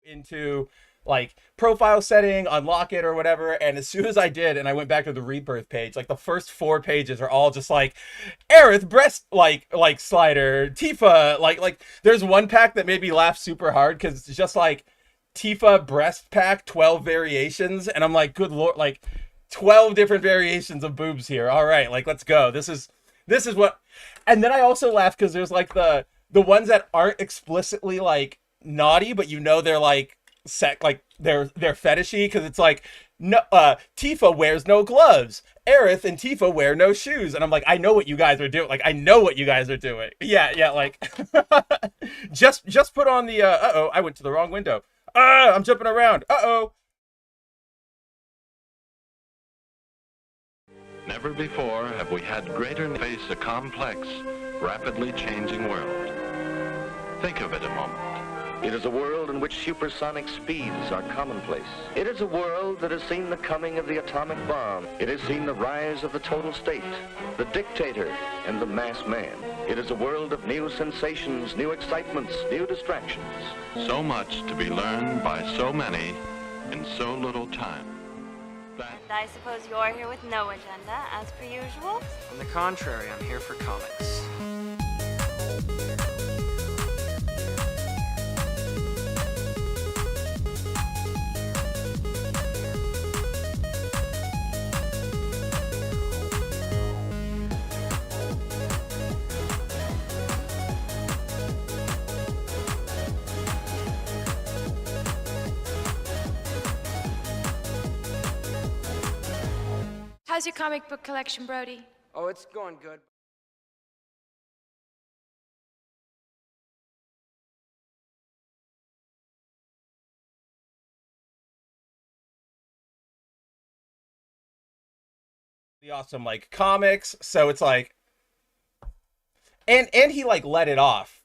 into like profile setting, unlock it or whatever. And as soon as I did, and I went back to the rebirth page, like the first 4 pages are all just like Aerith breast like slider, Tifa, like there's one pack that made me laugh super hard because it's just like Tifa breast pack 12 variations, and I'm like, good lord, like 12 different variations of boobs here. All right, like let's go. This is what. And then I also laugh because there's like the ones that aren't explicitly like naughty, but you know they're like like they're fetishy because it's like no Tifa wears no gloves, Aerith and Tifa wear no shoes, and I'm like, I know what you guys are doing. Like I know what you guys are doing. Yeah, like just put on the uh-oh, I went to the wrong window. I'm jumping around. Uh-oh. Never before have we had greater face a complex, rapidly changing world. Think of it a moment. It is a world in which supersonic speeds are commonplace. It is a world that has seen the coming of the atomic bomb. It has seen the rise of the total state, the dictator, and the mass man. It is a world of new sensations, new excitements, new distractions. So much to be learned by so many in so little time. And I suppose you're here with no agenda, as per usual? On the contrary, I'm here for comics. How's your comic book collection, Brody? Oh, it's going good. The awesome like comics, so it's like and he like let it off,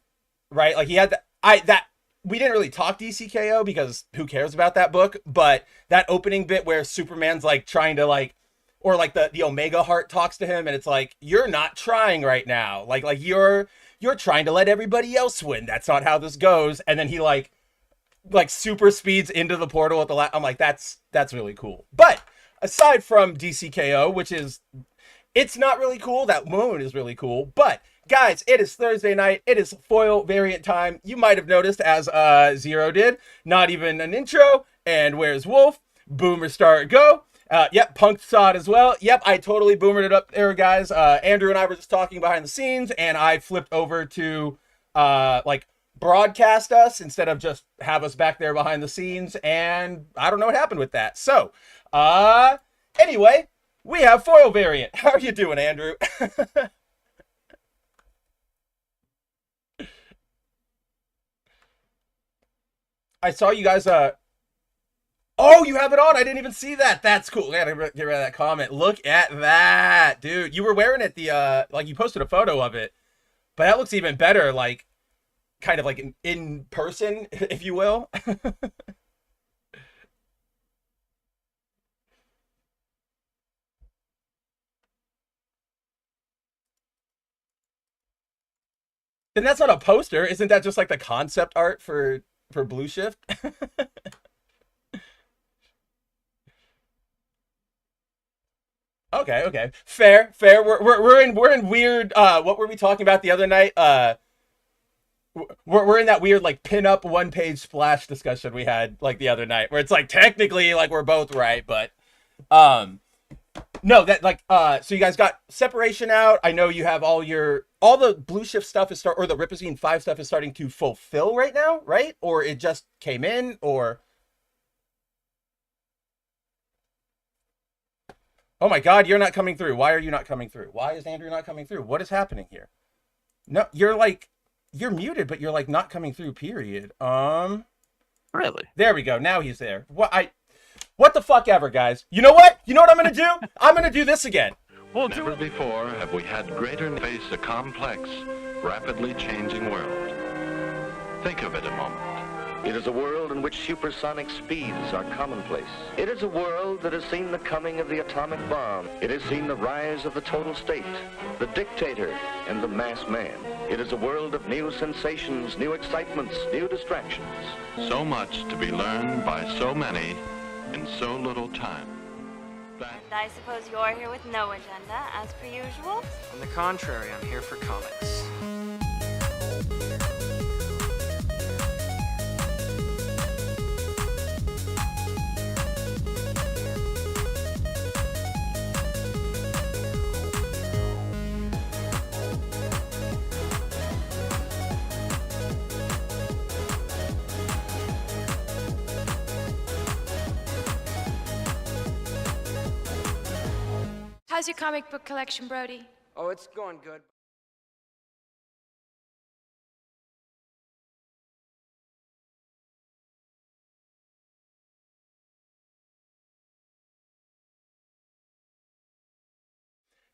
right? Like he had that we didn't really talk DCKO because who cares about that book, but that opening bit where Superman's like trying to like, or like the Omega Heart talks to him and it's like, you're not trying right now, like you're trying to let everybody else win, that's not how this goes. And then he like super speeds into the portal at the I'm like, that's really cool. But aside from DCKO, which is, it's not really cool, that moment is really cool. But guys, it is Thursday night. It is foil variant time. You might have noticed, as Zero did, not even an intro. And where's Wolf? Boomer start go. Yep, Punk saw it as well. Yep, I totally boomered it up there, guys. Andrew and I were just talking behind the scenes, and I flipped over to like broadcast us instead of just have us back there behind the scenes, and I don't know what happened with that. So, anyway, we have foil variant. How are you doing, Andrew? I saw you guys, oh, you have it on. I didn't even see that. That's cool. I gotta get rid of that comment. Look at that, dude. You were wearing it like you posted a photo of it, but that looks even better, like kind of like in person, if you will. Then that's not a poster. Isn't that just like the concept art for Blue Shift? Okay. Fair. We're in weird what were we talking about the other night? We're in that weird like pin-up one-page splash discussion we had like the other night where it's like technically like we're both right, but no, that like so you guys got separation out. I know you have all the Blue Shift stuff is or the Rippazine 5 stuff is starting to fulfill right now, right? Or it just came in, or oh my god, you're not coming through. Why are you not coming through? Why is Andrew not coming through? What is happening here? No, you're muted, but you're like not coming through, period. Really? There we go. Now he's there. What the fuck ever, guys. You know what? You know what I'm gonna do? I'm gonna do this again. Well, never before have we had greater face a complex, rapidly changing world. Think of it a moment. It is a world in which supersonic speeds are commonplace. It is a world that has seen the coming of the atomic bomb. It has seen the rise of the total state, the dictator, and the mass man. It is a world of new sensations, new excitements, new distractions. So much to be learned by so many in so little time. I suppose you're here with no agenda, as per usual? On the contrary, I'm here for comics. How's your comic book collection, Brody? Oh, it's going good.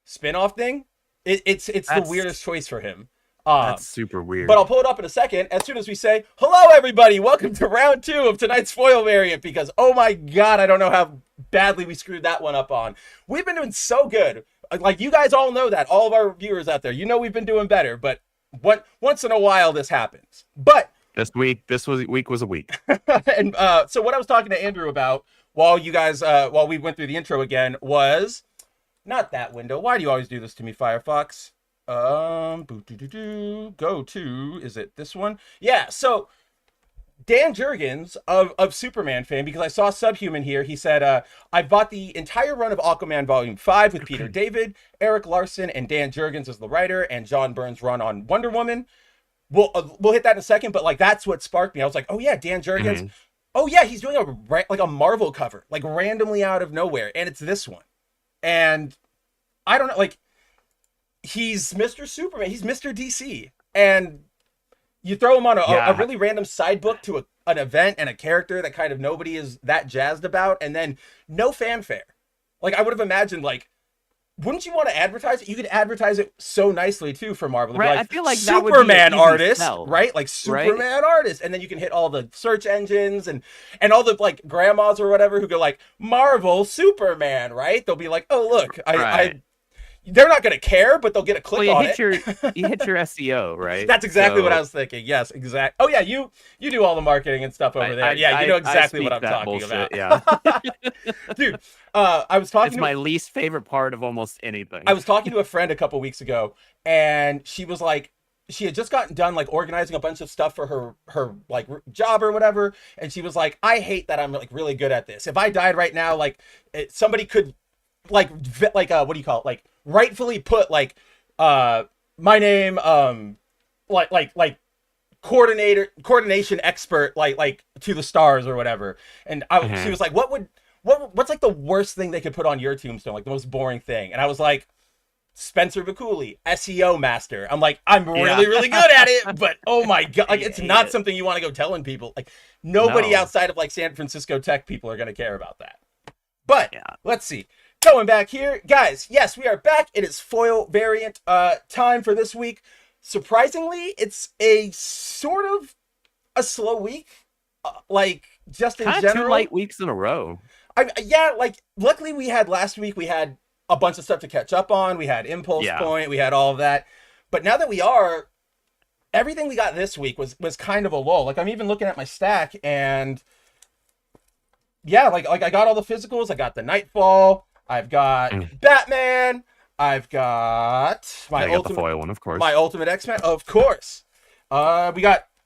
Spin-off thing? It's the weirdest choice for him. That's super weird. But I'll pull it up in a second as soon as we say, hello, everybody. Welcome to round 2 of tonight's foil variant, because, oh my God, I don't know how badly we screwed that one up on. We've been doing so good. Like, you guys all know that. All of our viewers out there, you know we've been doing better. But once in a while, this happens. But this week was a week. And so what I was talking to Andrew about while we went through the intro again was not that window. Why do you always do this to me, Firefox? Go to, is it this one? Yeah, so Dan Jurgens of Superman fame, because I saw Subhuman here, he said, I bought the entire run of Aquaman Volume 5 with Peter David, Eric Larson, and Dan Jurgens as the writer, and John Byrne's run on Wonder Woman. We'll hit that in a second, but like that's what sparked me. I was like, oh yeah, Dan Jurgens. Mm-hmm. Oh yeah, he's doing a Marvel cover, like randomly out of nowhere, and it's this one. And I don't know, like, he's Mr. Superman, he's Mr. DC, and you throw him on a really random side book to an event and a character that kind of nobody is that jazzed about, and then no fanfare. Like, I would have imagined, like, wouldn't you want to advertise it? You could advertise it so nicely too for Marvel. Right, like, I feel like Superman that would be an easy artist, sell, right? Like Superman artist, and then you can hit all the search engines and all the like grandmas or whatever who go like Marvel Superman, right? They'll be like, oh look, they're not going to care, but they'll get a click on it. You hit your SEO, right? That's exactly what I was thinking. Yes, exact. Oh yeah, you do all the marketing and stuff over there. Yeah, you know exactly what I'm talking about. Yeah, dude. I was talking. It's my least favorite part of almost anything. I was talking to a friend a couple weeks ago, and she was like, she had just gotten done like organizing a bunch of stuff for her like job or whatever, and she was like, I hate that I'm like really good at this. If I died right now, like somebody could like what do you call it, like rightfully put like my name like coordination expert like to the stars or whatever. And she was like, what's like the worst thing they could put on your tombstone, like the most boring thing? And I was like, Spencer Bakuli, SEO master. I'm like, I'm really good at it, but oh my God, like it's not something you want to go telling people. Like nobody outside of like San Francisco tech people are going to care about that. But let's see. Going back here, guys, yes, we are back. It is foil variant time for this week. Surprisingly, it's a sort of a slow week, like just in kind general. 2 light weeks in a row. Like luckily we had last week, we had a bunch of stuff to catch up on. We had Impulse Point, we had all of that. But now that everything we got this week was kind of a lull. Like I'm even looking at my stack and like I got all the physicals. I got the Nightfall. I've got Batman. I've got the foil one, of course. My Ultimate X-Men, of course. I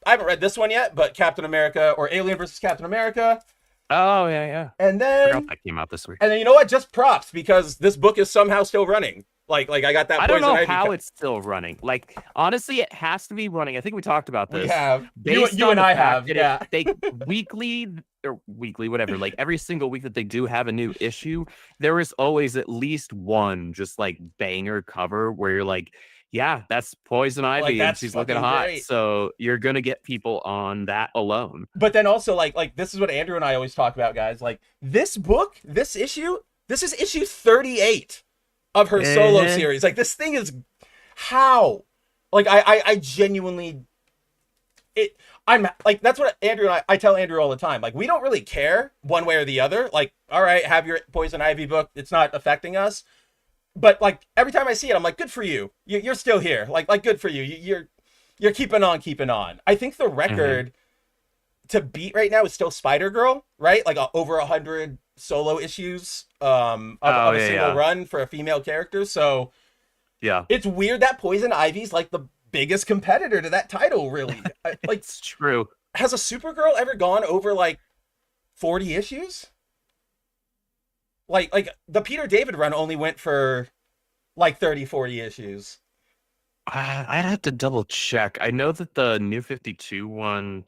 haven't read this one yet, but Captain America or Alien vs. Captain America. Oh yeah. And then I forgot that came out this week. And then you know what? Just props, because this book is somehow still running. Like I got that. I don't know how it's still running. Like honestly, it has to be running. I think we talked about this. We have. You and I have. Yeah. They weekly, whatever. Like every single week that they do have a new issue, there is always at least one just like banger cover where you're like, yeah, that's Poison Ivy and she's looking hot. Great. So you're gonna get people on that alone. But then also like this is what Andrew and I always talk about, guys. Like this book, this is issue 38 of her solo series. Like this thing is how, like I genuinely, I'm like, that's what Andrew and I tell Andrew all the time. Like, we don't really care one way or the other. Like, all right, have your Poison Ivy book. It's not affecting us. But like every time I see it, I'm like, good for you. You're still here. Like good for you. You're keeping on. I think the record to beat right now is still Spider-Girl, right? Like over 100 solo issues of a single run for a female character. So yeah, it's weird that Poison Ivy's like the biggest competitor to that title, really. Like, it's true. Has a Supergirl ever gone over like 40 issues? Like the Peter David run only went for like 30, 40 issues. I'd have to double check. I know that the New 52 one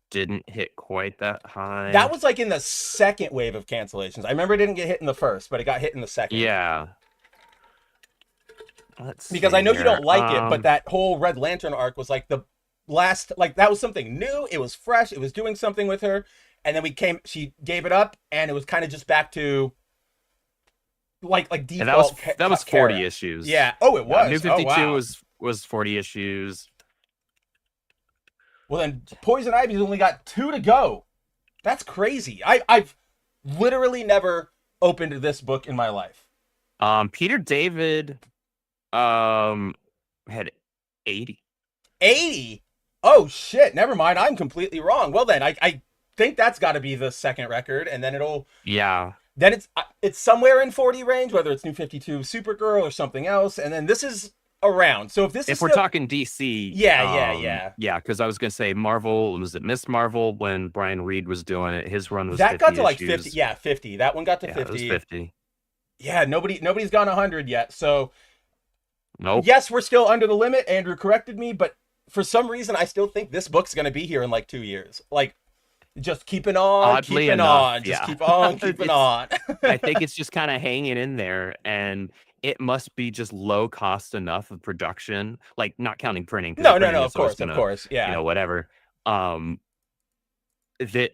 didn't hit quite that high. That was like in the second wave of cancellations. I remember it didn't get hit in the first, but it got hit in the second. Yeah. Because I know you don't like it, but that whole Red Lantern arc was like the last, like that was something new. It was fresh. It was doing something with her. And then she gave it up, and it was kind of just back to like default. And that was 40 issues. Yeah. Oh, it was. New 52 was 40 issues. Well, then Poison Ivy's only got 2 to go. That's crazy. I've literally never opened this book in my life. Peter David had 80. 80? Oh shit! Never mind. I'm completely wrong. Well, then I think that's got to be the second record, and then it'll. Yeah. Then it's somewhere in 40 range, whether it's New 52 Supergirl or something else, and then this is around. So if we're talking DC, yeah, because I was gonna say Marvel. Was it Miss Marvel when Brian Reed was doing it? His run was that 50 got to like issues. 50. Yeah, 50. That one got to 50. It was 50. Yeah, nobody's gone 100 yet. So nope. Yes, we're still under the limit. Andrew corrected me, but for some reason, I still think this book's gonna be here in like 2 years. Like. Just keeping on, keeping on. Just keep on, keeping on. I think it's just kind of hanging in there, and it must be just low cost enough of production, like not counting printing. No, of course, yeah. You know, whatever. That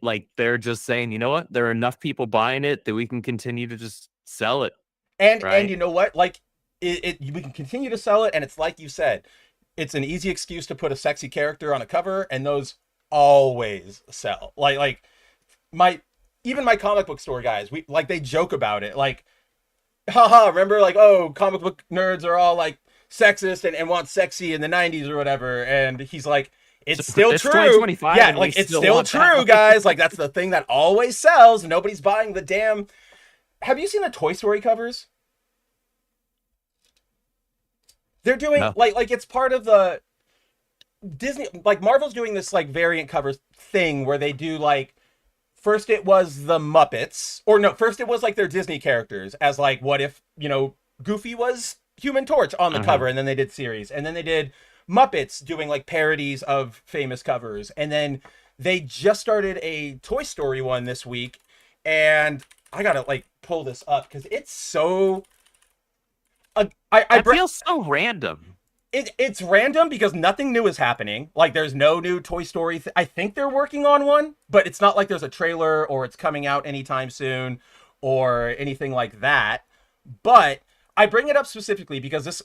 like they're just saying, you know what? There are enough people buying it that we can continue to just sell it. And you know what? Like we can continue to sell it, and it's like you said, it's an easy excuse to put a sexy character on a cover, and those always sell. Like my comic book store guys, they joke about it, like, haha, remember, like, oh, comic book nerds are all like sexist and want sexy in the 90s or whatever, and he's like, it's still true. Yeah, like it's still true, guys. Like that's the thing that always sells. Nobody's buying the damn. Have you seen the Toy Story covers? They're doing like it's part of the Disney, like Marvel's doing this like variant covers thing where they do like, first it was the Muppets, or no, first it was like their Disney characters as like, what if, you know, Goofy was Human Torch on the cover, and then they did series, and then they did Muppets doing like parodies of famous covers, and then they just started a Toy Story one this week, and I gotta like pull this up because it's so I feel so random. It's random because nothing new is happening. Like there's no new Toy Story. I think they're working on one, but it's not like there's a trailer or it's coming out anytime soon or anything like that. But I bring it up specifically because this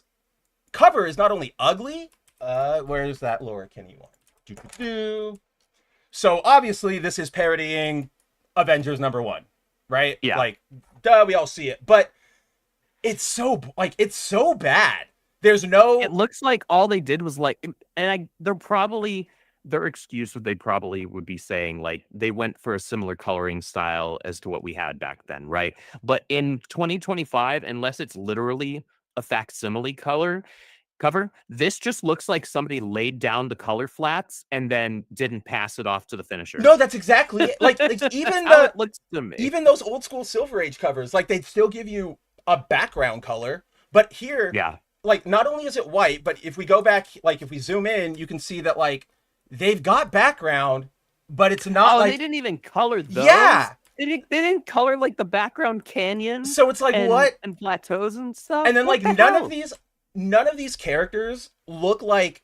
cover is not only ugly. Where's that Laura Kinney one? So obviously this is parodying Avengers #1, right? Yeah. Like, duh, we all see it. But it's so bad. There's no. It looks like all they did was like, and their excuse would be saying like they went for a similar coloring style as to what we had back then, right? But in 2025, unless it's literally a facsimile cover, this just looks like somebody laid down the color flats and then didn't pass it off to the finisher. No, that's exactly it. Like even it looks to me. Even those old school Silver Age covers, like they'd still give you a background color, but here, like not only is it white, but if we go back, like if we zoom in, you can see that like they've got background, but it's not like they didn't even color those. Yeah, they didn't color like the background canyon. So it's like what and plateaus and stuff. And then like none of these characters look like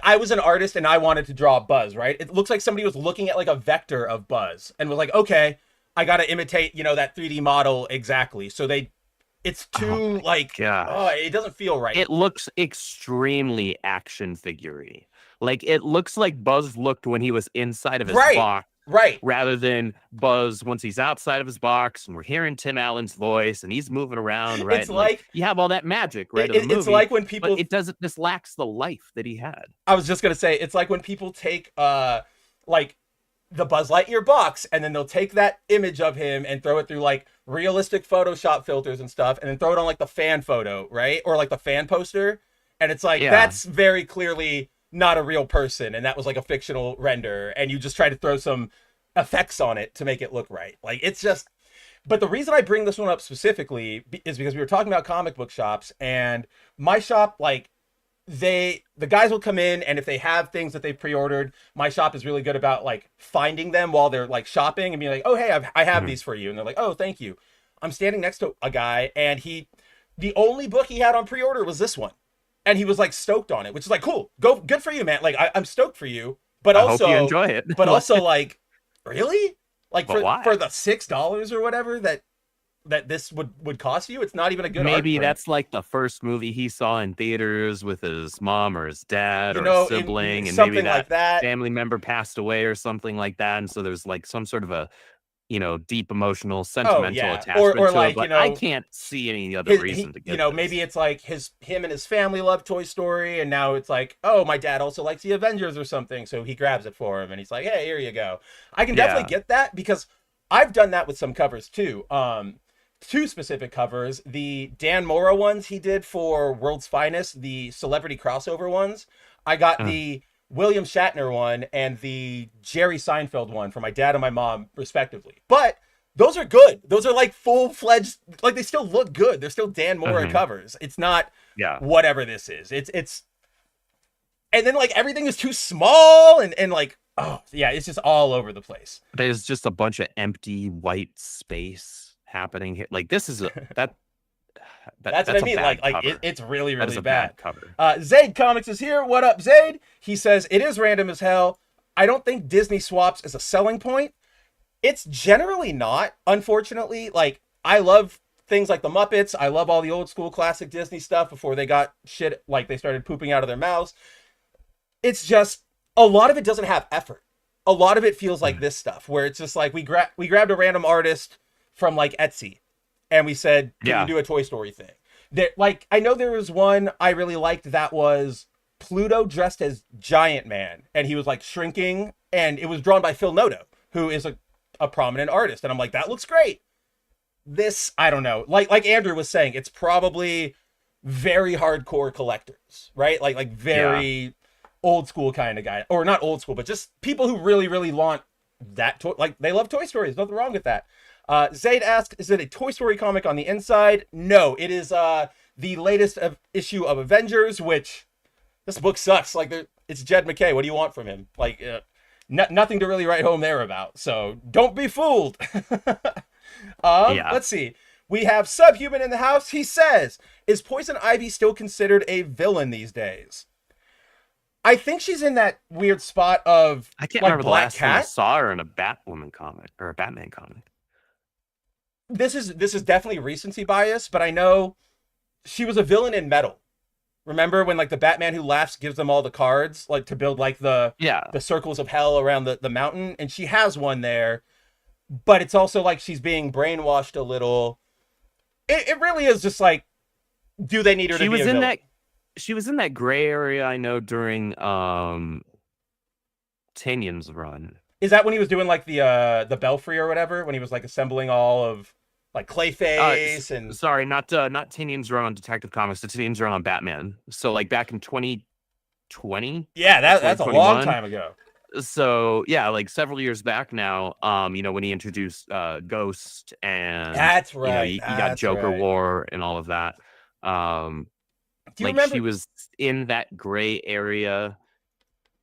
I was an artist and I wanted to draw Buzz, right? It looks like somebody was looking at like a vector of Buzz and was like, okay, I got to imitate, you know, that 3D model exactly. So it's too it doesn't feel right. It looks extremely action figure-y. Like it looks like Buzz looked when he was inside of his Right. box, Right. rather than Buzz once he's outside of his box and we're hearing Tim Allen's voice and he's moving around, right? It's And, like you have all that magic, right? Of the movie, it's like when but people. it doesn't. This lacks the life that he had. I was just gonna say it's like when people take like the Buzz Lightyear box and then they'll take that image of him and throw it through like realistic Photoshop filters and stuff, and then throw it on like the fan photo, right? Or like the fan poster, and it's like that's very clearly not a real person, and that was like a fictional render, and you just try to throw some effects on it to make it look right. Like it's just. But the reason I bring this one up specifically is because we were talking about comic book shops, and my shop, like, the guys will come in, and if they have things that they've pre-ordered, my shop is really good about like finding them while they're like shopping and being like, oh hey, I have these for you, and they're like, oh thank you. I'm standing next to a guy, and the only book he had on pre-order was this one, and he was like stoked on it, which is like cool, good for you, man. Like I'm stoked for you, but also I hope you enjoy it. But also like, really? Like But for the $6 or whatever that this would cost you, it's not even a good. Maybe that's like the first movie he saw in theaters with his mom or his dad or a sibling, and maybe like that family member passed away or something like that, and so there's like some sort of a deep emotional, sentimental attachment or to like, it. But I can't see any other reason to get this. Maybe it's like him and his family love Toy Story, and now it's like, oh, my dad also likes the Avengers or something, so he grabs it for him, and he's like, hey, here you go. I can definitely get that, because I've done that with some covers too. Two specific covers, the Dan Mora ones he did for World's Finest, the celebrity crossover ones. I got the William Shatner one and the Jerry Seinfeld one for my dad and my mom, respectively. But those are good. Those are like full-fledged, like they still look good. They're still Dan Mora covers. It's not whatever this is. It's and then like everything is too small and like, oh yeah, it's just all over the place. There's just a bunch of empty white space happening here. Like this is that's what I mean. Like it's really bad cover. Zaid Comics is here. What up, Zaid? He says it is random as hell. I don't think Disney swaps is a selling point. It's generally not, unfortunately. Like I love things like the Muppets. I love all the old school classic Disney stuff before they got shit, like they started pooping out of their mouths. It's just a lot of it doesn't have effort. A lot of it feels like this stuff where it's just like we grabbed a random artist from like Etsy, and we said, can you do a Toy Story thing? Like, I know there was one I really liked that was Pluto dressed as Giant Man, and he was like shrinking, and it was drawn by Phil Noto, who is a prominent artist, and I'm like, that looks great. This, I don't know. Like Andrew was saying, it's probably very hardcore collectors, right? Like very old school kind of guy, or not old school, but just people who really, really want that toy. Like they love Toy Story. There's nothing wrong with that. Zaid asks, is it a Toy Story comic on the inside? No, it is the latest issue of Avengers, which this book sucks. Like it's Jed McKay. What do you want from him? Like nothing to really write home there about. So don't be fooled. Let's see. We have Subhuman in the house. He says, is Poison Ivy still considered a villain these days? I think she's in that weird spot of I can't like remember the Black last time I Cat. saw her in a Batwoman comic or a Batman comic. This is definitely recency bias, but I know she was a villain in Metal. Remember when like the Batman Who Laughs gives them all the cards like to build like the circles of hell around the mountain, and she has one there, but it's also like she's being brainwashed a little. It really is just like, do they need her to be a villain? She was in that gray area, I know, during Tynion's run. Is that when he was doing like the Belfry or whatever, when he was like assembling all of like Clayface and sorry, not Tynion's run on Detective Comics, the Tynion's run on Batman. So like back in 2020. Yeah, that's a long time ago. So yeah, like several years back now, when he introduced Ghost and that's right, you got Joker War and all of that. Do you like remember? She was in that gray area,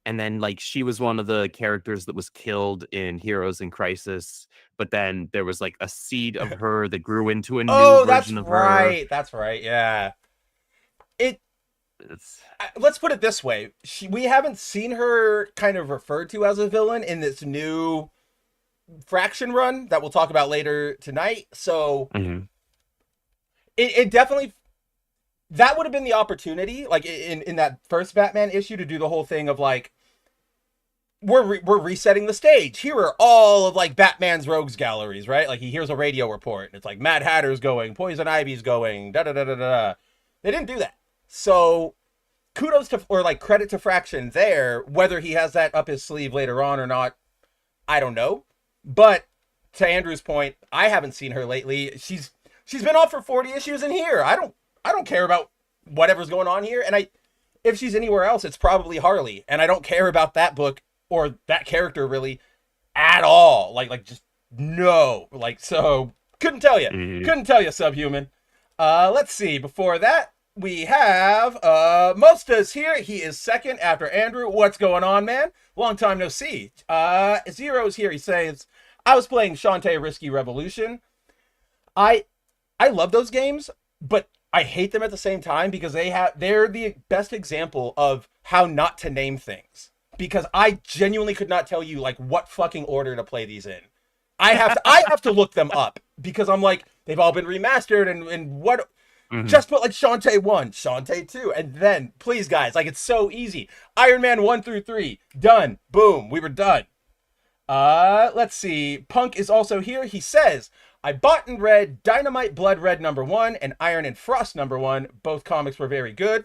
and then like she was one of the characters that was killed in Heroes in Crisis, but then there was like a seed of her that grew into a new version of her. That's right. Yeah. Let's put it this way. We haven't seen her kind of referred to as a villain in this new Fraction run that we'll talk about later tonight. So it definitely that would have been the opportunity, like in that first Batman issue, to do the whole thing of like, we're resetting the stage. Here are all of like Batman's rogues galleries, right? Like he hears a radio report and it's like Mad Hatter's going, Poison Ivy's going, da da da da da. They didn't do that. So kudos to, or like credit to Fraction there. Whether he has that up his sleeve later on or not, I don't know. But to Andrew's point, I haven't seen her lately. She's been off for 40 issues in here. I don't care about whatever's going on here. And if she's anywhere else, it's probably Harley. And I don't care about that book or that character really at all. Like just no. Like, so couldn't tell you. Couldn't tell you, Subhuman. Let's see. Before that, we have Mosta's here. He is second after Andrew. What's going on, man? Long time no see. Zero's here. He says, I was playing Shantae Risky Revolution. I love those games, but I hate them at the same time because they're the best example of how not to name things. Because I genuinely could not tell you like what fucking order to play these in. I have to look them up because I'm like, they've all been remastered and what just put like Shantae 1, Shantae 2, and then please guys, like it's so easy. Iron Man 1 through 3, done. Boom, we were done. Let's see. Punk is also here. He says, I bought and read Dynamite Blood Red #1 and Iron and Frost #1. Both comics were very good.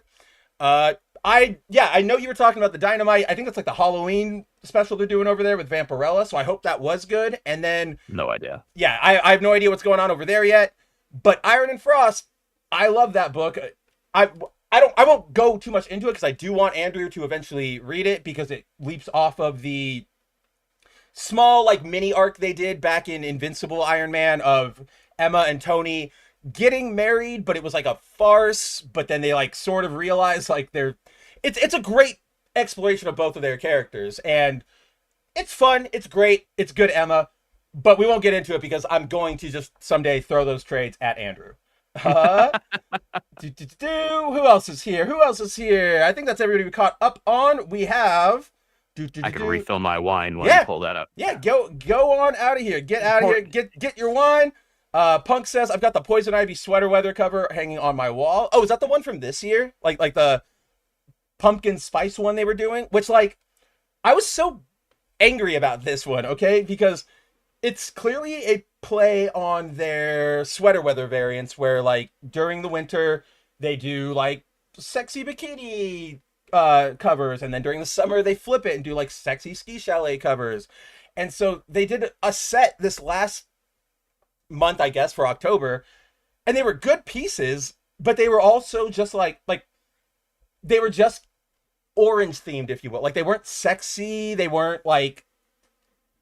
I know you were talking about the Dynamite. I think that's like the Halloween special they're doing over there with Vampirella, so I hope that was good. And then no idea. Yeah, I have no idea what's going on over there yet. But Iron and Frost, I love that book. I won't go too much into it because I do want Andrew to eventually read it because it leaps off of the small like mini arc they did back in Invincible Iron Man of Emma and Tony getting married, but it was like a farce. But then they like sort of realized like it's a great exploration of both of their characters, and it's fun, it's great, it's good, Emma. But we won't get into it because I'm going to just someday throw those trades at Andrew. Who else is here? I think that's everybody we caught up on. We have. I can refill my wine when I pull that up. Yeah, go on out of here. Get out of here. Get your wine. Punk says, I've got the Poison Ivy sweater weather cover hanging on my wall. Oh, is that the one from this year? Like the pumpkin spice one they were doing? Which, like, I was so angry about this one, okay? Because it's clearly a play on their sweater weather variants where, like, during the winter, they do, like, sexy bikini covers, and then during the summer, they flip it and do, like, sexy ski chalet covers. And so they did a set this last month, I guess, for October, and they were good pieces, but they were also just like they were just orange themed, if you will. Like they weren't sexy, they weren't like,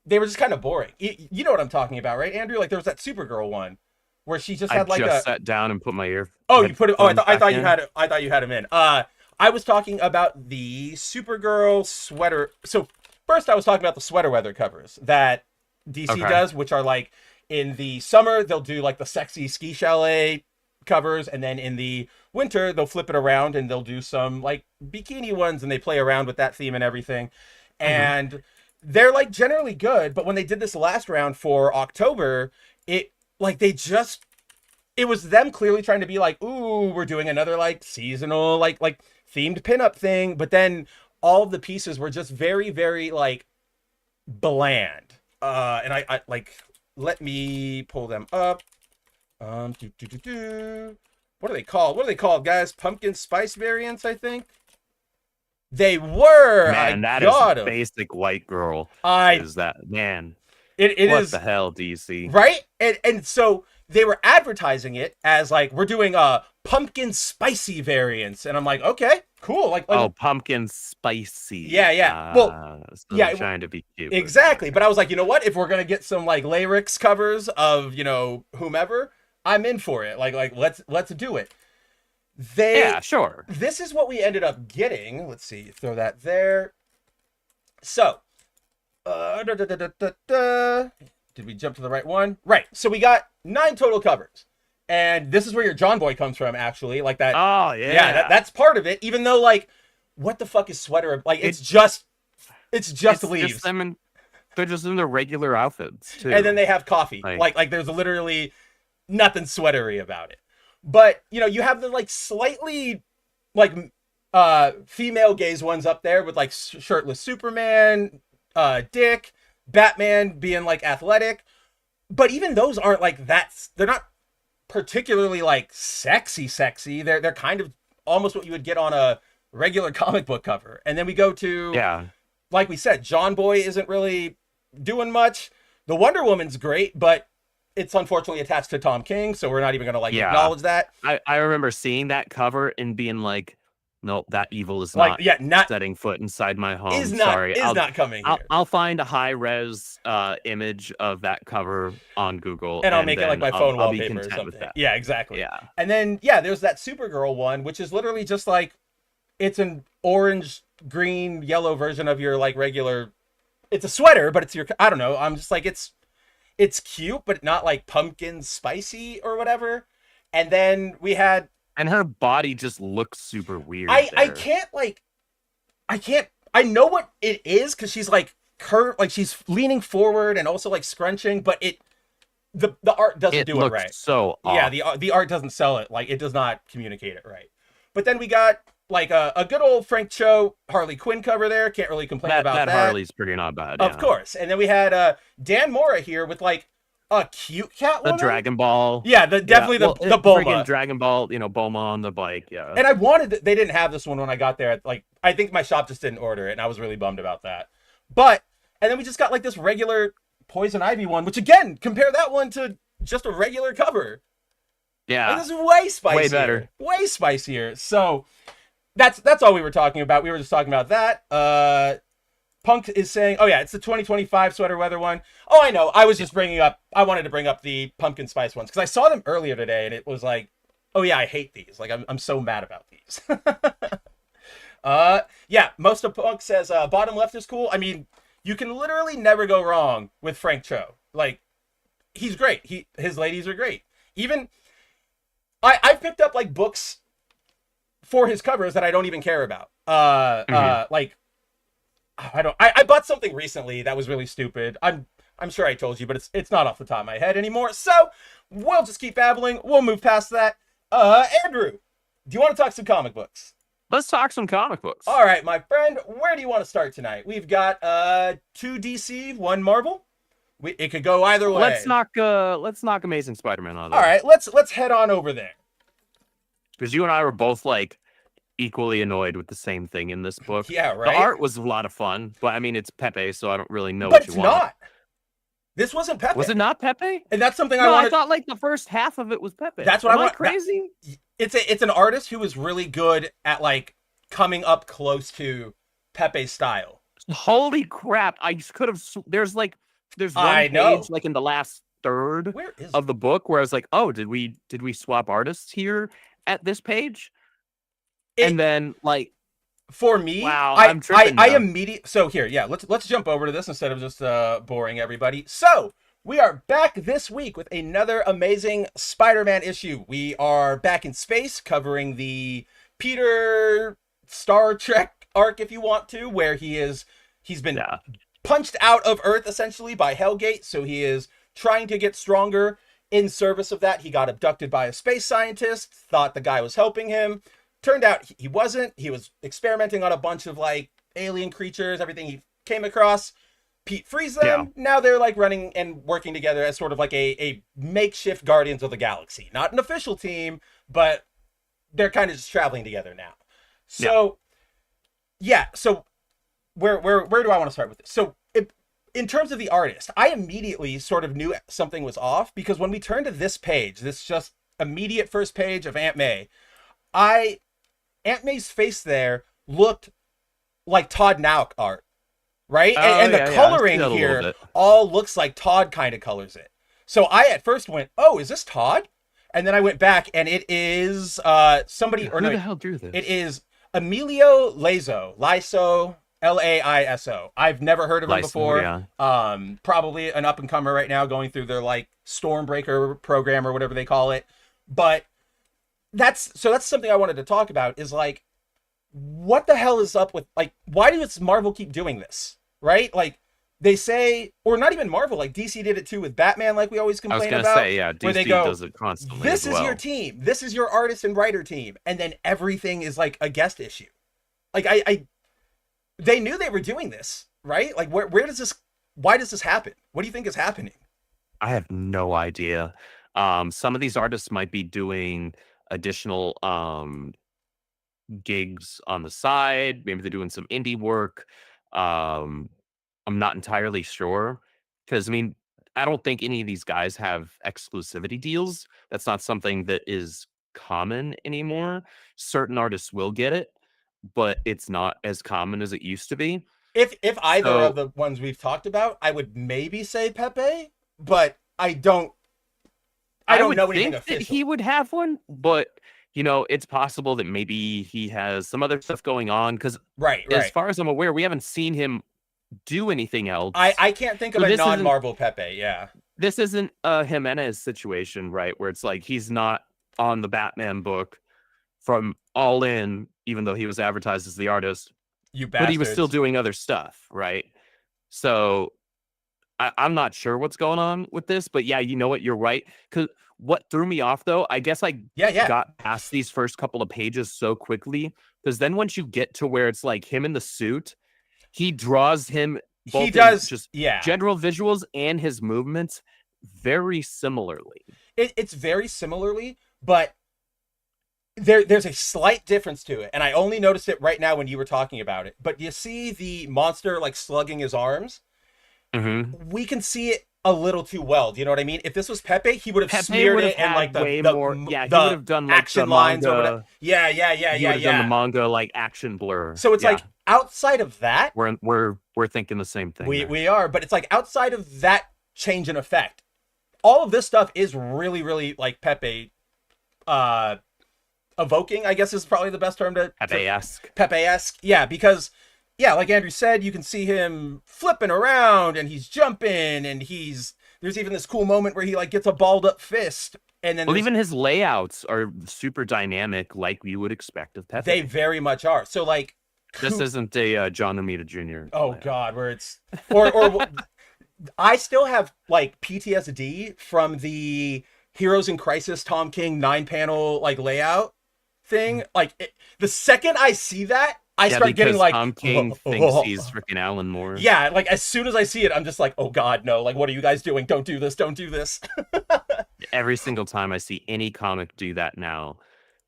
they were just kind of boring. You know what I'm talking about, right, Andrew? Like there was that Supergirl one where she just had like sat down and put my ear. Oh, you put it. Oh, I thought you had it. I thought you had him in. I was talking about the Supergirl sweater. So first, I was talking about the sweater weather covers that DC does, which are like in the summer they'll do like the sexy ski chalet covers, and then in the winter they'll flip it around and they'll do some like bikini ones, and they play around with that theme and everything. And they're like generally good, but when they did this last round for October, it was them clearly trying to be like, ooh, we're doing another like seasonal like themed pinup thing, but then all of the pieces were just very, very like bland. And I like, let me pull them up. What are they called? What are they called, guys? Pumpkin spice variants, I think. They were. Man, that is basic white girl. Is that, man? It what is the hell, DC? Right? And so they were advertising it as like, we're doing a pumpkin spicy variants, and I'm like, okay, cool. Like oh, pumpkin spicy. Yeah. Well, yeah, trying to be cute. Exactly. But I was like, you know what? If we're gonna get some like lyrics covers of, you know, whomever, I'm in for it. Like let's do it. Yeah, sure. This is what we ended up getting. Let's see. Throw that there. So, did we jump to the right one? Right. So we got 9 total covers. And this is where your John Boy comes from, actually. Like that. Oh, yeah. Yeah, that's part of it. Even though, like, what the fuck is sweater? Like, it's just leaves. Just them they're just in their regular outfits, too. And then they have coffee. Like there's literally nothing sweatery about it. But, you know, you have the like slightly like female gaze ones up there with like shirtless Superman, Dick, Batman being like athletic. But even those aren't like they're not particularly like sexy. They're kind of almost what you would get on a regular comic book cover. And then we go to, like we said, John Boy isn't really doing much. The Wonder Woman's great, but it's unfortunately attached to Tom King, so we're not even going to like acknowledge that. I remember seeing that cover and being like, nope, that evil is not setting foot inside my home. Sorry, is not coming here. I'll find a high-res image of that cover on Google. And I'll make it like my phone wallpaper or something. Yeah, exactly. Yeah. And then, yeah, there's that Supergirl one, which is literally just like, it's an orange, green, yellow version of your like regular, it's a sweater, but it's your, I don't know. I'm just like, it's cute, but not like pumpkin spicy or whatever. And then we had, and her body just looks super weird. I know what it is because she's like curved, like she's leaning forward and also like scrunching, but the art doesn't do it right. So off. Yeah, the art doesn't sell it. Like it does not communicate it right. But then we got like a good old Frank Cho Harley Quinn cover there. Can't really complain about that. That Harley's pretty not bad. Of course. And then we had Dan Mora here with like a cute Catwoman. The Dragon Ball. Yeah, the Bulma. Dragon Ball, you know, Bulma on the bike, yeah. And I wanted they didn't have this one when I got there. Like I think my shop just didn't order it, and I was really bummed about that. But and then we just got like this regular Poison Ivy one, which again, compare that one to just a regular cover. Yeah. Like, this is way spicier. Way better. Way spicier. So that's all we were talking about. We were just talking about that. Punk is saying, oh yeah, it's the 2025 sweater weather one. Oh, I know. I was just I wanted to bring up the pumpkin spice ones because I saw them earlier today and it was like, oh yeah, I hate these. Like I'm so mad about these. Yeah, most of Punk says bottom left is cool. I mean, you can literally never go wrong with Frank Cho. Like, he's great. His ladies are great. Even I've picked up like books for his covers that I don't even care about. Like I bought something recently that was really stupid. I'm sure I told you, but it's not off the top of my head anymore. So we'll just keep babbling. We'll move past that. Andrew, do you want to talk some comic books? Let's talk some comic books. All right, my friend. Where do you want to start tonight? We've got 2 DC, 1 Marvel. It could go either way. Let's knock Amazing Spider-Man out of there. All right, let's head on over there. Because you and I were both like equally annoyed with the same thing in this book. Yeah, right. The art was a lot of fun, but I mean it's Pepe, so I don't really know but what you want. But it's not. This wasn't Pepe. Was it not Pepe? And that's something I thought like the first half of it was Pepe. That's what I want. Crazy. It's an artist who was really good at like coming up close to Pepe's style. Holy crap! I could have. There's one page like in the last third of the book where I was like, oh, did we swap artists here at this page? And then like. For me, wow, I'm tripping. I immediately. So here, yeah, let's jump over to this instead of just boring everybody. So we are back this week with another amazing Spider-Man issue. We are back in space, covering the Peter Star Trek arc, if you want to, where he's been punched out of Earth essentially by Hellgate. So he is trying to get stronger. In service of that, he got abducted by a space scientist. Thought the guy was helping him. Turned out he wasn't. He was experimenting on a bunch of like alien creatures, everything he came across. Pete frees them. Yeah. Now they're like running and working together as sort of like a makeshift Guardians of the Galaxy. Not an official team, but they're kind of just traveling together now. So, so where do I want to start with this? So in terms of the artist, I immediately sort of knew something was off because when we turned to this page, this just immediate first page of Aunt May, Aunt May's face there looked like Todd Nauck art, right? And the coloring here all looks like Todd kind of colors it. So I at first went, oh, is this Todd? And then I went back and it is somebody. Who the hell drew this? It is Emilio Laiso, Laiso. I've never heard of him before. Yeah. Probably an up and comer right now going through their like Stormbreaker program or whatever they call it. But that's something I wanted to talk about is like, what the hell is up with like, why does Marvel keep doing this? Right? Like they say, or not even Marvel, like DC did it too with Batman, like we always I was complain gonna about. say, yeah, where they DC go, does it constantly. this as is well. your team, this is your artist and writer team, and then everything is like a guest issue. Like they knew they were doing this, right? Like why does this happen? What do you think is happening? I have no idea. Some of these artists might be doing additional gigs on the side. Maybe they're doing some indie work. I'm not entirely sure because I mean, I don't think any of these guys have exclusivity deals. That's not something that is common anymore. Certain artists will get it, but it's not as common as it used to be. If either So- of the ones we've talked about, I would maybe say Pepe, but I don't would know anything think that official. he would have one, but it's possible that maybe he has some other stuff going on. Because Right. as far as I'm aware, we haven't seen him do anything else. I can't think of So a this isn't- non-Marvel Pepe. Yeah. This isn't a Jiménez situation, right? Where it's like he's not on the Batman book from All In, even though he was advertised as the artist, You but bastards. he was still doing other stuff, right? So I'm not sure what's going on with this, but yeah, you know what? You're right. Because what threw me off, though, I guess I Yeah. got past these first couple of pages so quickly. Because then once you get to where it's like him in the suit, he draws him. Both He in does. just Yeah. general visuals and his movements very similarly. It's very similarly, but there's a slight difference to it, and I only noticed it right now when you were talking about it. But you see the monster like slugging his arms. Mm-hmm. We can see it a little too well. Do you know what I mean? If this was Pepe, he would have Pepe smeared would it have and like had way the more. Yeah, he the would have done like action the lines or manga. whatever. Yeah. He would have done the manga like action blur. So it's Yeah, like outside of that, we're thinking the same thing. there. we are, but it's like outside of that change in effect, all of this stuff is really, really like Pepe evoking, I guess is probably the best term to Pepe-esque. Pepe-esque. Yeah, because yeah, like Andrew said, you can see him flipping around and he's jumping and there's even this cool moment where he like gets a balled up fist, and then Well, even his layouts are super dynamic, like you would expect of Pepe. they very much are. So like This isn't a John Romita Jr. oh layout. god, where it's or I still have like PTSD from the Heroes in Crisis Tom King 9-panel like layout thing. Like the second I see that, I start getting like Tom King thinks he's freaking Alan Moore. yeah, like as soon as I see it, I'm just like, oh god, no! Like, what are you guys doing? Don't do this! Don't do this! Every single time I see any comic do that now,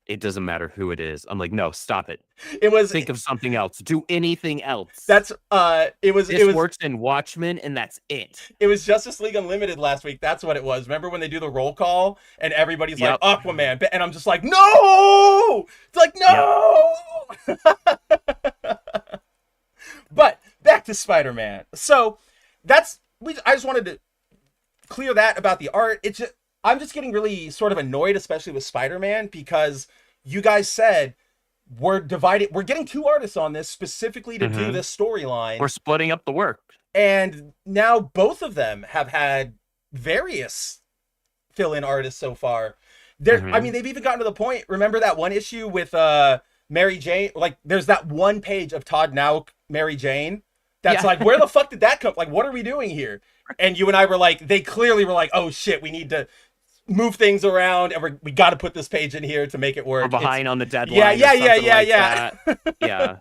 it doesn't matter who it is. I'm like, no, stop it. It was Think of something else. Do anything else. that's it was This works in Watchmen, and that's it. it was Justice League Unlimited last week. That's what it was. Remember when they do the roll call and everybody's Yep. like Aquaman, and I'm just like, no! It's like no! But back to Spider-Man. So I just wanted to clear that about the art. I'm just getting really sort of annoyed, especially with Spider-Man, because you guys said we're divided. We're getting two artists on this specifically to do this storyline. We're splitting up the work. And now both of them have had various fill-in artists so far. I mean, they've even gotten to the point. Remember that one issue with Mary Jane? Like, there's that one page of Todd Nauk, Mary Jane. That's like, where the fuck did that come? Like, what are we doing here? And you and I were like, they clearly were like, oh shit, we need to move things around, and we got to put this page in here to make it work. We're behind on the deadline. Yeah. Yeah.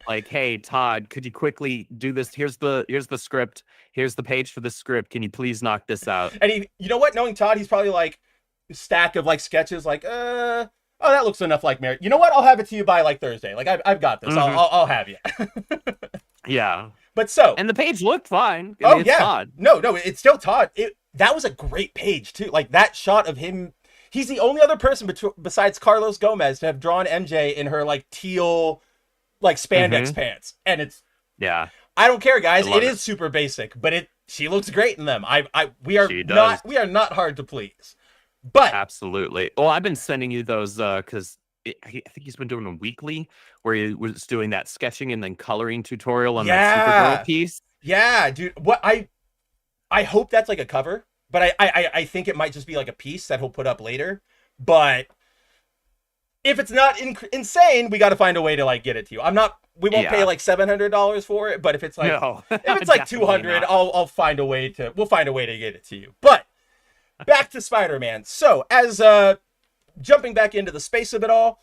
Like, hey, Todd, could you quickly do this? Here's the script. Here's the page for the script. Can you please knock this out? And you know what? Knowing Todd, he's probably like a stack of like sketches. Like, oh, that looks enough like Mary. You know what? I'll have it to you by like Thursday. Like, I've got this. I'll have you. Yeah. But so, And the page looked fine. I mean, it's Todd. No, it's still Todd. That was a great page too. Like that shot of him. He's the only other person besides Carlos Gomez to have drawn MJ in her like teal, like spandex pants. And it's I don't care, guys. It is super basic, but she looks great in them. We are not hard to please. But absolutely. Well, I've been sending you those because I think he's been doing a weekly where he was doing that sketching and then coloring tutorial on that Supergirl piece. Yeah, dude. What I hope that's like a cover, but I think it might just be like a piece that he'll put up later. But if it's not insane, we got to find a way to like get it to you. We won't pay like $700 for it, but if it's like if it's like 200, we'll find a way to get it to you. But back to Spider-Man. So as jumping back into the space of it all,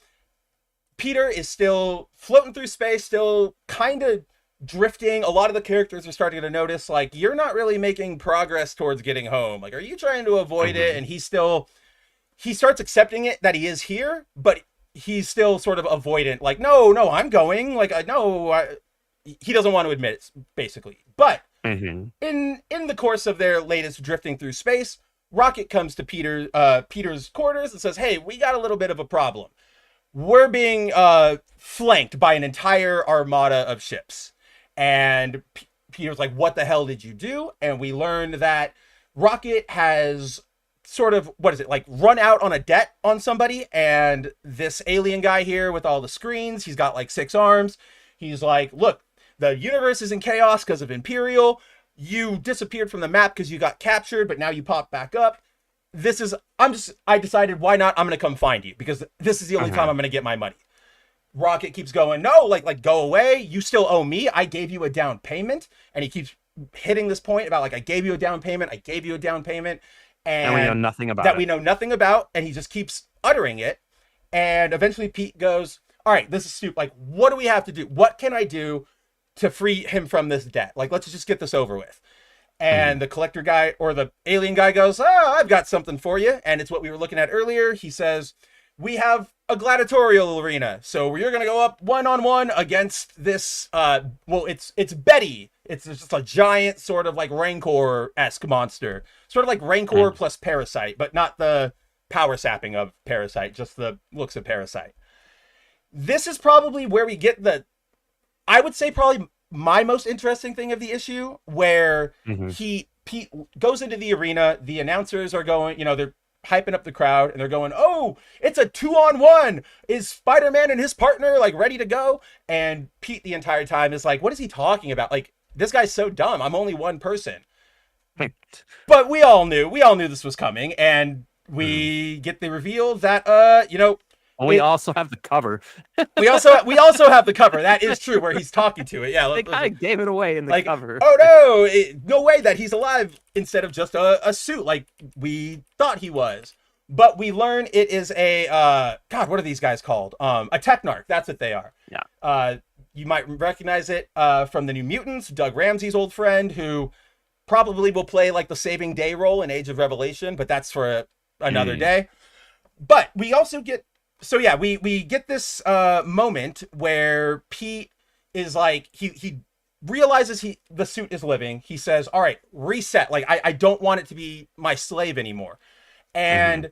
Peter is still floating through space, still kind of drifting. A lot of the characters are starting to notice, like, you're not really making progress towards getting home. Like, are you trying to avoid it? And he starts accepting it that he is here, but he's still sort of avoidant. Like, no, I'm going. Like, he doesn't want to admit it, basically. But in the course of their latest drifting through space, Rocket comes to Peter's quarters and says, hey, we got a little bit of a problem. We're being flanked by an entire armada of ships. And Peter's like, what the hell did you do? And we learned that Rocket has sort of, run out on a debt on somebody. And this alien guy here with all the screens, he's got like 6 arms. He's like, look, the universe is in chaos because of Imperial. You disappeared from the map because you got captured, but now you pop back up. I decided, why not? I'm going to come find you because this is the only time I'm going to get my money. Rocket keeps going, no, like go away. You still owe me. I gave you a down payment. And he keeps hitting this point about like, I gave you a down payment. And we know nothing about. And he just keeps uttering it. And eventually Pete goes, all right, this is stupid. Like, what do we have to do? What can I do to free him from this debt? Like, let's just get this over with. And the collector guy or the alien guy goes, I've got something for you. And it's what we were looking at earlier. He says, we have a gladiatorial arena. So you're going to go up 1-on-1 against this. It's Betty. It's just a giant sort of like Rancor-esque monster. Sort of like Rancor plus Parasite, but not the power sapping of Parasite, just the looks of Parasite. This is probably where we get I would say probably my most interesting thing of the issue, where Pete goes into the arena. The announcers are going, they're hyping up the crowd and they're going, oh, it's a 2-on-1. Is Spider-Man and his partner like ready to go? And Pete the entire time is like, what is he talking about? Like, this guy's so dumb. I'm only one person. But we all knew this was coming, and we get the reveal that we also have the cover. we also have the cover. That is true, where he's talking to it. Yeah, they kind of gave it away in the cover. Oh no, no way that he's alive instead of just a suit like we thought he was. But we learn it is a what are these guys called? A Technarch. That's what they are. Yeah. You might recognize it from the New Mutants, Doug Ramsey's old friend, who probably will play like the Saving Day role in Age of Revelation, but that's for another day. But we also get. So yeah, we get this moment where Pete is like, he realizes the suit is living. He says, all right, reset. Like, I don't want it to be my slave anymore. And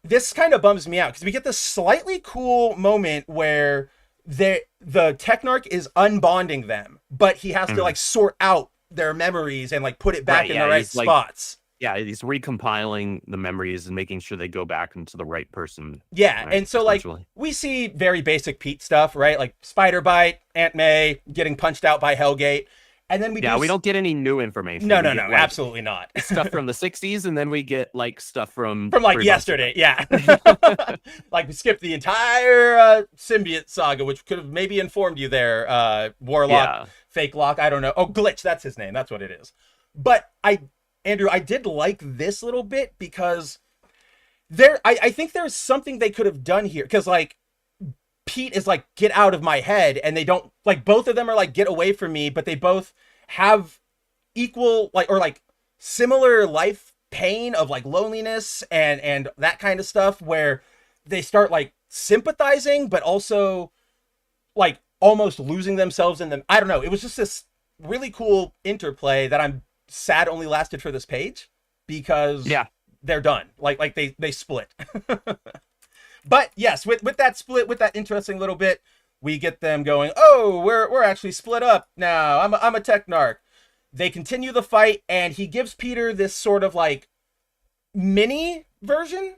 this kind of bums me out because we get this slightly cool moment where the Technarch is unbonding them, but he has to like sort out their memories and like put it back in the right spots. He's recompiling the memories and making sure they go back into the right person. Yeah, right? And so like we see very basic Pete stuff, right? Like Spider Bite, Aunt May getting punched out by Hellgate, and then we don't get any new information. No, absolutely not. Stuff from the 60s, and then we get like stuff from like yesterday. Yeah, like we skipped the entire symbiote saga, which could have maybe informed you there. Warlock, Fake Lock, I don't know. Oh, Glitch, that's his name. That's what it is. But Andrew, I did like this little bit because I think there's something they could have done here. Because, like, Pete is like, get out of my head. And they don't, like, both of them are like, get away from me. But they both have equal, like, or like similar life pain of like loneliness and that kind of stuff, where they start like sympathizing, but also like almost losing themselves in them. I don't know. It was just this really cool interplay that I'm sad only lasted for this page because they're done. Like they split. But yes, with that split, with that interesting little bit, we get them going, oh, we're actually split up now. I'm a Technarch. They continue the fight, and he gives Peter this sort of like mini version.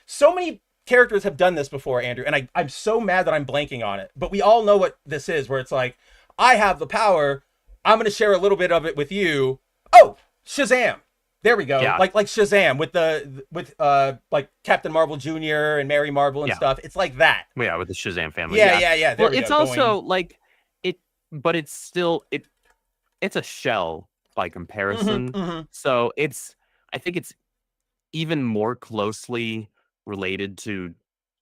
So many characters have done this before, Andrew, and I'm so mad that I'm blanking on it. But we all know what this is, where it's like, I have the power. I'm going to share a little bit of it with you. Oh, Shazam. There we go. Yeah. Like Shazam with like Captain Marvel Jr. and Mary Marvel and stuff. It's like that. Yeah, with the Shazam family. Yeah. There Well, we it's go. also like it, but it's still it's a shell by comparison. So I think it's even more closely related to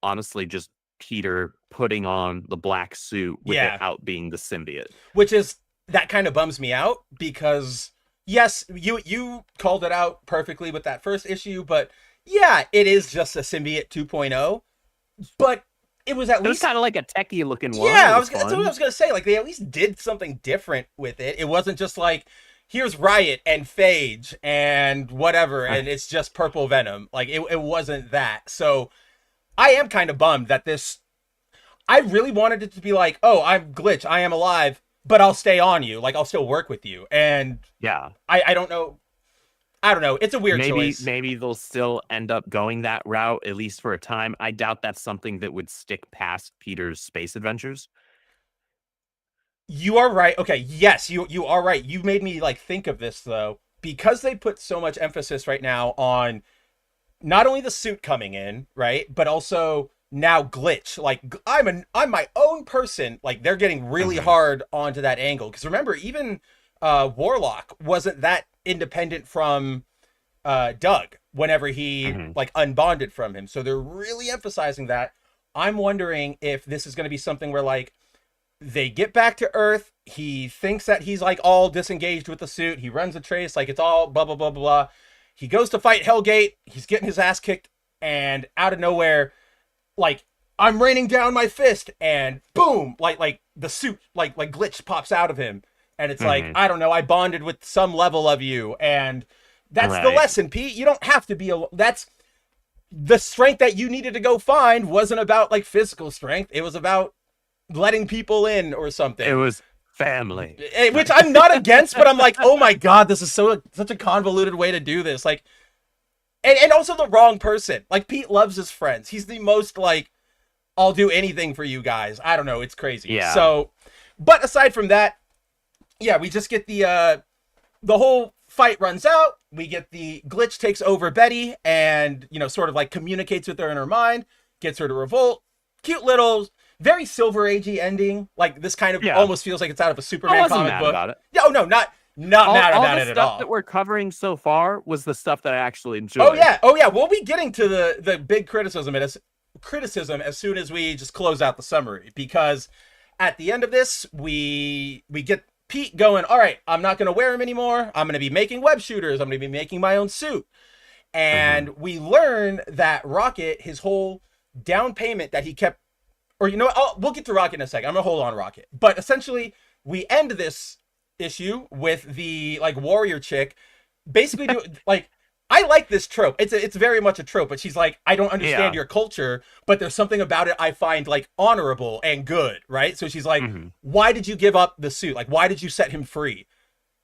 honestly just Peter putting on the black suit without being the symbiote. Which is that kind of bums me out because yes, you called it out perfectly with that first issue, but yeah, it is just a symbiote 2.0, but it was kind of like a techie looking one. Yeah, that's what I was gonna say. Like they at least did something different with it. It wasn't just like here's Riot and Phage and whatever, and it's just purple Venom. Like it wasn't that. So I am kind of bummed that this. I really wanted it to be like, oh, I'm Glitch, I am alive, but I'll stay on you. Like I'll still work with you. And yeah, I don't know. I don't know. It's a weird choice. Maybe they'll still end up going that route, at least for a time. I doubt that's something that would stick past Peter's space adventures. You are right. Okay, yes, you are right. You made me like think of this though, because they put so much emphasis right now on not only the suit coming in, right, but also now Glitch. Like I'm my own person. Like they're getting really hard onto that angle because remember, even Warlock wasn't that independent from Doug whenever he like unbonded from him. So they're really emphasizing that. I'm wondering if this is going to be something where like they get back to Earth. He thinks that he's like all disengaged with the suit. He runs a trace like it's all blah, blah, blah, blah, blah. He goes to fight Hellgate. He's getting his ass kicked. And out of nowhere, like I'm raining down my fist and boom, like the suit, like Glitch pops out of him. And it's like, I don't know, I bonded with some level of you. And that's the lesson, Pete. You don't have to be that's the strength that you needed to go find wasn't about like physical strength. It was about letting people in or something. It was family. Which I'm not against, but I'm like, oh my God, this is such a convoluted way to do this. Like, and also the wrong person. Like Pete loves his friends. He's the most like, I'll do anything for you guys. I don't know. It's crazy. Yeah. So, but aside from that, yeah, we just get the whole fight runs out. We get the Glitch takes over Betty and, you know, sort of like communicates with her in her mind, gets her to revolt. Cute little, very Silver Agey ending. Like this kind of almost feels like it's out of a Superman comic book. About it. Yeah, oh no, not mad about it at all. All the stuff that we're covering so far was the stuff that I actually enjoyed. Oh yeah. We'll be getting to the big criticism as soon as we just close out the summary, because at the end of this we get Pete going, all right, I'm not going to wear him anymore. I'm going to be making web shooters. I'm going to be making my own suit. And we learn that Rocket, his whole down payment that he kept, or you know what, we'll get to Rocket in a second. I'm going to hold on Rocket. But essentially, we end this issue with the like warrior chick basically like, I like this trope. It's very much a trope, but she's like, I don't understand your culture, but there's something about it I find like honorable and good, right? So she's like, why did you give up the suit? Like, why did you set him free?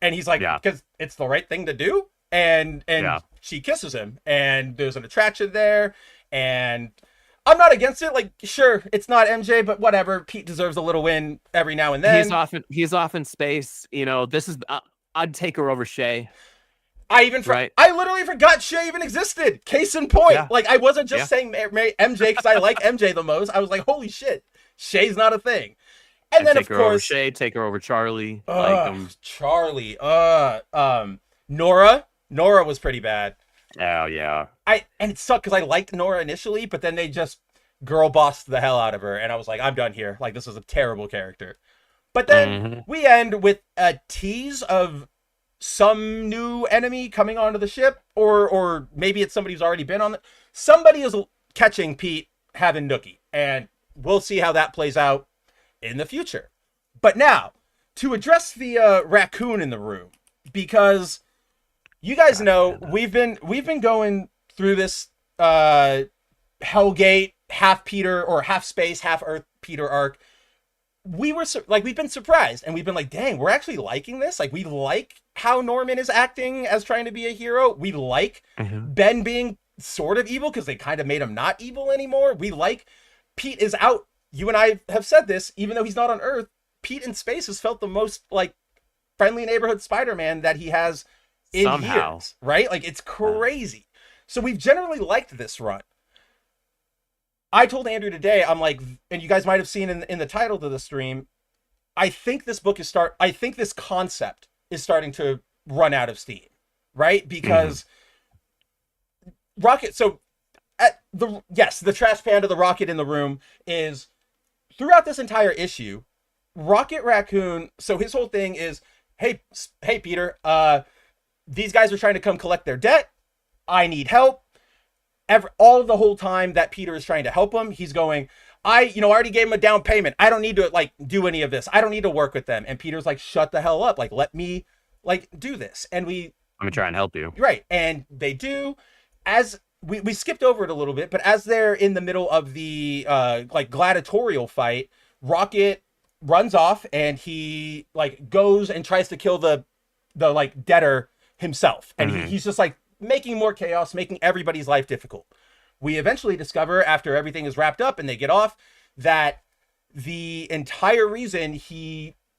And he's like, because it's the right thing to do. And she kisses him, and there's an attraction there. And I'm not against it. Like, sure, it's not MJ, but whatever. Pete deserves a little win every now and then. He's off in space. You know, this is I'd take her over Shay. I literally forgot Shay even existed. Case in point. Yeah. like I wasn't just saying MJ because I like MJ the most. I was like, holy shit, Shay's not a thing. And then of course, over Shay, take her over Charlie. Charlie. Nora was pretty bad. Oh yeah. And it sucked because I liked Nora initially, but then they just girl bossed the hell out of her, and I was like, I'm done here. Like this is a terrible character. But then we end with a tease of some new enemy coming onto the ship, or maybe it's somebody who's already been on somebody is catching Pete having Nookie, and we'll see how that plays out in the future. But now to address the raccoon in the room, because you guys know we've been going through this Hellgate half Peter or half space half Earth Peter arc. We've been surprised, and we've been like, dang, we're actually liking this. Like, we like how Norman is acting as trying to be a hero. We like Ben being sort of evil because they kind of made him not evil anymore. We like Pete is out. You and I have said this, even though he's not on Earth, Pete in space has felt the most like friendly neighborhood Spider-Man that he has Somehow. years, right? Like, it's crazy. So we've generally liked this run. I told Andrew today, I'm like, and you guys might have seen in the title to the stream, I think this book I think this concept is starting to run out of steam, right? Because Rocket, so the trash panda, the Rocket in the room is throughout this entire issue, Rocket Raccoon. So his whole thing is, hey Peter, these guys are trying to come collect their debt. I need help. All the whole time that Peter is trying to help him, he's going, I already gave him a down payment. I don't need to like do any of this. I don't need to work with them. And Peter's like, shut the hell up. Like, let me like do this. And let me try and help you. Right. And they do. As we skipped over it a little bit, but as they're in the middle of the like gladiatorial fight, Rocket runs off and he like goes and tries to kill the like debtor himself. And he's just like making more chaos, making everybody's life difficult. We eventually discover, after everything is wrapped up and they get off, that the entire reason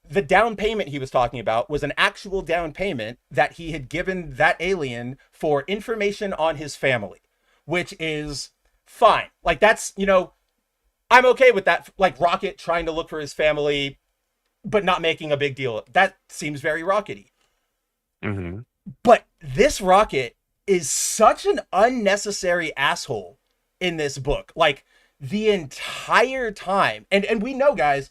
the down payment he was talking about was an actual down payment that he had given that alien for information on his family, which is fine. Like, that's, I'm okay with that. Like, Rocket trying to look for his family, but not making a big deal. That seems very Rockety. But this Rocket is such an unnecessary asshole in this book, like the entire time. And we know, guys,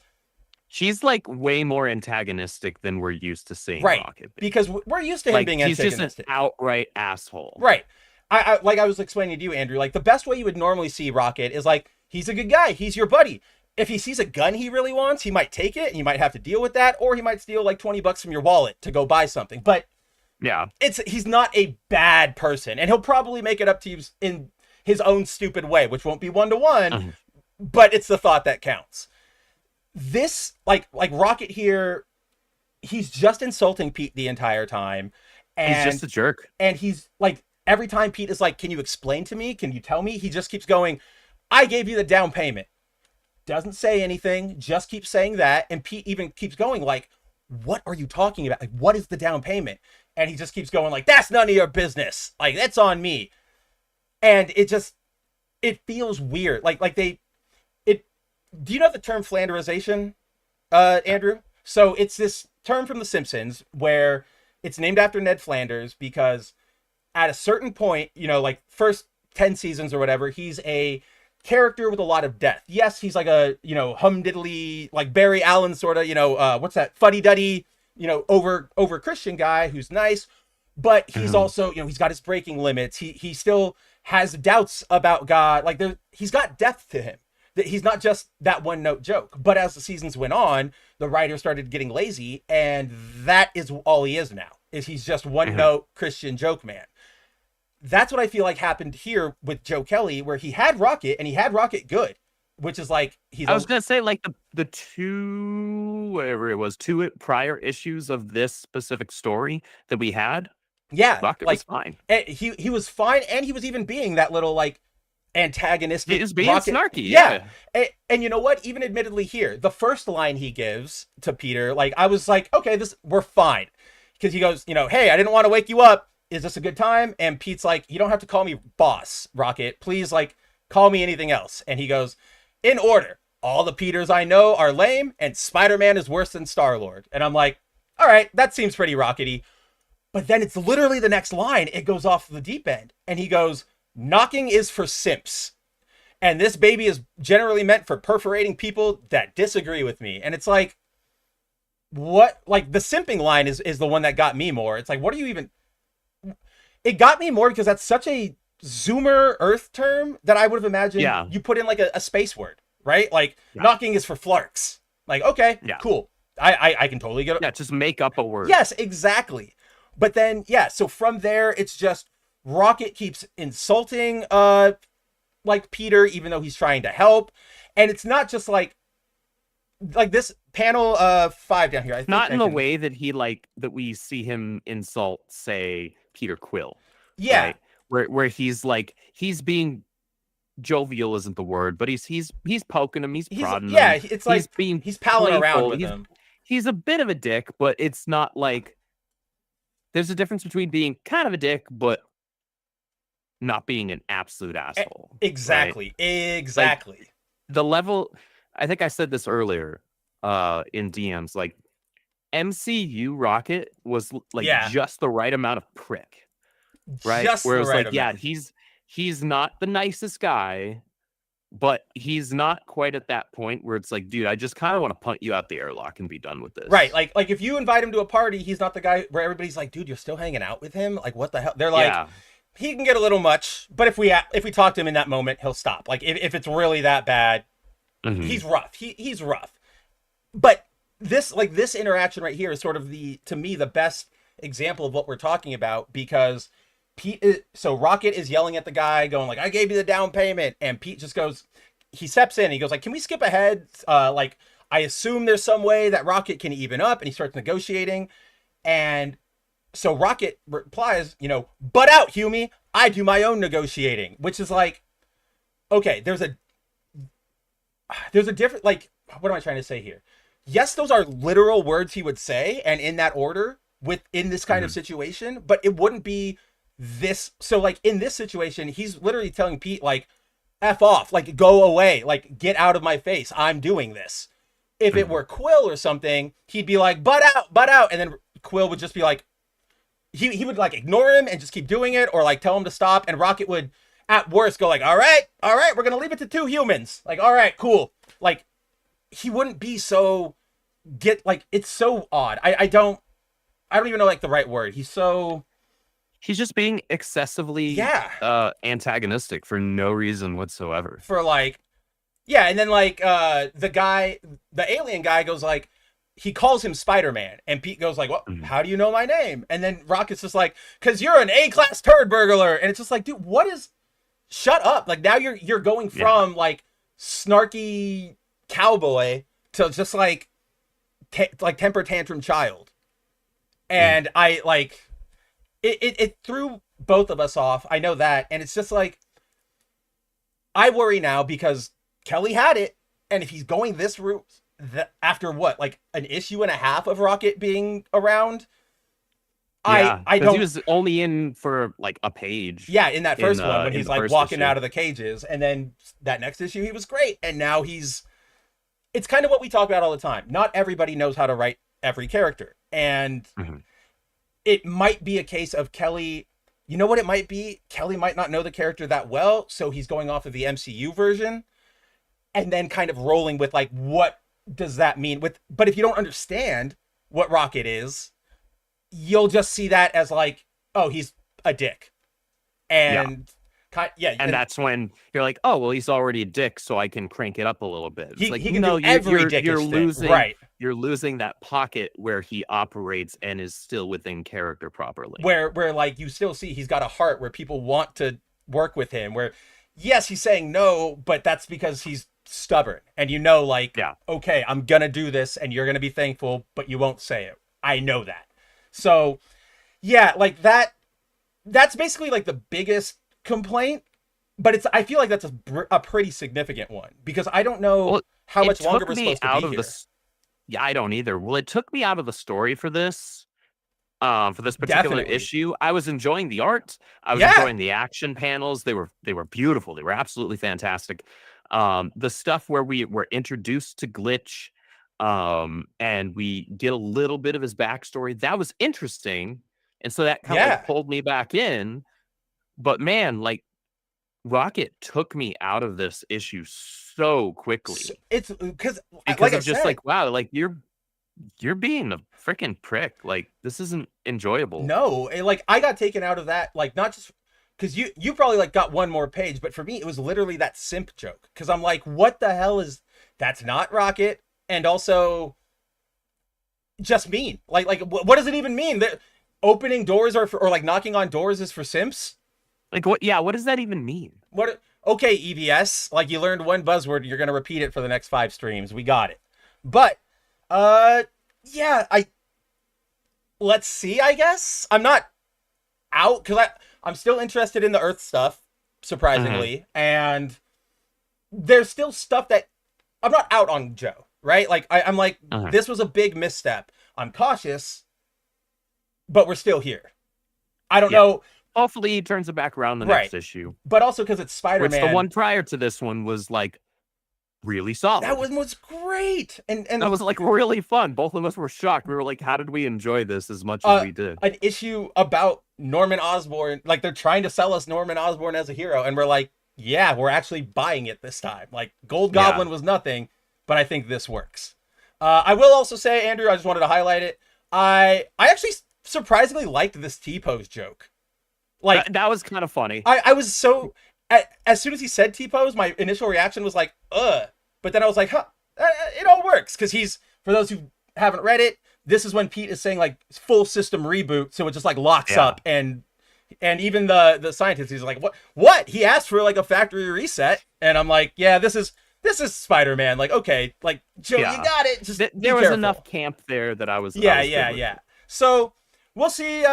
she's like way more antagonistic than we're used to seeing Rocket be. Because we're used to him being antagonistic. He's just an outright asshole. Right. I like I was explaining to you, Andrew, like the best way you would normally see Rocket is like, he's a good guy, he's your buddy. If he sees a gun he really wants, he might take it and you might have to deal with that, or he might steal like $20 from your wallet to go buy something. But yeah, he's not a bad person, and he'll probably make it up to you in his own stupid way, which won't be one-to-one, but it's the thought that counts. This, like Rocket here, he's just insulting Pete the entire time. And he's just a jerk. And he's like, every time Pete is like, can you explain to me? Can you tell me? He just keeps going, I gave you the down payment. Doesn't say anything, just keeps saying that. And Pete even keeps going like, what are you talking about? Like, what is the down payment? And he just keeps going like, that's none of your business. Like, that's on me. And it feels weird. Do you know the term Flanderization, Andrew? So it's this term from The Simpsons where it's named after Ned Flanders because at a certain point, like first 10 seasons or whatever, he's a character with a lot of depth. Yes, he's like a, humdiddly, like Barry Allen sort of, what's that, fuddy-duddy, over Christian guy who's nice, but he's also, he's got his breaking limits. He still has doubts about God. Like, he's got depth to him. That he's not just that one-note joke. But as the seasons went on, the writer started getting lazy, and that is all he is now. Is he's just one-note Christian joke man. That's what I feel like happened here with Joe Kelly, where he had Rocket, and he had Rocket good, which is like I was gonna say, like the two prior issues of this specific story that we had. Yeah, Rocket was fine. He was fine, and he was even being that little like antagonistic. He is being Rocket. snarky. Yeah. And you know what? Even admittedly here, the first line he gives to Peter, like I was like, okay, we're fine, because he goes, hey, I didn't want to wake you up. Is this a good time? And Pete's like, you don't have to call me boss, Rocket. Please, like, call me anything else. And he goes, in order. All the Peters I know are lame, and Spider-Man is worse than Star-Lord. And I'm like, all right, that seems pretty Rockety. But then it's literally the next line. It goes off the deep end. And he goes, knocking is for simps. And this baby is generally meant for perforating people that disagree with me. And it's like, what? Like, the simping line is the one that got me more. It's like, what are you even... It got me more because that's such a Zoomer Earth term that I would have imagined you put in like a space word, right? Like, knocking is for flarks. Like, okay, cool. I can totally get it. Yeah, just make up a word. Yes, exactly. But then, so from there, it's just Rocket keeps insulting like Peter, even though he's trying to help. And it's not just like this panel 5 down here. Not in the way that that we see him insult, say, Peter Quill. Yeah. Right? Where he's like, he's being jovial isn't the word, but he's poking him, he's prodding him. Yeah, it's like he's palling playful. around with him. He's a bit of a dick, but it's not like there's a difference between being kind of a dick, but not being an absolute asshole. Exactly. Right? Exactly. Like, the level, I think I said this earlier in DMs, like MCU Rocket was like just the right amount of prick. Right? Just where it the was right like, amount. yeah, he's not the nicest guy, but he's not quite at that point where it's like, dude, I just kind of want to punt you out the airlock and be done with this. Right. Like if you invite him to a party, he's not the guy where everybody's like, dude, you're still hanging out with him? Like, what the hell? They're like, he can get a little much, but if we talk to him in that moment, he'll stop. Like if it's really that bad, he's rough. He's rough. But this interaction right here is sort of to me, the best example of what we're talking about, because so Rocket is yelling at the guy going like, I gave you the down payment. And Pete just goes, he steps in and he goes like, can we skip ahead? Like, I assume there's some way that Rocket can even up, and he starts negotiating. And so Rocket replies, butt out, Humie. I do my own negotiating, which is like, okay, there's a different, like, what am I trying to say here? Yes, those are literal words he would say, and in that order in this kind of situation, but it wouldn't be this. So like in this situation, he's literally telling Pete like, F off, like go away, like get out of my face. I'm doing this. If it were Quill or something, he'd be like, butt out. And then Quill would just be like, he would like ignore him and just keep doing it, or like tell him to stop. And Rocket would at worst go like, all right, we're going to leave it to 2 humans. Like, all right, cool. Like he wouldn't be so it's so odd. I don't even know like the right word. He's just being excessively antagonistic for no reason whatsoever. For like, yeah. And then like the alien guy goes like, he calls him Spider-Man, and Pete goes like, well, how do you know my name? And then Rocket's just like, cause you're an A-class turd burglar. And it's just like, dude, shut up. Like now you're going from like snarky cowboy to just like temper tantrum child. And I like it threw both of us off. I know that. And it's just like, I worry now because Kelly had it. And if he's going this route after what, like an issue and a half of Rocket being around, I don't. He was only in for like a page. Yeah, in that first one when he's like walking out of the cages, and then that next issue he was great, and now it's kind of what we talk about all the time. Not everybody knows how to write every character, and it might be a case of Kelly. You know what it might be? Kelly might not know the character that well, so he's going off of the MCU version, and then kind of rolling with like, what does that mean? But if you don't understand what Rocket is, you'll just see that as like, oh, he's a dick. And and that's when you're like, oh, well, he's already a dick, so I can crank it up a little bit. It's he can do every dickish you're thing. losing, right? You're losing that pocket where he operates and is still within character properly. Where like you still see he's got a heart where people want to work with him. Where yes, he's saying no, but that's because he's stubborn, and like, okay, I'm gonna do this, and you're gonna be thankful, but you won't say it. I know that. So, yeah, like that's basically like the biggest complaint, but I feel like that's a pretty significant one, because I don't know how much longer we're supposed to be here. Yeah, I don't either. Well, it took me out of the story for this particular issue. I was enjoying the art. I was enjoying the action panels. They were beautiful. They were absolutely fantastic. The stuff where we were introduced to Glitch, and we get a little bit of his backstory, that was interesting, and so that kind of like pulled me back in. But man, like Rocket took me out of this issue so quickly. It's because like I'm just like, wow, like you're being a freaking prick. Like this isn't enjoyable. No, like I got taken out of that, like not just because you probably like got one more page, but for me it was literally that simp joke, because I'm like, what the hell is that's not Rocket, and also just mean. Like what does it even mean? That opening doors or like knocking on doors is for simps? Like what? Yeah, what does that even mean? What? Okay, EBS, like you learned one buzzword, you're gonna repeat it for the next 5 streams. We got it. But let's see. I guess I'm not out because I'm still interested in the Earth stuff, surprisingly, and there's still stuff that I'm not out on Joe. Right? Like I'm like, this was a big misstep. I'm cautious but we're still here. I don't know. Hopefully he turns it back around the next issue. But also because it's Spider-Man. Which the one prior to this one was like really solid. That one was great. And that was like really fun. Both of us were shocked. We were like, how did we enjoy this as much as we did? An issue about Norman Osborn, like they're trying to sell us Norman Osborn as a hero, and we're like, yeah, we're actually buying it this time. Like Gold Goblin was nothing, but I think this works. I will also say, Andrew, I just wanted to highlight it. I actually surprisingly liked this T-pose joke. Like that was kind of funny. I was so as soon as he said T-pose, my initial reaction was like, ugh. But then I was like, huh, it all works. Because he's, for those who haven't read it, this is when Pete is saying like full system reboot. So it just like locks up and even the scientist, he's like, what? He asked for like a factory reset. And I'm like, yeah, this is Spider-Man. Like, okay, like Joe, you got it. Just there was enough camp there that I was. Yeah. So we'll see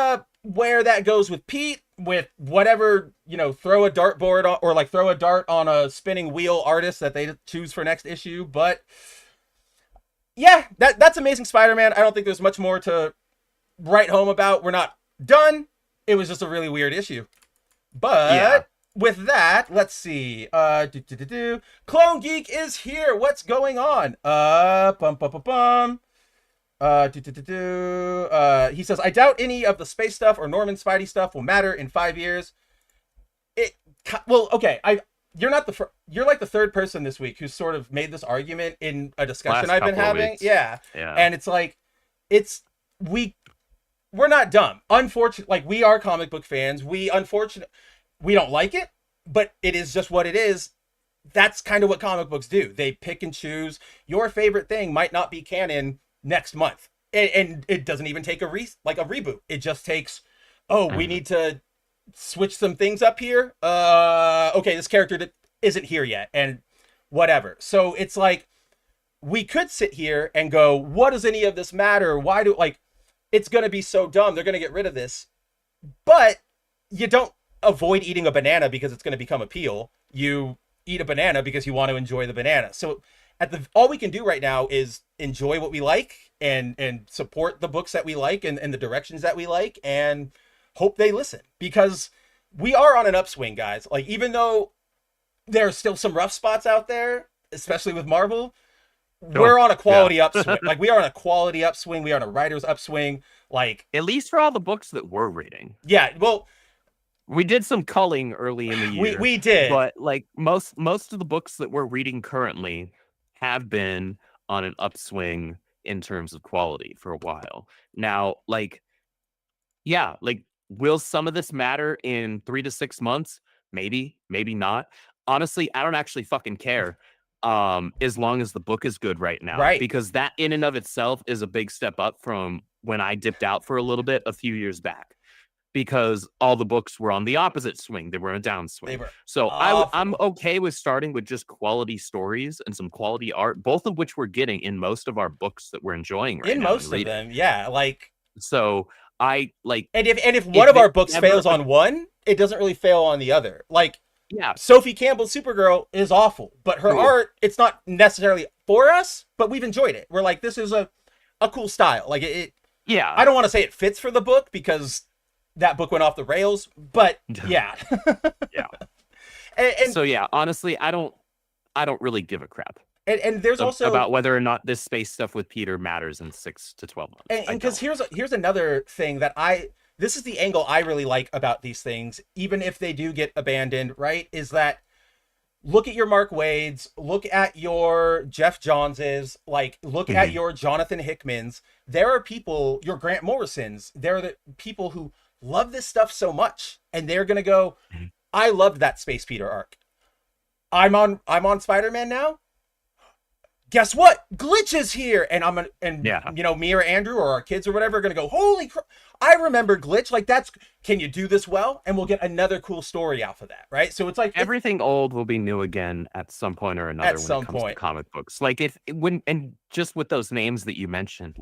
where that goes with Pete, with whatever, throw a dartboard or like throw a dart on a spinning wheel artist that they choose for next issue. But yeah, that's Amazing Spider-Man. I don't think there's much more to write home about. We're not done. It was just a really weird issue. But with that, let's see. Clone Geek is here. What's going on? He says, I doubt any of the space stuff or Norman Spidey stuff will matter in 5 years. Okay. You're like the third person this week who's sort of made this argument in a discussion I've been having. Yeah. And it's like, we're not dumb. Unfortunately, like we are comic book fans. We don't like it, but it is just what it is. That's kind of what comic books do. They pick and choose. Your favorite thing might not be canon next month, and it doesn't even take a reboot. It just takes, we need to switch some things up here. Okay, this character that isn't here yet, and whatever. So it's like we could sit here and go, what does any of this matter? Why do it's gonna be so dumb? They're gonna get rid of this, but you don't avoid eating a banana because it's gonna become a peel. You eat a banana because you want to enjoy the banana. So all we can do right now is enjoy what we like and support the books that we like and the directions that we like and hope they listen, because we are on an upswing, guys. Like, even though there are still some rough spots out there, especially with Marvel, we're on a quality upswing. Like, we are on a quality upswing. We are on a writer's upswing. Like, at least for all the books that we're reading. Yeah, well, we did some culling early in the year. We did. But like most of the books that we're reading currently have been on an upswing in terms of quality for a while. Now, will some of this matter in 3 to 6 months? Maybe not. Honestly, I don't actually fucking care. As long as the book is good right now. Right. Because that in and of itself is a big step up from when I dipped out for a little bit a few years back. Because all the books were on the opposite swing. They were a downswing. So I'm okay with starting with just quality stories and some quality art, both of which we're getting in most of our books that we're enjoying right now. In most of them, yeah. So I like. And if one of our books fails on one, it doesn't really fail on the other. Sophie Campbell's Supergirl is awful, but her art, it's not necessarily for us, but we've enjoyed it. We're like, this is a cool style. Yeah. I don't want to say it fits for the book because that book went off the rails, but yeah. Yeah. And so yeah, honestly, I don't really give a crap. And there's also about whether or not this space stuff with Peter matters in 6 to 12 months. And because here's another thing that this is the angle I really like about these things, even if they do get abandoned, right? Is that look at your Mark Waid's, look at your Jeff Johns's, look at your Jonathan Hickman's. There are people, your Grant Morrison's, there are the people who love this stuff so much, and they're gonna go, I loved that Space Peter arc. I'm on Spider-Man now. Guess what? Glitch is here, and me or Andrew or our kids or whatever are gonna go, holy crap! I remember Glitch. Can you do this well? And we'll get another cool story out of that, right? So it's like everything old will be new again at some point or another when it comes to comic books. And just with those names that you mentioned,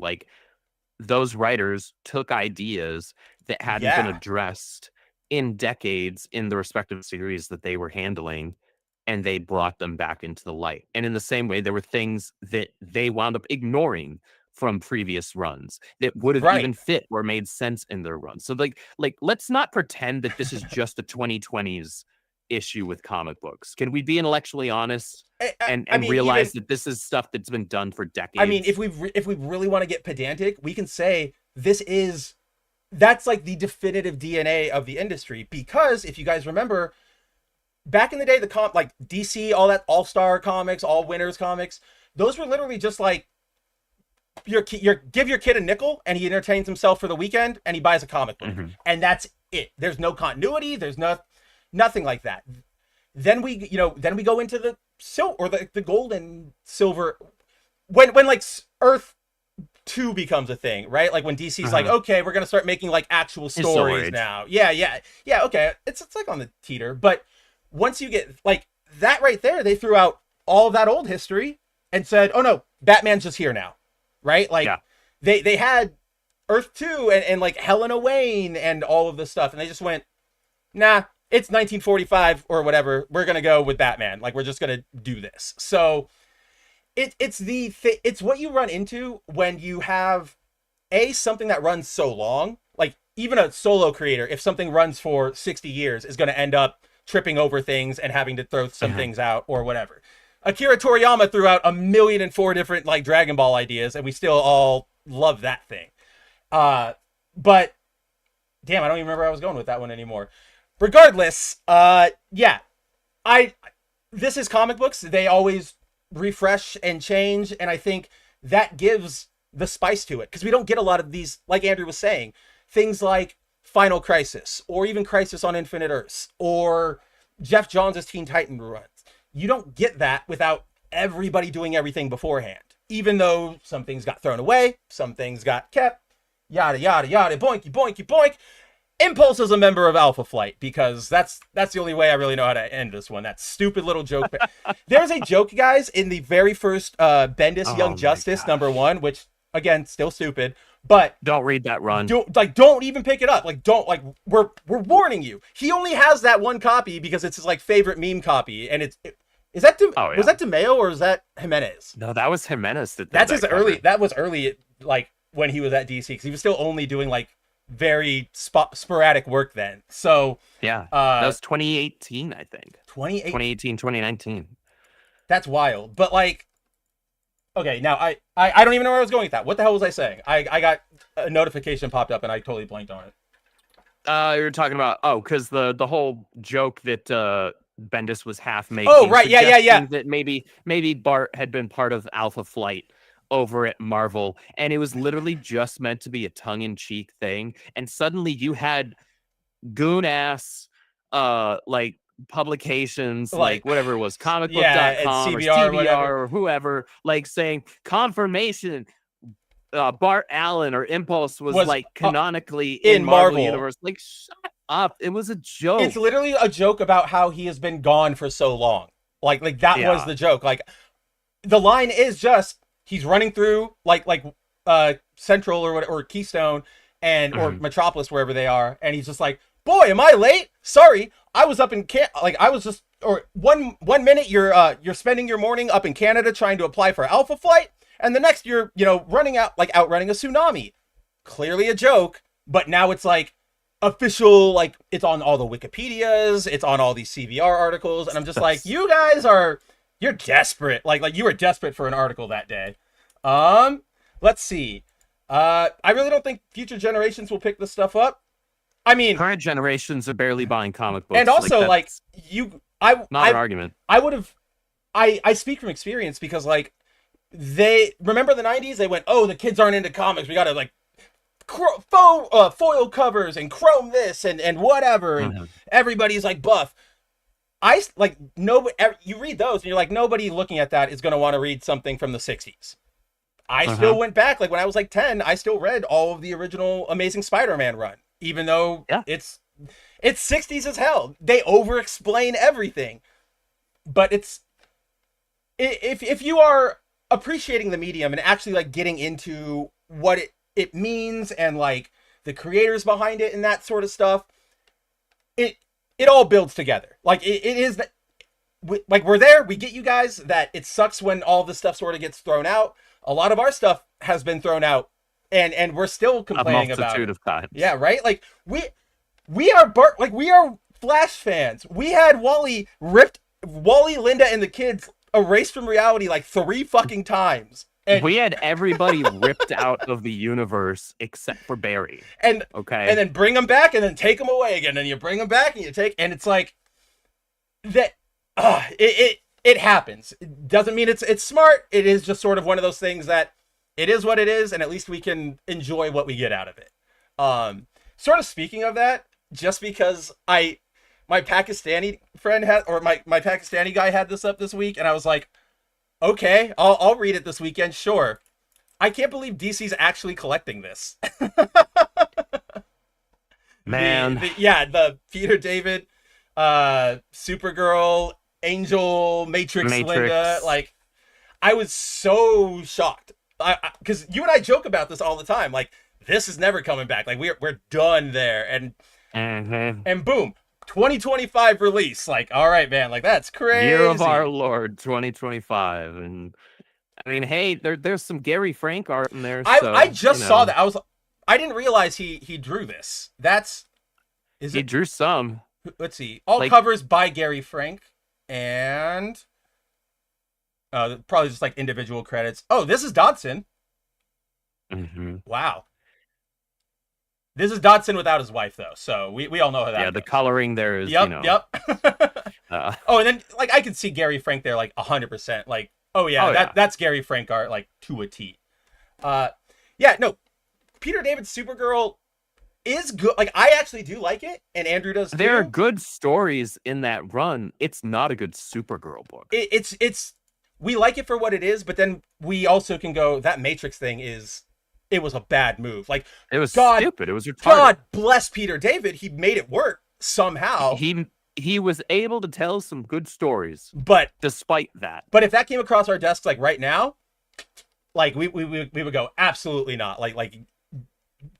those writers took ideas that hadn't been addressed in decades in the respective series that they were handling, and they brought them back into the light. And in the same way, there were things that they wound up ignoring from previous runs that would have Right. even fit or made sense in their run. So like let's not pretend that this is just a 2020s issue with comic books. Can we be intellectually honest and I mean, realize even, that this is stuff that's been done for decades? I mean, if we really want to get pedantic, we can say that's like the definitive DNA of the industry, because if you guys remember back in the day, like DC, all that all-star comics, all winners comics, those were literally just like give your kid a nickel and he entertains himself for the weekend and he buys a comic book, and that's it. There's no continuity. There's nothing like that. Then we go into the the gold and silver when like Earth 2 becomes a thing, right? Like when DC's like, okay, we're gonna start making like actual stories now. Yeah. Okay, it's like on the teeter, but once you get like that right there, they threw out all of that old history and said, oh no, Batman's just here now, right? Like they had Earth 2 and like Helena Wayne and all of this stuff, and they just went, nah, it's 1945 or whatever. We're gonna go with Batman. Like we're just gonna do this. So it's what you run into when you have something that runs so long. Like even a solo creator, if something runs for 60 years, is going to end up tripping over things and having to throw some things out or whatever. Akira Toriyama threw out 1,000,004 different like Dragon Ball ideas, and we still all love that thing. But damn, I don't even remember where I was going with that one anymore. Regardless, this is comic books. They always refresh and change, and I think that gives the spice to it, because we don't get a lot of these, like Andrew was saying, things like Final Crisis or even Crisis on Infinite Earths or Jeff Johns' Teen Titan runs. You don't get that without everybody doing everything beforehand, even though some things got thrown away, some things got kept, yada yada yada, boinky boinky boink. Impulse is a member of Alpha Flight, because that's the only way I really know how to end this one. That stupid little joke. There's a joke, guys, in the very first Bendis Young Justice #1, which again still stupid, but don't read that run. Don't even pick it up. We're warning you. He only has that one copy because it's his like favorite meme copy, and was that DeMeo or is that Jiménez? No, that was Jiménez. That's his early. That was early, like when he was at DC, because he was still only doing like very sporadic work then. So that was 2018, I think. 2018, 2019. That's wild. But like, okay, now I don't even know where I was going with that. What the hell was I saying? I got a notification popped up and I totally blanked on it. You were talking about because the whole joke that Bendis was half making. Oh right, yeah. That maybe Bart had been part of Alpha Flight over at Marvel, and it was literally just meant to be a tongue-in-cheek thing, and suddenly you had goon ass like publications like whatever it was, comicbook.com or CBR or whoever, like saying confirmation Bart Allen or Impulse was like canonically in Marvel Universe. Like shut up, it was a joke. It's literally a joke about how he has been gone for so long. Like that was the joke. Like the line is just he's running through like Central or Keystone and or Metropolis, wherever they are, and he's just like, boy, am I late? Sorry, I was up in one minute you're spending your morning up in Canada trying to apply for Alpha Flight, and the next you're outrunning a tsunami. Clearly a joke, but now it's like official, like it's on all the Wikipedias, it's on all these CBR articles, and I'm just like, you guys you're desperate. Like you were desperate for an article that day. Let's see. I really don't think future generations will pick this stuff up. I mean, current generations are barely buying comic books. And also, not an argument. I speak from experience, because like they remember the 90s. They went, oh, the kids aren't into comics. We got to like foil covers and chrome this and whatever. And everybody's like buff. You read those and you're like, nobody looking at that is going to want to read something from the 60s. I still went back, like when I was like 10, I still read all of the original Amazing Spider-Man run, even though it's 60s as hell. They over-explain everything. But if you are appreciating the medium and actually like getting into what it means and like the creators behind it and that sort of stuff, it all builds together. Like it is that, like we're there. We get you guys that it sucks when all this stuff sort of gets thrown out, a lot of our stuff has been thrown out, and we're still complaining about it. Of times. Yeah, right. Like we are Flash fans. We had Wally, Linda, and the kids erased from reality like 3 fucking times. And we had everybody ripped out of the universe except for Barry. And then bring them back and then take them away again. And you bring them back and you take, and it's like that. It happens. It doesn't mean it's smart. It is just sort of one of those things that it is what it is, and at least we can enjoy what we get out of it. Sort of speaking of that, just because my Pakistani friend had, or my Pakistani guy had this up this week, and I was like, okay, I'll read it this weekend. Sure. I can't believe DC's actually collecting this. Man. The Peter David, Supergirl, Angel, Matrix. Linda. Like, I was so shocked. Because you and I joke about this all the time. Like, this is never coming back. Like, we're done there. And boom. 2025 release. Like, all right, man. Like, that's crazy. Year of our Lord 2025. And I mean, hey, there's some Gary Frank art in there. I just saw that. I didn't realize he drew this. He drew some. Let's see. All covers by Gary Frank, and probably just like individual credits. Oh, this is Dodson. Mm-hmm. Wow. This is Dodson without his wife, though, so we all know how that goes. The coloring there is, Yep. Oh, and then, like, I could see Gary Frank there, like, 100%. Like, that's Gary Frank art, like, to a T. Peter David's Supergirl is good. Like, I actually do like it, and Andrew does, too. There are good stories in that run. It's not a good Supergirl book. It's we like it for what it is, but then we also can go, that Matrix thing it was a bad move. Like, it was stupid. It was retarded. God bless Peter David. He made it work somehow. He was able to tell some good stories, but despite that. But if that came across our desks like right now, like we would go, absolutely not. Like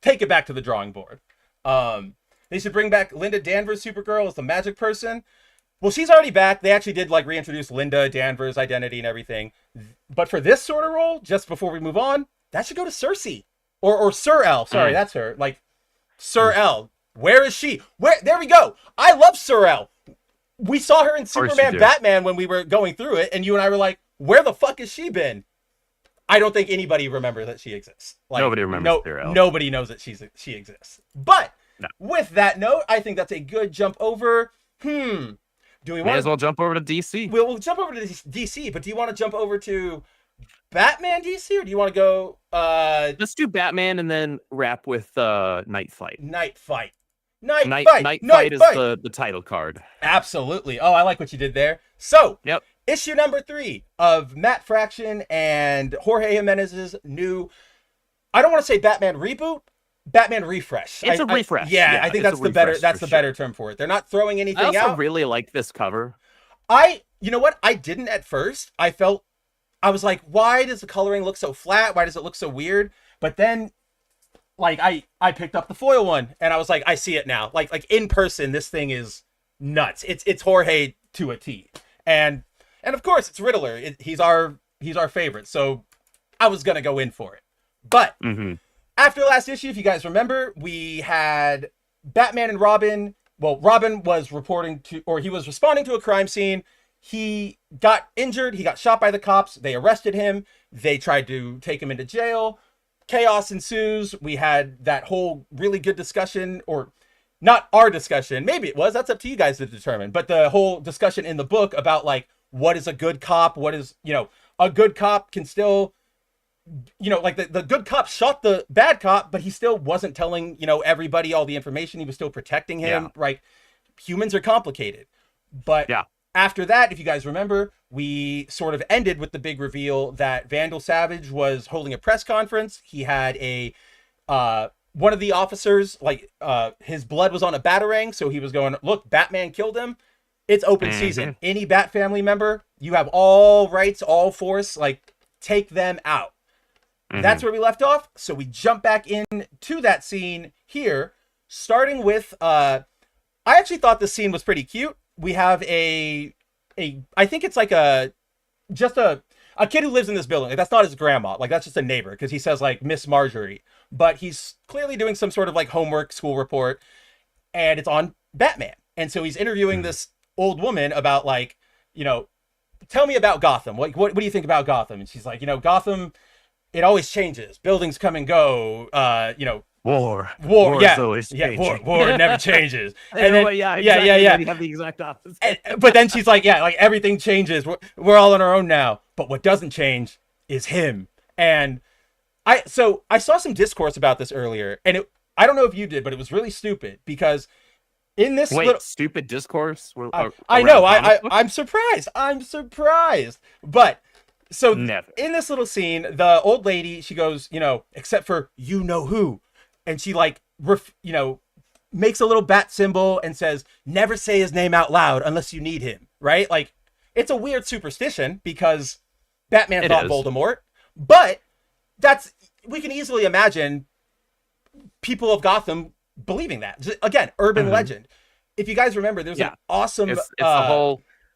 take it back to the drawing board. They should bring back Linda Danvers Supergirl as the magic person. Well, she's already back. They actually did like reintroduce Linda Danvers' identity and everything. But for this sort of role, just before we move on, that should go to Cersei or Sir L. Sorry, that's her. Like, Sir L. Where is she? There we go. I love Sir L. We saw her in Superman Batman when we were going through it, and you and I were like, where the fuck has she been? I don't think anybody remembers that she exists. Like, nobody remembers Sir L. Nobody knows that she exists. But with that note, I think that's a good jump over. Do we May as well jump over to DC? We'll jump over to DC, but do you want to jump over to Batman DC, or do you want to go let's do Batman and then wrap with Knightfight. Knightfight is the title card. Absolutely. Oh, I like what you did there. So issue number 3 of Matt Fraction and Jorge Jimenez's new, I don't want to say Batman reboot, Batman refresh. It's a refresh. I think that's the better term for it. They're not throwing anything out. I also really like this cover. You know what? I didn't at first. I was like, why does the coloring look so flat? Why does it look so weird? But then, like, I picked up the foil one, and I was like, I see it now. Like in person, this thing is nuts. It's Jorge to a T. And of course, it's Riddler. He's our favorite. So I was gonna go in for it. But after last issue, if you guys remember, we had Batman and Robin. Well, Robin was responding to a crime scene. He got injured. He got shot by the cops. They arrested him. They tried to take him into jail. Chaos ensues. We had that whole really good discussion, or not our discussion. Maybe it was. That's up to you guys to determine. But the whole discussion in the book about, like, what is a good cop? What is, a good cop can still, like the good cop shot the bad cop, but he still wasn't telling, everybody all the information. He was still protecting him. Yeah. Right? Humans are complicated. But after that, if you guys remember, we sort of ended with the big reveal that Vandal Savage was holding a press conference. He had one of the officers, his blood was on a batarang, so he was going, look, Batman killed him. It's open season. Any Bat family member, you have all rights, all force, take them out. That's where we left off. So we jump back in to that scene here, starting with, I actually thought this scene was pretty cute. We have I think it's like a a kid who lives in this building. Like, that's not his grandma. Like, that's just a neighbor, because he says like Miss Marjorie, but he's clearly doing some sort of like homework, school report, and it's on Batman. And so he's interviewing this old woman about like, you know, tell me about Gotham. What do you think about Gotham? And she's like, you know, Gotham, it always changes. Buildings come and go. You know, war, yeah, always changing. War never changes. And then, yeah. You have the exact opposite. But then she's like, yeah, like everything changes. We're all on our own now. But what doesn't change is him. And I saw some discourse about this earlier, and I don't know if you did, but it was really stupid because in this stupid discourse. I know. I'm surprised. But so Never. In this little scene, the old lady, she goes, you know, except for you know who. And she like, you know, makes a little bat symbol and says, never say his name out loud unless you need him. Right? Like, it's a weird superstition because Batman thought Voldemort. But we can easily imagine people of Gotham believing that. Again, urban legend. If you guys remember, there's an awesome...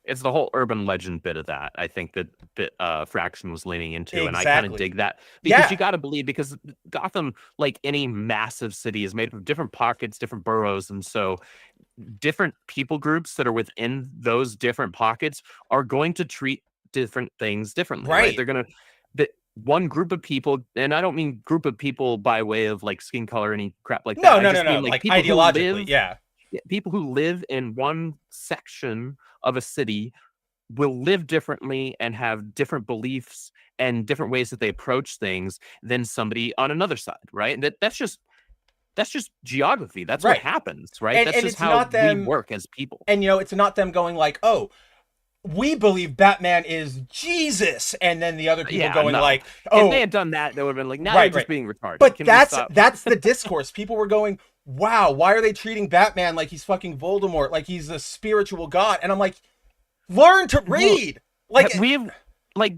It's the whole urban legend bit of that, I think, that Fraction was leaning into. Exactly. And I kind of dig that. Because you got to believe, because Gotham, like any massive city, is made up of different pockets, different boroughs. And so different people groups that are within those different pockets are going to treat different things differently. Right? They're going to... One group of people, and I don't mean group of people by way of like skin color or any crap like that. No. Like ideologically, people who live in one section of a city will live differently and have different beliefs and different ways that they approach things than somebody on another side, right? And that's just geography. That's what happens, right? That's just how we work as people. And, you know, it's not them going like, oh, we believe Batman is Jesus, and then the other people like, oh. If they had done that, they would have been like, now you're just being retarded. But that's the discourse. People were going, wow, why are they treating Batman like he's fucking Voldemort, like he's a spiritual god? And I'm like, learn to read. Like, we have, like,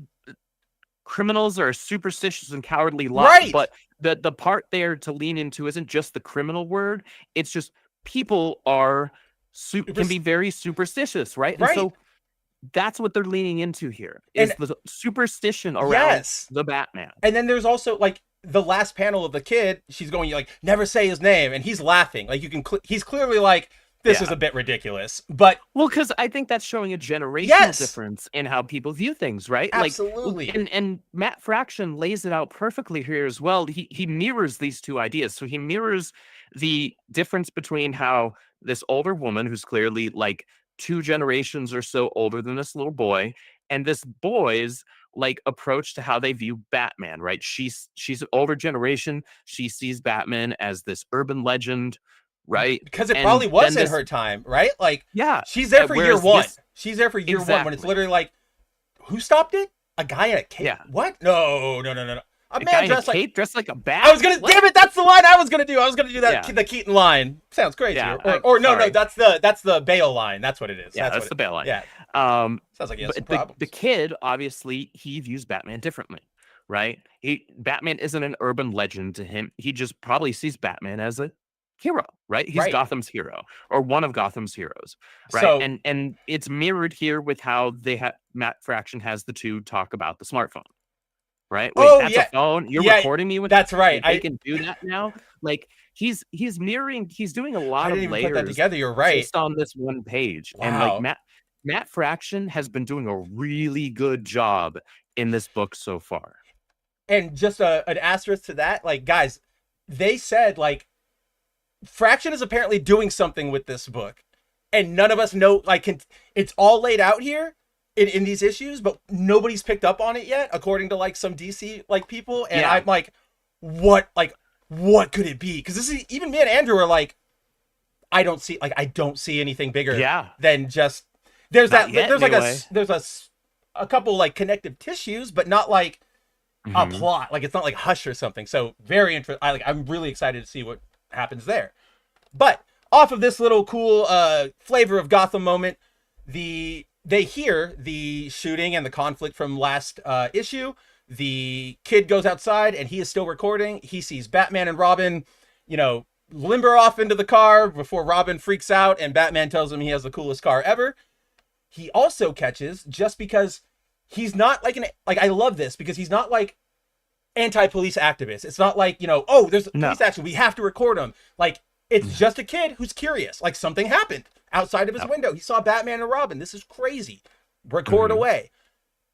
criminals are a superstitious and cowardly lot, but the part there to lean into isn't just the criminal word. It's just people can be very superstitious, right? And so that's what they're leaning into here, is the superstition around the Batman. And then there's also like the last panel of the kid, she's going like, never say his name, and he's laughing. Like, you can he's clearly like, this is a bit ridiculous. But because I think that's showing a generational difference in how people view things, right? Absolutely. Like, and Matt Fraction lays it out perfectly here as well. He mirrors these two ideas. So he mirrors the difference between how this older woman, who's clearly like 2 generations or so older than this little boy, and this boy's like approach to how they view Batman, right? She's an older generation. She sees Batman as this urban legend, right? Because it probably was in her time, right? Like, she's there for year one. She's there for year one, when it's literally like, who stopped it? A guy in a cape? Yeah. What? No. A man dressed like a bat. I was gonna damn it. That's the line I was gonna do. I was gonna do that. The Keaton line sounds crazy. Yeah, or no. That's the Bale line. That's what it is. Yeah, that's the Bale line. Yeah. Sounds like he has some problems. The kid, obviously, he views Batman differently, right? Batman isn't an urban legend to him. He just probably sees Batman as a hero, right? He's Gotham's hero, or one of Gotham's heroes, right? So, and it's mirrored here with how Matt Fraction has the two talk about the smartphone. Right? Wait, that's a phone. You're recording me with that's right. They can do that now. Like he's mirroring. He's doing a lot of layers. I didn't even put that together. You're right. Just on this one page, and like Matt Fraction has been doing a really good job in this book so far. And just an asterisk to that, like, guys, they said like Fraction is apparently doing something with this book, and none of us know. Like, it's all laid out here in these issues, but nobody's picked up on it yet, according to like some DC like people. And I'm like, what could it be? Because this is, even me and Andrew are like, I don't see anything bigger than just there's a couple like connective tissues, but not like a plot. Like, it's not like Hush or something. So very interesting. I'm really excited to see what happens there. But off of this little cool flavor of Gotham moment, they hear the shooting and the conflict from last issue. The kid goes outside and he is still recording. He sees Batman and Robin, you know, limber off into the car before Robin freaks out and Batman tells him he has the coolest car ever. He also catches, just because he's not like I love this because he's not like anti-police activist. It's not like, oh, there's police action, we have to record him. Like, it's just a kid who's curious. Like, something happened outside of his window. He saw Batman and Robin. This is crazy. Record away.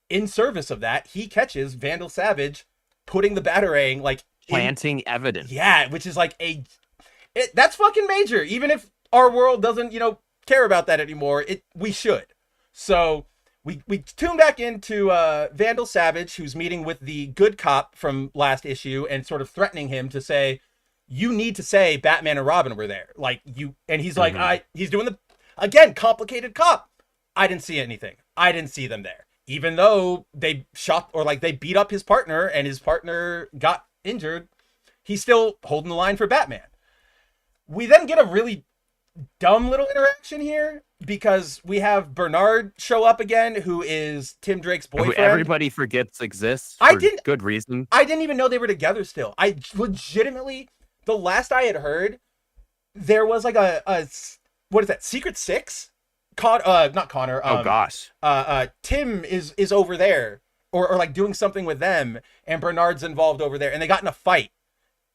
In service of that, he catches Vandal Savage putting the Batarang, like, planting evidence. Yeah, which is like that's fucking major. Even if our world doesn't, care about that anymore, we should. So we tune back into Vandal Savage, who's meeting with the good cop from last issue and sort of threatening him to say, you need to say Batman and Robin were there. Like, and he's like, he's doing again, complicated cop. I didn't see anything. I didn't see them there. Even though they shot or like they beat up his partner and his partner got injured, he's still holding the line for Batman. We then get a really dumb little interaction here because we have Bernard show up again, who is Tim Drake's boyfriend. Who everybody forgets exists for good reason. I didn't even know they were together still. I legitimately, the last I had heard, there was like a what is that, Secret Six? Not Connor. Oh gosh. Tim is over there, or like doing something with them, and Bernard's involved over there, and they got in a fight,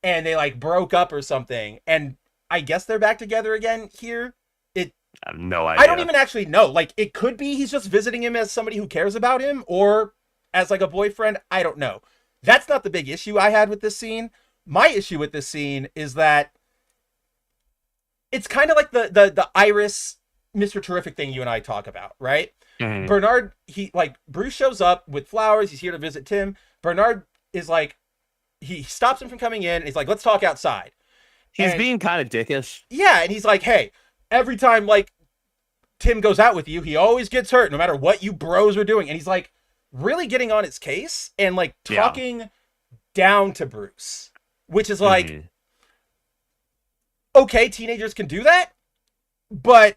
and they like broke up or something, and I guess they're back together again here. I have no idea. I don't even actually know. Like, it could be he's just visiting him as somebody who cares about him, or as like a boyfriend. I don't know. That's not the big issue I had with this scene. My issue with this scene is that it's kind of like the Iris Mr. Terrific thing you and I talk about, right? Mm-hmm. Bernard, Bruce shows up with flowers. He's here to visit Tim. Bernard is like, he stops him from coming in. And he's like, let's talk outside. He's being kind of dickish. Yeah, and he's like, hey, every time like Tim goes out with you, he always gets hurt no matter what you bros are doing. And he's like really getting on his case and like talking down to Bruce, which is like, okay, teenagers can do that, but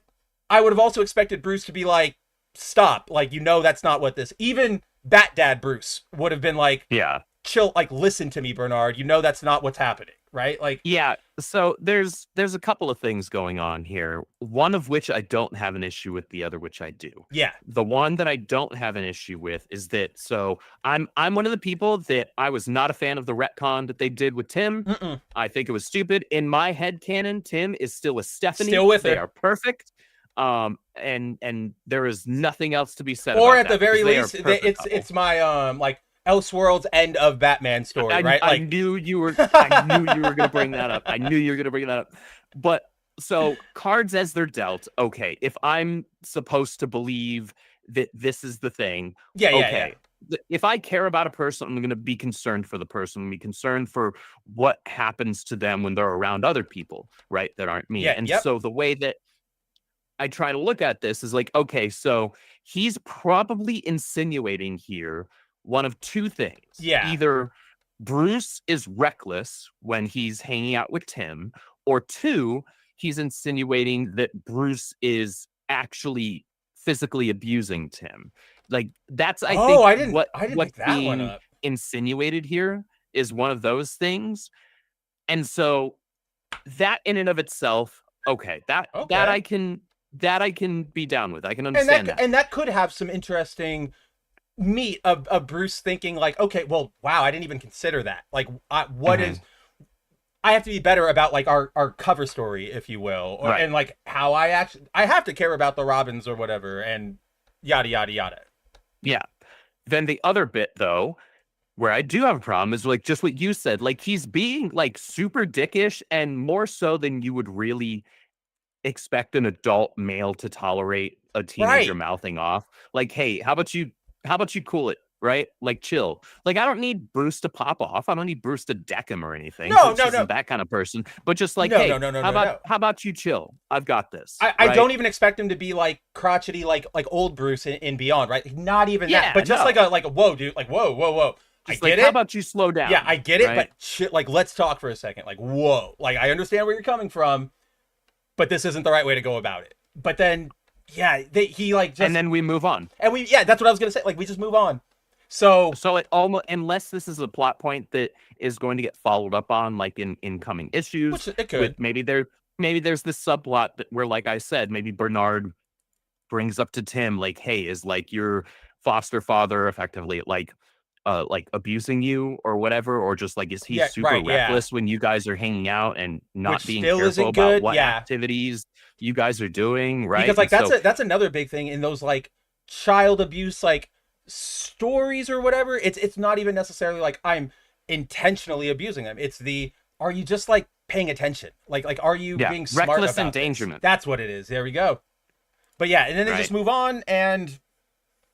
I would have also expected Bruce to be like, stop, like, that's not what this, even Bat Dad Bruce would have been like, chill, like, listen to me, Bernard, that's not what's happening, right? Like, yeah, so there's a couple of things going on here, one of which I don't have an issue with, the other which I do. Yeah. The one that I don't have an issue with is that, so I'm one of the people that I was not a fan of the retcon that they did with Tim. I think it was stupid. In my head canon, Tim is still with Stephanie. Still with her. They are perfect. And there is nothing else to be said or about at the very least, it's my like Elseworlds end of Batman story, right? I knew you were gonna bring that up. I knew you were gonna bring that up. But so cards as they're dealt, okay. If I'm supposed to believe that this is the thing, okay. If I care about a person, I'm going to be concerned for the person. I'm going to be concerned for what happens to them when they're around other people, right? That aren't me. So the way that I try to look at this is like, okay, so he's probably insinuating here one of two things. Yeah. Either Bruce is reckless when he's hanging out with Tim, or two, he's insinuating that Bruce is actually physically abusing Tim. Like, that's, I think, what's being insinuated here is one of those things. And so that in and of itself, okay, that I can be down with. I can understand that. And that could have some interesting meat of Bruce thinking like, okay, well, wow, I didn't even consider that. Like, what is, I have to be better about like our cover story, if you will, or, and like how I have to care about the Robins or whatever, and yada, yada, yada. Yeah. Then the other bit though, where I do have a problem is like just what you said, like he's being like super dickish, and more so than you would really expect an adult male to tolerate a teenager mouthing off. Like, hey, how about you cool it, right? Like, chill. Like, I don't need Bruce to pop off. I don't need Bruce to deck him or anything. No. That kind of person. But just like, how about you chill? I've got this. I don't even expect him to be like crotchety, like old Bruce in Beyond, right? Not even that. But just like a whoa, dude, like whoa. Just I get it. How about you slow down? Yeah, I get it, but shit, like, let's talk for a second. Like, whoa. Like, I understand where you're coming from, but this isn't the right way to go about it. But then, he like just... And then we move on. And that's what I was going to say. Like, we just move on. So it almost, unless this is a plot point that is going to get followed up on, like in incoming issues, which it could. Maybe there's this subplot where, like I said, maybe Bernard brings up to Tim, like, hey, is like your foster father effectively like abusing you or whatever, or just like is he Yeah, super right, yeah. reckless when you guys are hanging out and not Which being still careful isn't about good, what yeah. activities you guys are doing, right? Because like And so, that's another big thing in those like child abuse like stories or whatever. It's not even necessarily like I'm intentionally abusing them. It's the, are you just like paying attention? Like are you being smart reckless about endangerment. This? That's what it is. There we go. But yeah, and then they just move on, and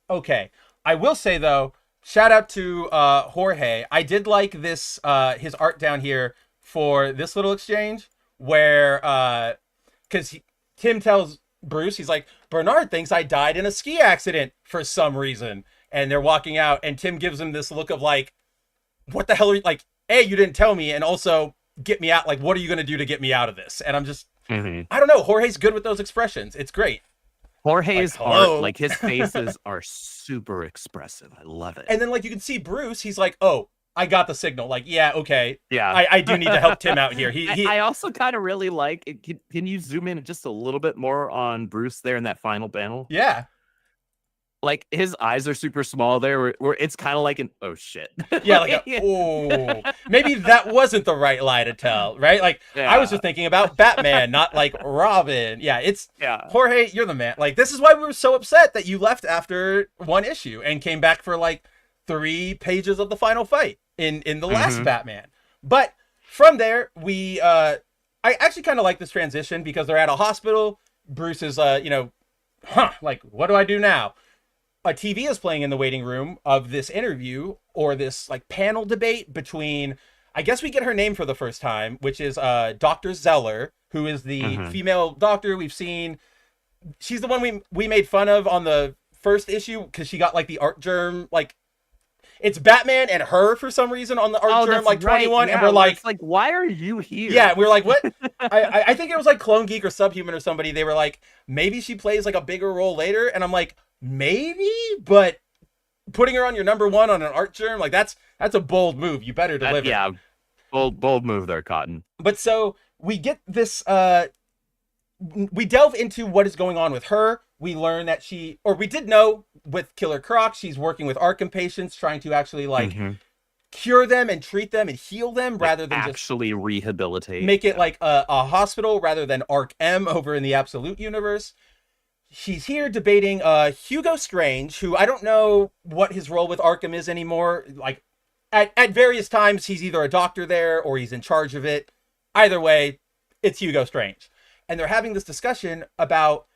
okay. I will say though, shout out to Jorge. I did like this his art down here for this little exchange where because Tim tells Bruce, he's like, Bernard thinks I died in a ski accident for some reason. And they're walking out, and Tim gives him this look of like, what the hell are you, like, A, you didn't tell me, and also get me out. Like, what are you going to do to get me out of this? And I'm just, I don't know. Jorge's good with those expressions. It's great. Jorge's like, art, like his faces are super expressive. I love it. And then like you can see Bruce, he's like, oh, I got the signal. Like, yeah, okay. Yeah. I do need to help Tim out here. I also kind of really like, can you zoom in just a little bit more on Bruce there in that final panel? Yeah. Like his eyes are super small there where it's kind of like an, oh shit. Yeah, like oh, maybe that wasn't the right lie to tell, right? Like I was just thinking about Batman, not like Robin. Yeah, it's Jorge, you're the man. Like this is why we were so upset that you left after one issue and came back for like 3 pages of the final fight in the last Batman. But from there, we I actually kind of like this transition because they're at a hospital. Bruce is like, what do I do now? A TV is playing in the waiting room of this interview or this like panel debate between, I guess we get her name for the first time, which is Dr. Zeller, who is the female doctor we've seen. She's the one we made fun of on the first issue because she got like the art germ, like it's Batman and her for some reason on the art germ like 21, and we're like, it's like, why are you here? Yeah, we were like, what? I think it was like Clone Geek or Subhuman or somebody. They were like, maybe she plays like a bigger role later, and I'm like, maybe, but putting her on your number 1 on an art germ, like that's a bold move. You better deliver. Yeah, bold move there, Cotton. But so we get this. We delve into what is going on with her. We learn that we did know with Killer Croc, she's working with Arkham patients, trying to actually like cure them and treat them and heal them rather than actually just rehabilitate. Make it like a hospital rather than Arkham over in the Absolute universe. She's here debating Hugo Strange, who I don't know what his role with Arkham is anymore. Like at various times, he's either a doctor there or he's in charge of it. Either way, it's Hugo Strange. And they're having this discussion about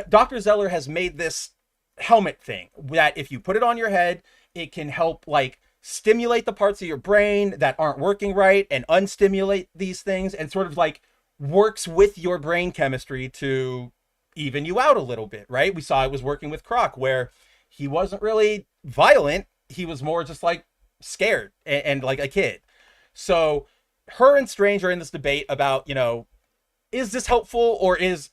Dr. Zeller has made this helmet thing that if you put it on your head, it can help like stimulate the parts of your brain that aren't working right and unstimulate these things and sort of like works with your brain chemistry to even you out a little bit, right? We saw it was working with Croc where he wasn't really violent. He was more just like scared and like a kid. So her and Strange are in this debate about, is this helpful or is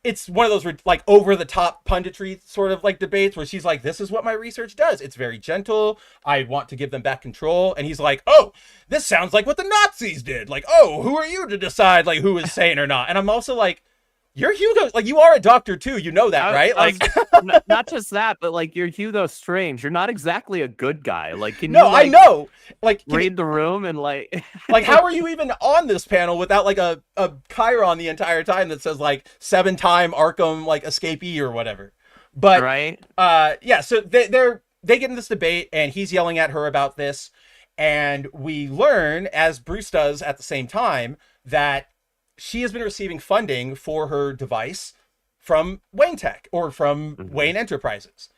it's one of those like over the top punditry sort of like debates where she's like, this is what my research does. It's very gentle. I want to give them back control. And he's like, oh, this sounds like what the Nazis did. Like, oh, who are you to decide like who is sane or not? And I'm also like, you're Hugo, like you are a doctor too. You know that, right? Like, not just that, but like you're Hugo Strange. You're not exactly a good guy. Like, can no, you, like, I know. Like, read the room and like, like, how are you even on this panel without like a chyron the entire time that says like 7-time Arkham like escapee or whatever? But right, yeah. So they get in this debate and he's yelling at her about this, and we learn, as Bruce does at the same time, that she has been receiving funding for her device from Wayne Tech or from Wayne Enterprises.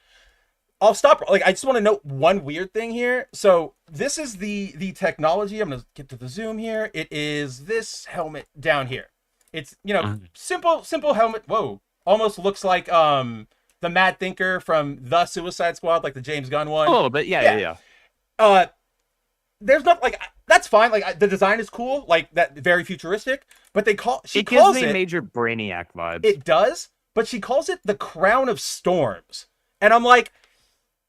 I'll stop. Like, I just want to note one weird thing here. So this is the technology. I'm going to get to the zoom here. It is this helmet down here. It's, simple helmet. Whoa. Almost looks like the Mad Thinker from The Suicide Squad, like the James Gunn one. a little bit. Yeah. There's not like, that's fine. Like the design is cool, like that, very futuristic, but she calls gives me major Brainiac vibes. It does, but she calls it the Crown of Storms. And I'm like,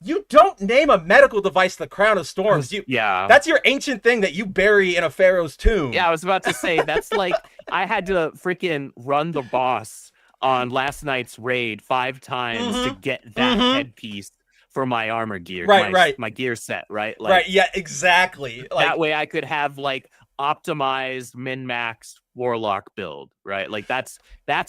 you don't name a medical device the Crown of Storms. That's your ancient thing that you bury in a pharaoh's tomb. Yeah, I was about to say, that's like, I had to freaking run the boss on last night's raid 5 times to get that headpiece for my armor gear, my gear set, right? Like, right, yeah, exactly. Like, that way I could have like optimized min-max warlock build, right? Like that's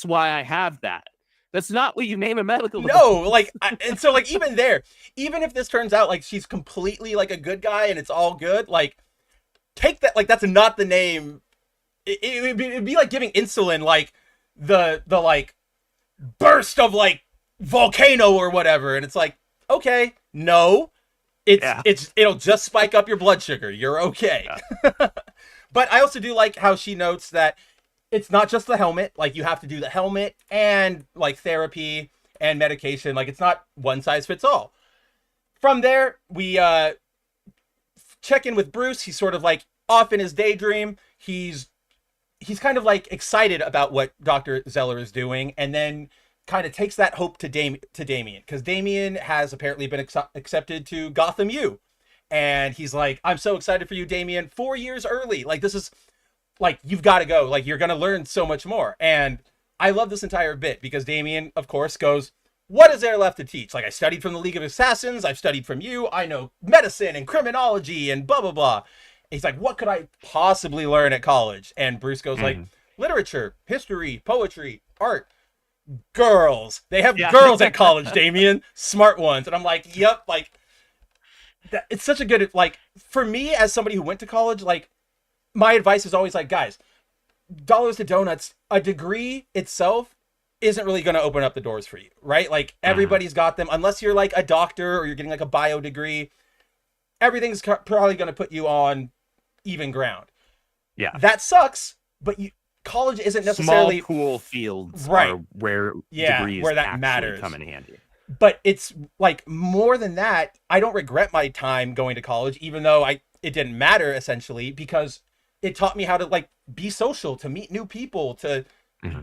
why I have that. That's not what you name a medical device. No, like, and so like even there, even if this turns out like she's completely like a good guy and it's all good, like take that, like that's not the name. It'd be like giving insulin like the like burst of like volcano or whatever, and it's like, okay, no, it'll just spike up your blood sugar. You're okay. Yeah. But I also do like how she notes that it's not just the helmet. Like, you have to do the helmet and like therapy and medication. Like, it's not one size fits all. From there, we check in with Bruce. He's sort of like off in his daydream. He's kind of like excited about what Dr. Zeller is doing, and then kind of takes that hope to Damien, because Damien has apparently been accepted to Gotham U. And he's like, I'm so excited for you, Damien. 4 years early. Like, this is like, you've got to go. Like, you're going to learn so much more. And I love this entire bit because Damien, of course, goes, what is there left to teach? Like, I studied from the League of Assassins. I've studied from you. I know medicine and criminology and blah, blah, blah. And he's like, what could I possibly learn at college? And Bruce goes like, literature, history, poetry, art, girls. They have girls at college, Damien. Smart ones. And I'm like, yep, like, it's such a good, like, for me as somebody who went to college, like, my advice is always like, guys, dollars to donuts, a degree itself isn't really going to open up the doors for you, right? Like, everybody's got them, unless you're like a doctor or you're getting like a bio degree. Everything's probably going to put you on even ground. Yeah, that sucks, but college isn't necessarily small pool fields, right? Are where degrees where that matters come in handy. But it's like more than that. I don't regret my time going to college, even though it didn't matter essentially, because it taught me how to like be social, to meet new people, to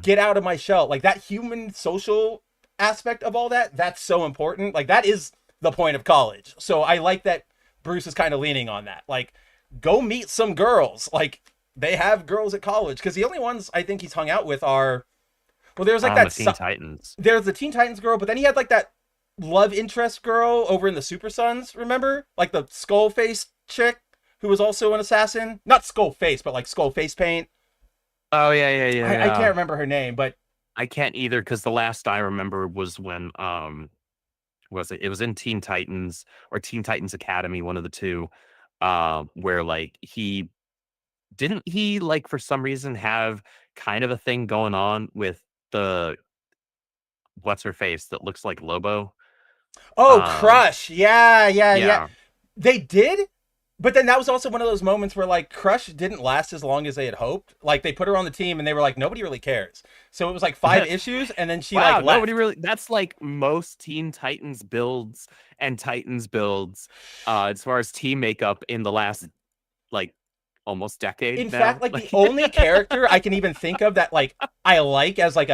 get out of my shell. Like, that human social aspect of all that, that's so important. Like, that is the point of college. So I like that Bruce is kind of leaning on that. Like, go meet some girls. Like, they have girls at college, because the only ones I think he's hung out with are, well, there's like that the Teen Titans. There's the Teen Titans girl, but then he had like that love interest girl over in the Super Sons, remember? Like the skull face chick who was also an assassin. Not skull face, but like skull face paint. Oh yeah. I can't remember her name, but I can't either, because the last I remember was when was it was in Teen Titans or Teen Titans Academy, one of the two, where like he like for some reason have kind of a thing going on with the what's her face that looks like Lobo. Oh, Crush. Yeah. They did, but then that was also one of those moments where like Crush didn't last as long as they had hoped. Like, they put her on the team and they were like, nobody really cares. So it was like 5 issues, and then she like left. Nobody really. That's like most Teen Titans builds and Titans builds, as far as team makeup in the last like almost decade. In fact, like the only character I can even think of that like I like as like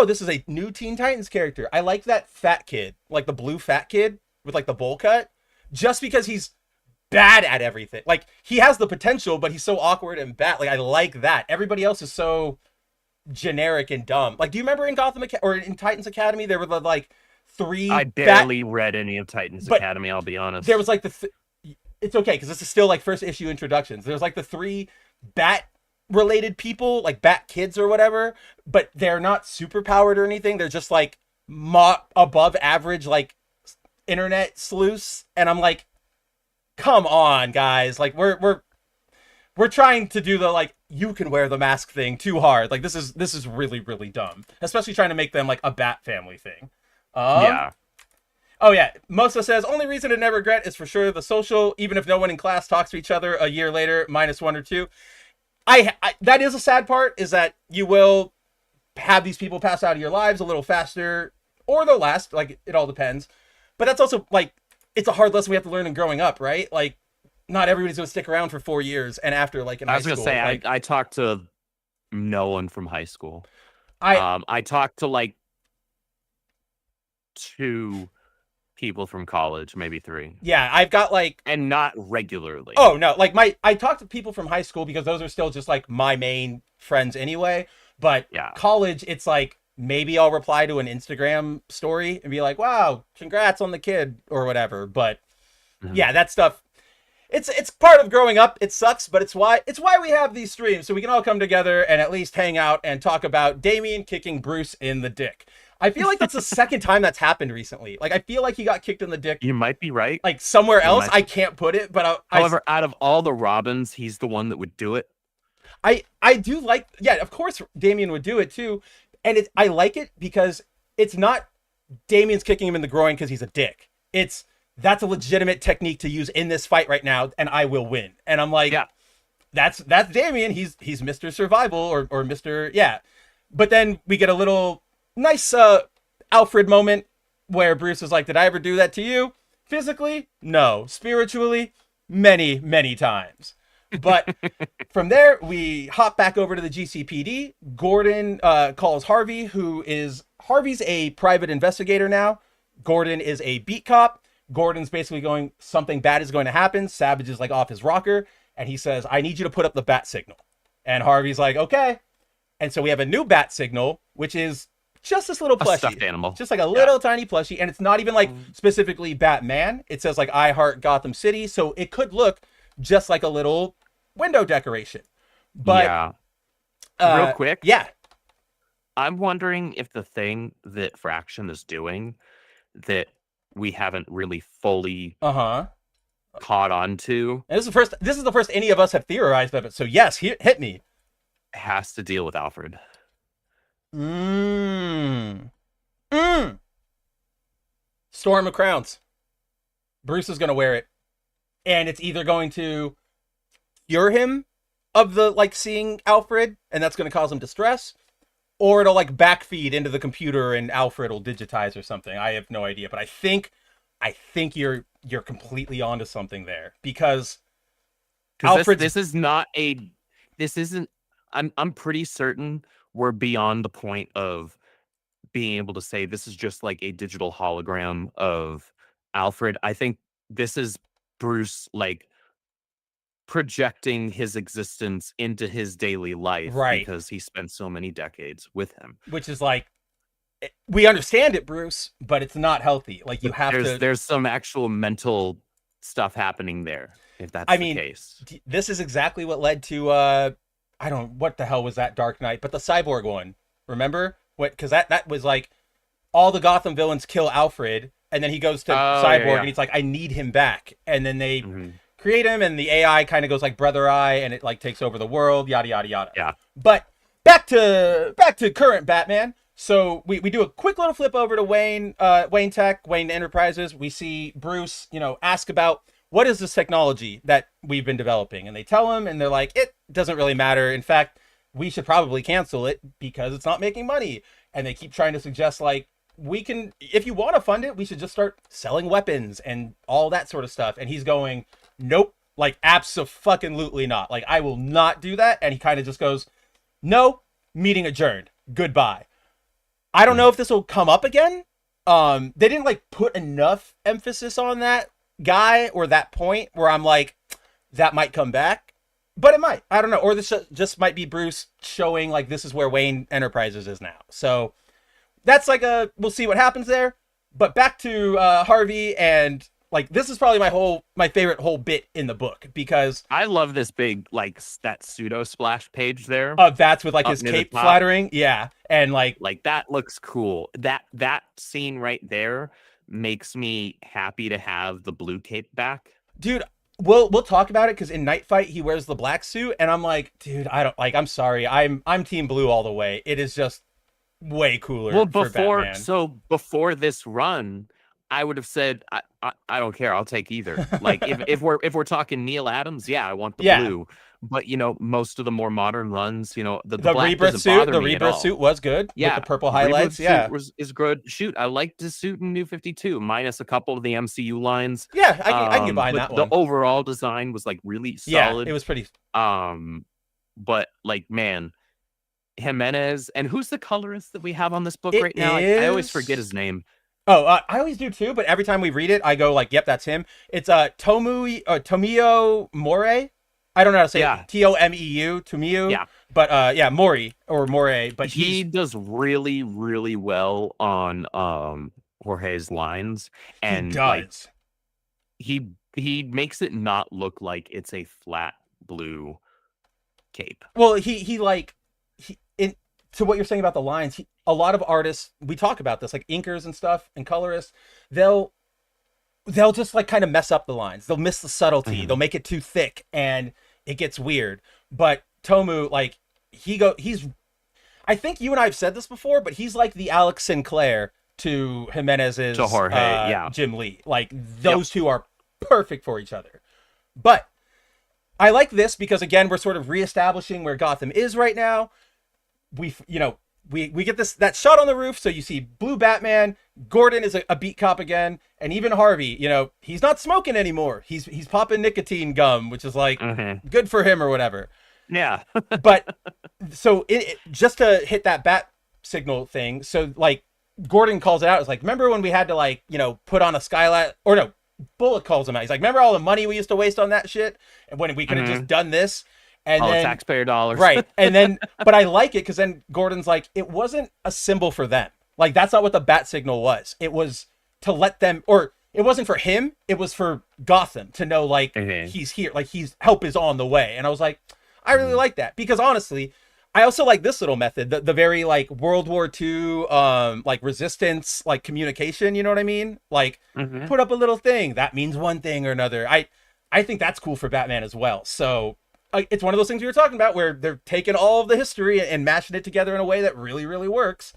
this is a new Teen Titans character. I like that fat kid, like the blue fat kid with like the bowl cut, just because he's bad at everything. Like, he has the potential, but he's so awkward and bad. Like, I like that. Everybody else is so generic and dumb. Like, do you remember in or in Titans Academy there were the like 3? I barely read any of Titans Academy. I'll be honest. There was like it's okay, because this is still like first issue introductions. There's like the 3 bat related people, like bat kids or whatever, but they're not super powered or anything. They're just like above average, like internet sleuths. And I'm like, come on, guys. Like, we're trying to do the like, you can wear the mask thing too hard. Like, this is really, really dumb, especially trying to make them like a bat family thing. Yeah. Oh, yeah. Mosa says, only reason to never regret is for sure the social, even if no one in class talks to each other a year later, -1 or 2. That is a sad part, is that you will have these people pass out of your lives a little faster, or they'll last. Like, it all depends. But that's also, like, it's a hard lesson we have to learn in growing up, right? Like, not everybody's going to stick around for 4 years and after, like, in high school. I was going to say, I talked to no one from high school. I talked to, like, 2 people from college, maybe 3. Yeah, I've got like, and not regularly. Oh no, like I talk to people from high school because those are still just like my main friends anyway. But college, it's like maybe I'll reply to an Instagram story and be like, wow, congrats on the kid or whatever. But yeah, that stuff, it's part of growing up. It sucks, but it's why we have these streams, so we can all come together and at least hang out and talk about Damian kicking Bruce in the dick. I feel like that's the second time that's happened recently. Like, I feel like he got kicked in the dick. You might be right. Like, somewhere else. I can't put it, but however, out of all the Robins, he's the one that would do it. I do like, yeah, of course Damian would do it too. And I like it because it's not Damian's kicking him in the groin because he's a dick. That's a legitimate technique to use in this fight right now, and I will win. And I'm like, yeah, that's Damian. He's Mr. Survival or Mr. Yeah. But then we get a little nice Alfred moment where Bruce is like, did I ever do that to you? Physically? No. Spiritually? Many, many times. But from there, we hop back over to the GCPD. Gordon calls Harvey, Harvey's a private investigator now. Gordon is a beat cop. Gordon's basically going, something bad is going to happen. Savage is like off his rocker. And he says, I need you to put up the bat signal. And Harvey's like, okay. And so we have a new bat signal, which is just this little plushie. A stuffed animal. Just like a little tiny plushie. And it's not even like specifically Batman. It says like I heart Gotham City. So it could look just like a little window decoration. But yeah. Real quick. Yeah. I'm wondering if the thing that Fraction is doing that we haven't really fully caught on to. And this is the first any of us have theorized of it. So yes, hit me. Has to deal with Alfred. Storm of Crowns. Bruce is going to wear it. And it's either going to cure him of the, like, seeing Alfred, and that's going to cause him distress, or it'll, like, backfeed into the computer and Alfred will digitize or something. I have no idea. But I think you're completely onto something there. Because Alfred... I'm pretty certain we're beyond the point of being able to say this is just like a digital hologram of Alfred. I think this is Bruce, like, projecting his existence into his daily life, right? Because he spent so many decades with him. Which is like, we understand it, Bruce, but it's not healthy. Like, you have to... There's some actual mental stuff happening there, if that's the case. This is exactly what led to... what the hell was that Dark Knight? But the Cyborg one, remember? Because that was like, all the Gotham villains kill Alfred, and then he goes to Cyborg, and he's like, I need him back. And then they create him, and the AI kind of goes like Brother Eye, and it like takes over the world, yada, yada, yada. Yeah. But back to current Batman. So we do a quick little flip over to Wayne Enterprises. We see Bruce, ask about, what is this technology that we've been developing? And they tell him, and they're like, it doesn't really matter. In fact, we should probably cancel it because it's not making money. And they keep trying to suggest, like, we can, if you want to fund it, we should just start selling weapons and all that sort of stuff. And he's going, nope, like, abso-fucking-lutely not. Like, I will not do that. And he kind of just goes, no, meeting adjourned. Goodbye. I don't know if this will come up again. They didn't, like, put enough emphasis on that guy or that point where I'm like, that might come back, but it might. I don't know. Or this just might be Bruce showing, like, this is where Wayne Enterprises is now. So that's like we'll see what happens there. But back to Harvey, and like, this is probably my favorite whole bit in the book, because I love this big, like, that pseudo splash page there. That's with like his cape flattering. Yeah. And like that looks cool. That scene right there makes me happy to have the blue cape back. Dude, we'll talk about it, because in Knightfight he wears the black suit, and I'm like, dude, I don't like, I'm sorry, I'm team blue all the way. It is just way cooler. Well, for Batman. before this run, I would have said I don't care, I'll take either. Like, if we're talking Neil Adams, yeah, I want the blue. But most of the more modern runs, the black Rebirth suit, the Rebirth suit was good. Yeah, with the purple highlights. Is good. Shoot, I liked the suit in New 52, minus a couple of the MCU lines. Yeah, I can get behind that one. The overall design was like really solid. Yeah, it was pretty. But like, man, Jiménez, and who's the colorist that we have on this book right now? I always forget his name. Oh, I always do too. But every time we read it, I go like, "Yep, that's him." It's Tomio Morey. I don't know how to say Yeah. it. Tomeu, Tomeu. Yeah. But yeah, Mori or More. But He does really, really well on Jorge's lines, and he like does. he makes it not look like it's a flat blue cape. Well, to what you're saying about the lines, a lot of artists, we talk about this, like inkers and stuff and colorists, they'll just like kind of mess up the lines. They'll miss the subtlety. They'll make it too thick and it gets weird. But Tomu, like he's I think you and I have said this before, but he's like the Alex Sinclair to Jimenez's To Jorge, yeah. Jim Lee. Like those two are perfect for each other. But I like this because again, we're sort of reestablishing where Gotham is right now. We get that shot on the roof, so you see blue Batman. Gordon is a beat cop again, and even Harvey, he's not smoking anymore. He's popping nicotine gum, which is like good for him or whatever. Yeah. But so just to hit that bat signal thing, so like Gordon calls it out. It's like, remember when we had to put on a skylight, or no, Bullock calls him out. He's like, remember all the money we used to waste on that shit, and when we could have just done this. And all then, the taxpayer dollars. Right. And then, but I like it because then Gordon's like, it wasn't a symbol for them. Like, that's not what the bat signal was. It was to let them, or it wasn't for him. It was for Gotham to know, like, he's here. Like, help is on the way. And I was like, I really like that. Because honestly, I also like this little method, the very, like, World War II, like, resistance, like, communication, you know what I mean? Like, put up a little thing. That means one thing or another. I think that's cool for Batman as well. So it's one of those things we were talking about where they're taking all of the history and mashing it together in a way that really, really works.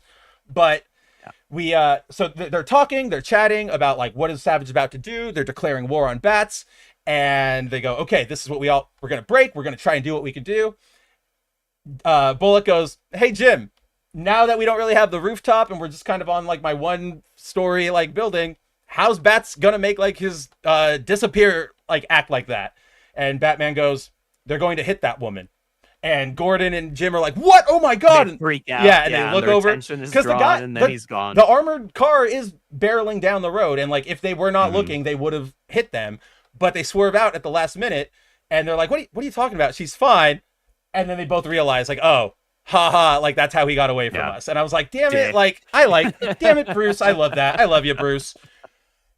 But so they're talking, they're chatting about like, what is Savage about to do? They're declaring war on bats, and they go, okay, this is what we're going to break. We're going to try and do what we can do. Bullock goes, hey, Jim, now that we don't really have the rooftop and we're just kind of on like my one story, like building, how's Bats going to make like his disappear, like act like that? And Batman goes, they're going to hit that woman. And Gordon and Jim are like, what? Oh my God. They freak out. Yeah, and they look over. Because the guy, and then he's gone. The armored car is barreling down the road. And like, if they were not looking, they would have hit them. But they swerve out at the last minute. And they're like, what are you talking about? She's fine. And then they both realize like, oh, haha, like that's how he got away from us. And I was like, damn it. Like, damn it, Bruce. I love that. I love you, Bruce.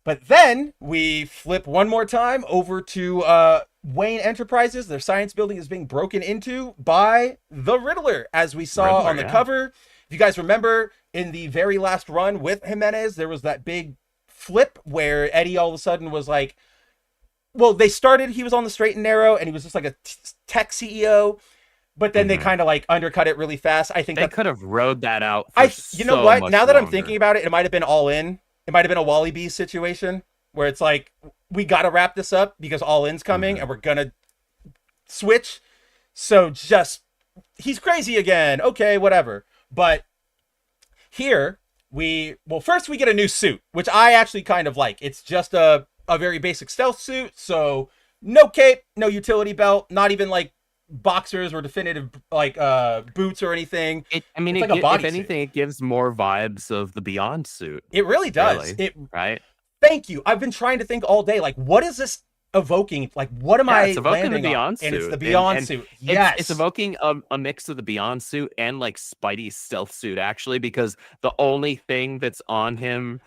But then we flip one more time over to Wayne Enterprises. Their science building is being broken into by the Riddler, as we saw on the cover. If you guys remember, in the very last run with Jiménez, there was that big flip where Eddie all of a sudden was like, well, he was on the straight and narrow, and he was just like a tech CEO. But then they kind of like undercut it really fast. I think they could have rode that out. You know what? Now that I'm thinking about it, it might have been All In. It might have been a Wally B situation where it's like, we got to wrap this up because All In's coming and we're going to switch. So he's crazy again. Okay, whatever. But here first we get a new suit, which I actually kind of like. It's just a very basic stealth suit. So no cape, no utility belt, not even like boxers or definitive like boots or anything. If anything, it gives more vibes of the Beyond suit. It really does. Right? Thank you. I've been trying to think all day, like, what is this evoking? Like, what am I landing the Beyond on? Suit. And it's the Beyond suit. Yes. It's evoking a mix of the Beyond suit and like Spidey's stealth suit, actually, because the only thing that's on him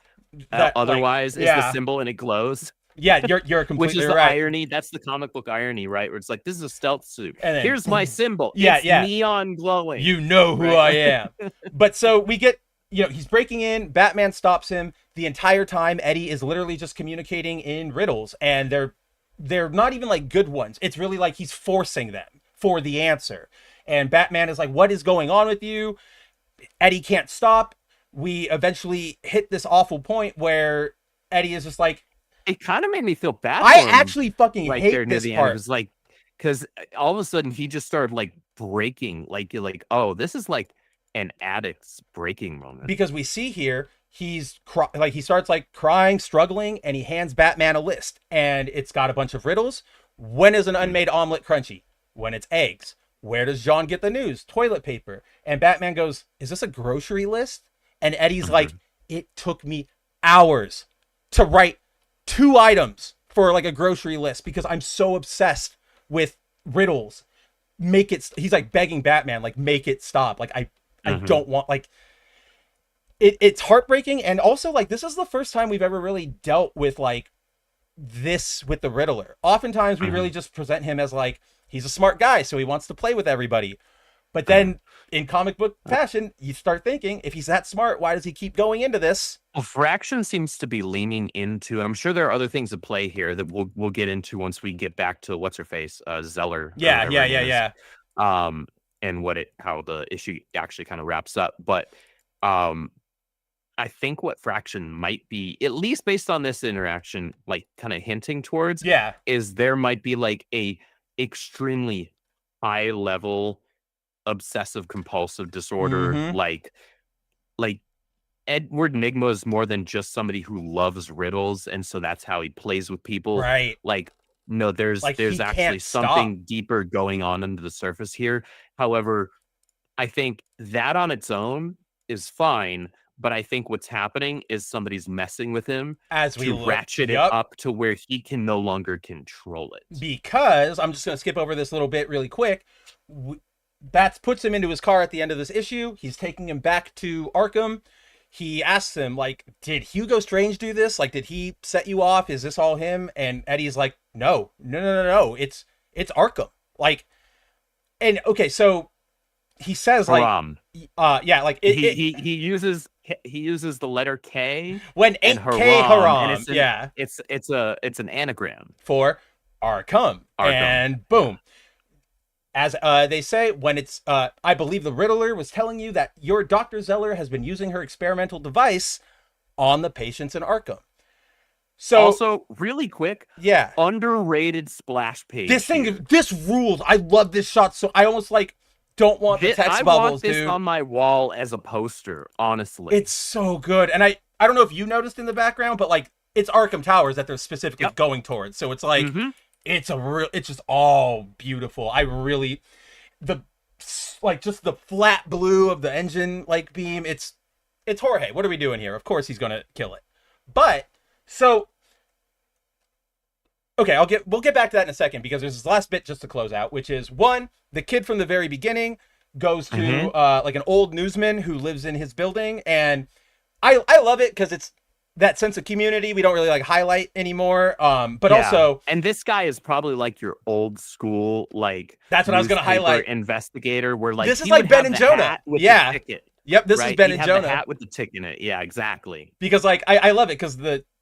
otherwise is the symbol and it glows. Yeah, you're completely Which is the right. irony. That's the comic book irony, right? Where it's like, this is a stealth suit. And then, here's my symbol. Yeah, it's neon glowing. You know who I am. But so we get, he's breaking in. Batman stops him. The entire time, Eddie is literally just communicating in riddles, and they're not even like good ones. It's really like he's forcing them for the answer. And Batman is like, what is going on with you? Eddie can't stop. We eventually hit this awful point where Eddie is just like, it kind of made me feel bad. I actually fucking hate there this near the part. End. It was like, because all of a sudden he just started like breaking. Like you're like, oh, this is like an addict's breaking moment. Because we see here he starts like crying, struggling, and he hands Batman a list, and it's got a bunch of riddles. When is an unmade omelet crunchy? When it's eggs. Where does Jean get the news? Toilet paper. And Batman goes, is this a grocery list? And Eddie's like, it took me hours to write 2 items for like a grocery list because I'm so obsessed with riddles, make it. He's like begging Batman, like, make it stop. Like, I don't want, like, it's heartbreaking. And also, like, this is the first time we've ever really dealt with like this with the Riddler. Oftentimes we really just present him as like, he's a smart guy, so he wants to play with everybody. But then in comic book fashion, you start thinking, if he's that smart, why does he keep going into this? Well, Fraction seems to be leaning into, and I'm sure there are other things at play here that we'll get into once we get back to what's her face, Zeller. Yeah. And how the issue actually kind of wraps up. But I think what Fraction might be, at least based on this interaction, like kind of hinting towards, is there might be like a extremely high level obsessive compulsive disorder, like Edward Nygma is more than just somebody who loves riddles, and so that's how he plays with people, right? Like, no, there's actually something deeper going on under the surface here. However, I think that on its own is fine, but I think what's happening is somebody's messing with him to ratchet it up to where he can no longer control it. Because I'm just going to skip over this little bit really quick. Bats puts him into his car at the end of this issue. He's taking him back to Arkham. He asks him, like, did Hugo Strange do this? Like, did he set you off? Is this all him? And Eddie's like, no. It's Arkham. Like, and okay, so he says, like, like he uses the letter K when ain't K haram. It's an anagram for Arkham. And boom. As they say, when it's, I believe the Riddler was telling you that your Dr. Zeller has been using her experimental device on the patients in Arkham. So also, really quick, underrated splash page. This ruled. I love this shot. So I almost like don't want the text bubbles, I want this on my wall as a poster, honestly. It's so good. And I don't know if you noticed in the background, but like it's Arkham Towers that they're specifically going towards. So it's like, it's just all beautiful. I really, just the flat blue of the engine like beam. It's Jorge. What are we doing here? Of course he's going to kill it. But so, okay, we'll get back to that in a second, because there's this last bit just to close out, which is the kid from the very beginning goes to like an old newsman who lives in his building. And I love it because it's that sense of community we don't really like highlight anymore. But also, and this guy is probably like your old school, like, that's what I was going to highlight, investigator, where like this is like Ben and Jonah. The ticket, this is Ben and Jonah. The hat with the tick in it. Yeah, exactly. Because like I love it because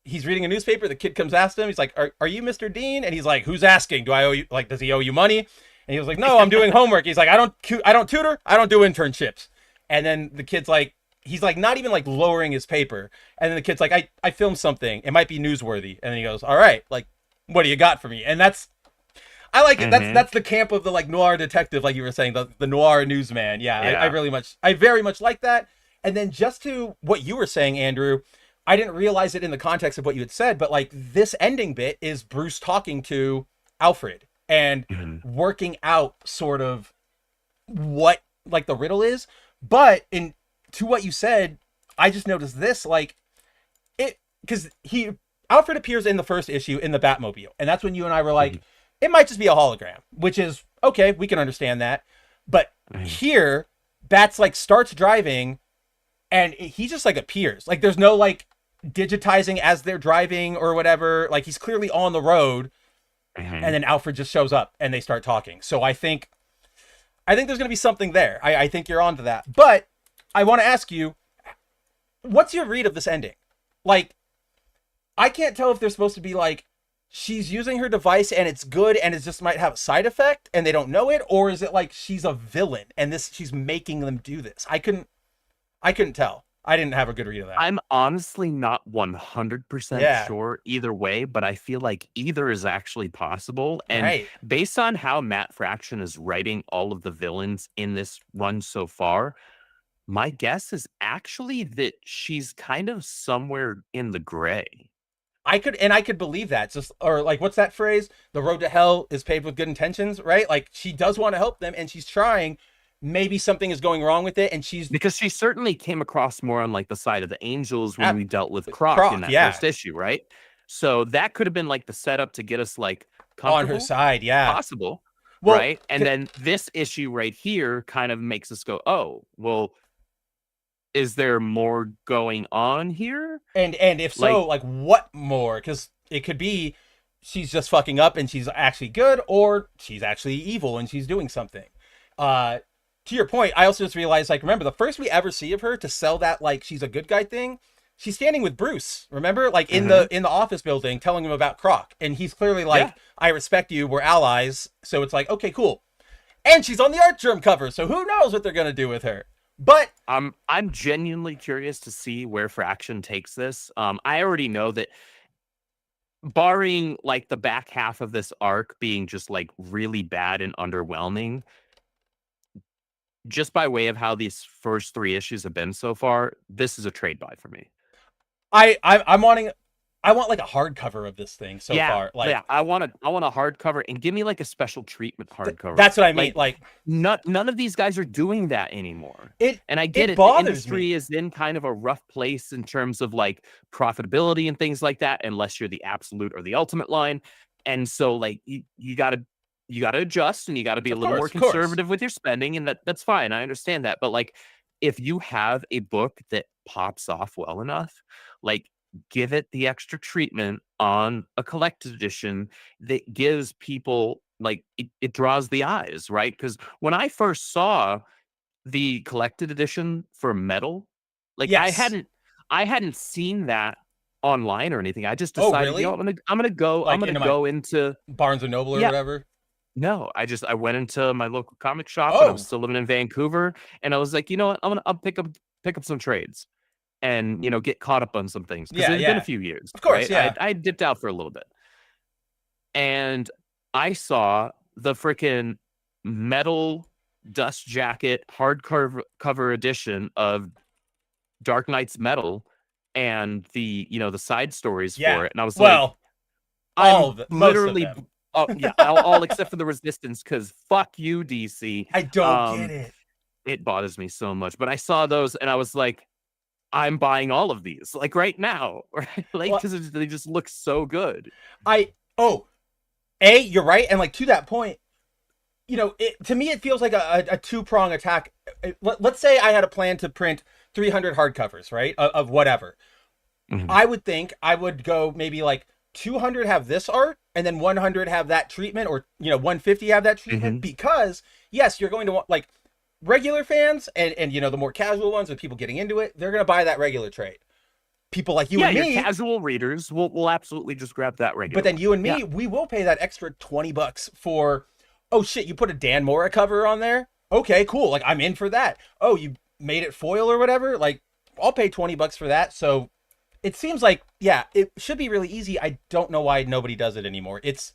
he's reading a newspaper. The kid comes after him. He's like, "Are you Mr. Dean?" And he's like, "Who's asking? Do I owe you? Like, does he owe you money?" And he was like, "No, I'm doing homework." He's like, "I don't tutor. I don't do internships." And then the kid's like, he's like not even like lowering his paper. And then the kid's like, I filmed something. It might be newsworthy. And then he goes, "All right, like, what do you got for me?" And I like it. That's the camp of the like noir detective, like you were saying, the noir newsman. I very much like that. And then just to what you were saying, Andrew, I didn't realize it in the context of what you had said, but like this ending bit is Bruce talking to Alfred and working out sort of what like the riddle is. But to what you said, I just noticed this, like it, because Alfred appears in the first issue in the Batmobile, and that's when you and I were like, it might just be a hologram, which is okay, we can understand that. But here, Bats like starts driving, and he just like appears. Like there's no like digitizing as they're driving or whatever. Like he's clearly on the road, and then Alfred just shows up and they start talking. So I think there's going to be something there. I think you're onto that. But I want to ask you, what's your read of this ending? Like, I can't tell if they're supposed to be like, she's using her device and it's good and it just might have a side effect and they don't know it, or is it like she's a villain and she's making them do this? I couldn't tell. I didn't have a good read of that. I'm honestly not 100% sure either way, but I feel like either is actually possible. And based on how Matt Fraction is writing all of the villains in this run so far, my guess is actually that she's kind of somewhere in the gray. I could believe that. Just, or like, what's that phrase? The road to hell is paved with good intentions, right? Like she does want to help them and she's trying. Maybe something is going wrong with it, and because she certainly came across more on like the side of the angels when we dealt with Croc in that first issue, right? So that could have been like the setup to get us like on her side, possible. Well, right? And then this issue right here kind of makes us go, oh, well, is there more going on here? And if so, like what more? Because it could be she's just fucking up and she's actually good, or she's actually evil and she's doing something. To your point, I also just realized, like, remember the first we ever see of her to sell that like she's a good guy thing, she's standing with Bruce. Remember, like in the office building, telling him about Croc, and he's clearly like, "I respect you. We're allies." So it's like, okay, cool. And she's on the Art Germ cover, so who knows what they're gonna do with her? But I'm genuinely curious to see where Fraction takes this. I already know that, barring like the back half of this arc being just like really bad and underwhelming, just by way of how these first 3 issues have been so far, this is a trade buy for me. I want like a hardcover of this thing so far. Like, yeah, I want a hardcover, and give me like a special treatment hardcover. That's what I mean. Like none of these guys are doing that anymore. And I get it. Bothers the industry is in kind of a rough place in terms of like profitability and things like that, unless you're the absolute or the ultimate line. And so like you gotta adjust, and you gotta be a little more conservative with your spending, and that's fine. I understand that. But like, if you have a book that pops off well enough, like, give it the extra treatment on a collected edition that gives people like it draws the eyes, right? Because when I first saw the collected edition for Metal, like I hadn't seen that online or anything. I just decided, really? you know, I'm gonna go into Barnes and Noble or whatever. No, I went into my local comic shop, and I was still living in Vancouver, and I was like, you know what, I'll pick up some trades, and you know, get caught up on some things, because it's been a few years. Of course, right? I dipped out for a little bit, and I saw the freaking Metal dust jacket hardcover edition of Dark Knight's Metal, and the side stories for it, and I was like, I'm literally. Oh yeah, all except for the Resistance, because fuck you, DC. I don't get it. It bothers me so much. But I saw those, and I was like, I'm buying all of these, like right now, right? Like, because they just look so good. You're right, and like to that point, you know, to me it feels like a two-prong attack. Let's say I had a plan to print 300 hardcovers, right, of whatever. I would think I would go maybe like 200 have this art, and then 100 have that treatment, or 150 have that treatment, because yes, you're going to want like regular fans and the more casual ones with people getting into it, they're going to buy that regular trade. People like you and me, your casual readers will absolutely just grab that regular. But then you and me, we will pay that extra $20 for, oh shit, you put a Dan Mora cover on there? Okay, cool. Like, I'm in for that. Oh, you made it foil or whatever? Like, I'll pay $20 for that. So it seems like, it should be really easy. I don't know why nobody does it anymore. It's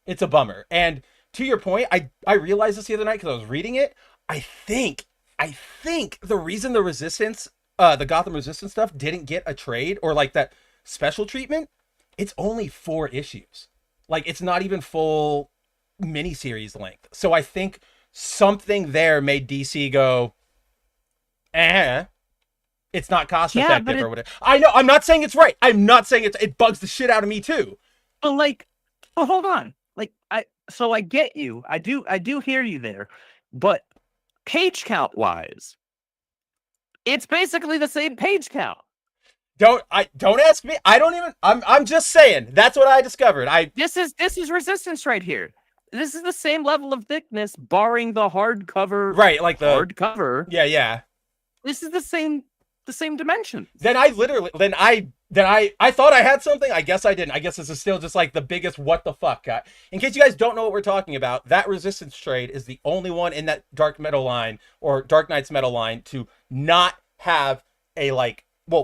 a bummer. And to your point, I realized this the other night because I was reading it. I think the reason the Resistance, the Gotham Resistance stuff didn't get a trade or like that special treatment, it's only 4 issues. Like, it's not even full miniseries length. So I think something there made DC go, it's not cost effective or whatever. I know, I'm not saying it's right. I'm not saying it bugs the shit out of me too. But like, hold on. Like, I get you. I do hear you there. But page count wise, it's basically the same page count. Don't ask me. I don't even. I'm just saying. That's what I discovered. This is Resistance right here. This is the same level of thickness, barring the hardcover. Right, like the hardcover. Yeah. This is the same dimension. Then I thought I had something. I guess I didn't. I guess this is still just like the biggest what the fuck guy. In case you guys don't know what we're talking about, that Resistance trade is the only one in that Dark Metal line or Dark Knight's Metal line to not have a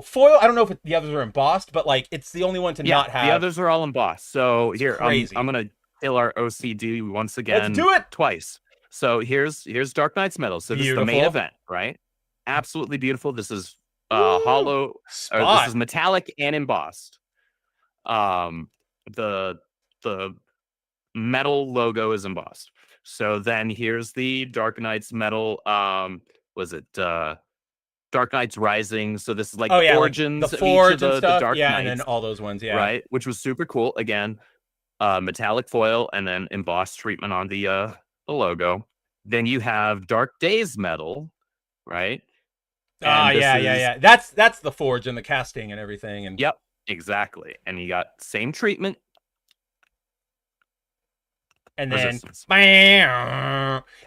foil. I don't know if the others are embossed, but like it's the only one to not have. The others are all embossed. So it's here, I'm gonna kill our OCD once again. Let's do it twice. So here's Dark Knight's Metal. So this is the main event, right? Absolutely beautiful. This is hollow. Or this is metallic and embossed. The metal logo is embossed. So then here's the Dark Knight's Metal. Was it Dark Knight's Rising? So this is like origins, like the Forge and stuff. The Dark Knights, and then all those ones, right, which was super cool. Again, metallic foil and then embossed treatment on the the logo. Then you have Dark Days metal, right? Ah, And this yeah. That's the forge and the casting and everything. And Yep, exactly. And you got same treatment. and then Resistance.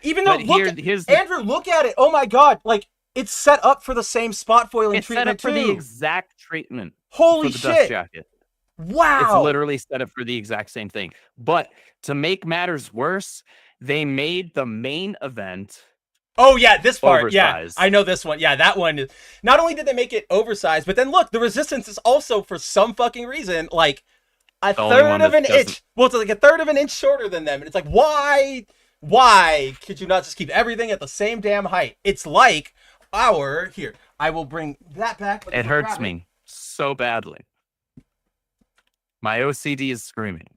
even though But here's the, Andrew, look at it. Oh my god, like it's set up for the same spot foiling it's set treatment up for the too. exact treatment Holy for the dust shit. jacket. Wow. It's literally set up for the exact same thing. But to make matters worse, they made the main event. Oh yeah, this part. Oversized. Yeah, I know this one. Yeah, that one is. Not only did they make it oversized, but then look, the resistance is also for some fucking reason like a third of an inch. Well, it's like a third of an inch shorter than them, and it's like, why? Why could you not just keep everything at the same damn height? It's like here. I will bring that back. It hurts me so badly. My OCD is screaming.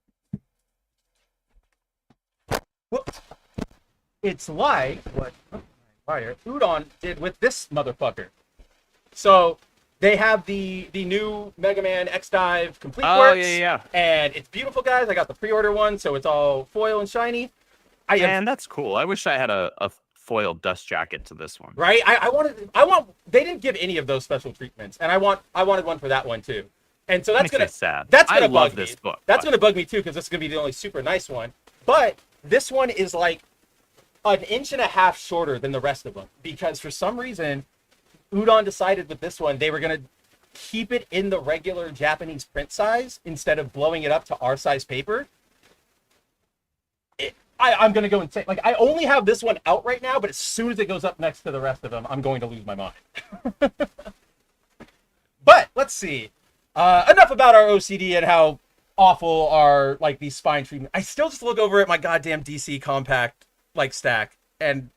Whoops. It's like what Udon did with this motherfucker. So they have the new Mega Man X Dive Complete Works. Yeah. And it's beautiful, guys. I got the pre-order one, so it's all foil and shiny. Man, that's cool. I wish I had a foil dust jacket to this one. Right? I want. They didn't give any of those special treatments, and I wanted one for that one too. And so that's Makes me sad. That's gonna I bug love me. this book. That's gonna bug me too, because this is gonna be the only super nice one. But this one is like an inch and a half shorter than the rest of them, because for some reason Udon decided with this one they were gonna keep it in the regular Japanese print size instead of blowing it up to our size paper. I'm gonna go insane. Like, I only have this one out right now, but as soon as it goes up next to the rest of them, I'm going to lose my mind. But let's see. Enough about our OCD and how awful are like these spine treatments. I still just look over at my goddamn DC compact like stack, and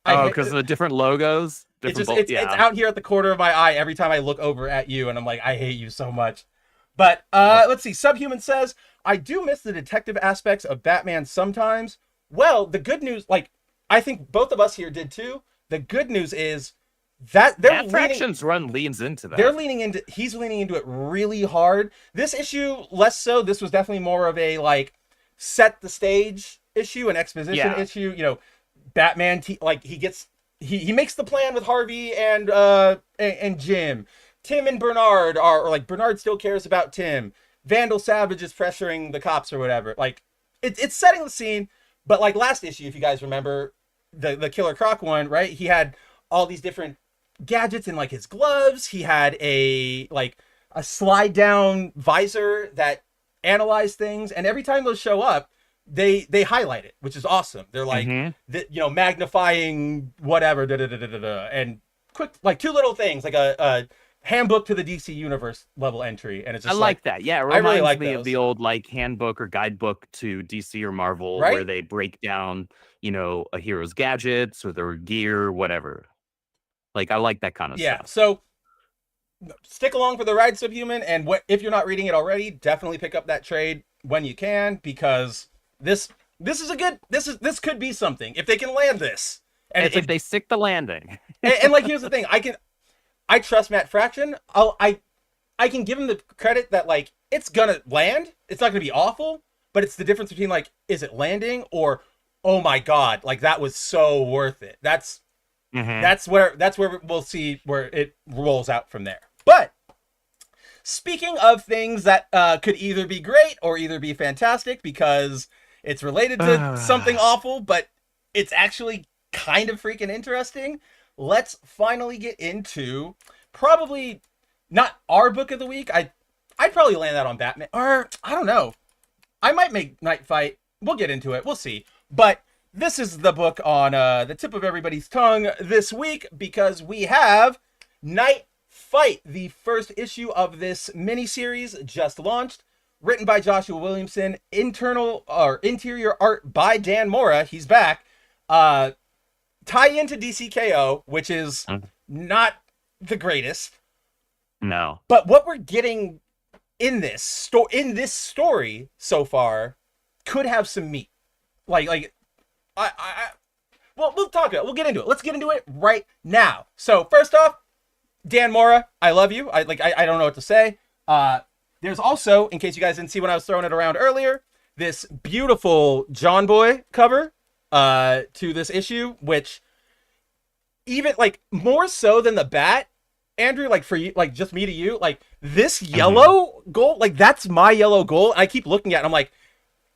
because of the different logos. It's out here at the corner of my eye every time I look over at you, and I'm like, I hate you so much. But let's see. Subhuman says, I do miss the detective aspects of Batman sometimes. Well, the good news, like, I think both of us here did too. The good news is that Fractions Run leans into that. He's leaning into it really hard. This issue, less so. This was definitely more of a, like, set the stage issue, an exposition issue. You know, Batman, he makes the plan with Harvey and Jim. Tim and Bernard or like Bernard still cares about Tim. Vandal Savage is pressuring the cops or whatever. Like it's setting the scene, but like last issue, if you guys remember the Killer Croc one, right? He had all these different gadgets in like his gloves. He had a slide down visor that analyzed things, and every time those show up, they highlight it, which is awesome. They're like magnifying whatever and quick, like two little things, like a handbook to the DC universe level entry, and it's just I like that. Yeah, it I really like me those. of the old like handbook or guidebook to DC or Marvel, Right? where they break down, a hero's gadgets or their gear, whatever. Like I like that kind of stuff. So stick along for the ride, Subhuman, and if you're not reading it already, definitely pick up that trade when you can, because this could be something if they can land this. And if they stick the landing. and like here's the thing, I trust Matt Fraction. I can give him the credit that like it's gonna land. It's not gonna be awful, but it's the difference between like, is it landing or, oh my god, like that was so worth it. That's where we'll see where it rolls out from there. But speaking of things that could either be great or either be fantastic because it's related to something awful, but it's actually kind of freaking interesting. Let's finally get into probably not our book of the week. I'd probably land that on Batman, or I don't know. I might make Knightfight. We'll get into it. We'll see. But this is the book on the tip of everybody's tongue this week, because we have Knightfight, the first issue of this miniseries just launched, written by Joshua Williamson, interior art by Dan Mora. He's back. Tie into DCKO, which is not the greatest. No. But what we're getting in this story so far could have some meat. Like we'll talk about it. We'll get into it. Let's get into it right now. So first off, Dan Mora, I love you. I don't know what to say. There's also, in case you guys didn't see when I was throwing it around earlier, this beautiful John Boy cover. to this issue, which even like more so than the bat, Andrew, like for you, like just me to you, like this yellow goal, like that's my yellow goal. And I keep looking at it and I'm like,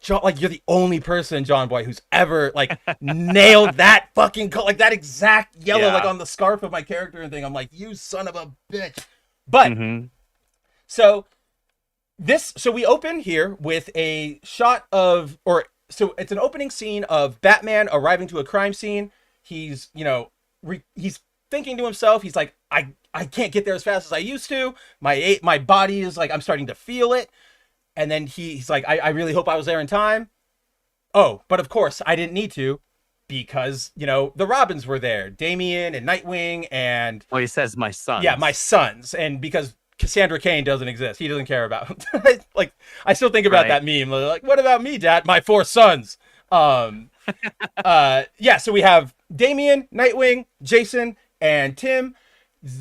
John, like you're the only person, John Boy, who's ever like nailed that fucking color, like that exact yellow, like on the scarf of my character and thing. I'm like, you son of a bitch. But so we open here with a shot of, so it's an opening scene of Batman arriving to a crime scene. He's, you know, he's thinking to himself, he's like, I can't get there as fast as I used to. My body is like, I'm starting to feel it. And then he's like, I really hope I was there in time. Oh, but of course I didn't need to because, you know, the Robins were there. Damian and Nightwing and... Well, he says my sons. Yeah, my sons. And because Cassandra Cain doesn't exist. He doesn't care about... like, I still think about that meme. Like, what about me, Dad? My 4 sons. Yeah, so we have Damian, Nightwing, Jason, and Tim.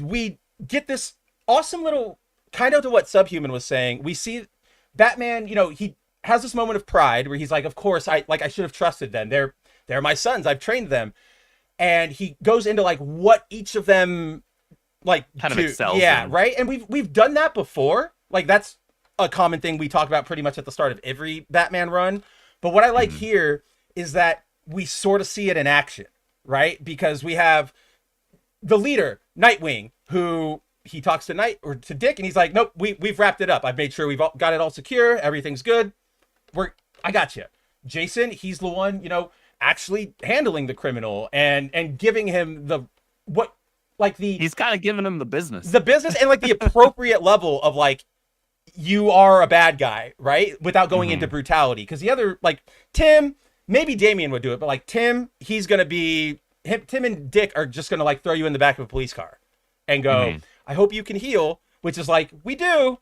We get this awesome little... Kind of to what Subhuman was saying. We see... Batman, you know, he has this moment of pride where he's like, of course, I should have trusted them. They're my sons. I've trained them. And he goes into like what each of them like kind of excels. Yeah, right? And we've done that before. Like that's a common thing we talk about pretty much at the start of every Batman run. But what I like here is that we sort of see it in action, right? Because we have the leader, Nightwing, who he talks to Dick, and he's like, "Nope, we've wrapped it up. I've made sure we've got it all secure. Everything's good. I got you." Jason, he's the one, you know, actually handling the criminal and giving him he's kind of giving him the business and like the appropriate level of like, you are a bad guy, right? Without going into brutality. Because the other, like Tim, maybe Damian would do it, but like Tim, Tim and Dick are just gonna like throw you in the back of a police car and go, I hope you can heal, which is like, we do,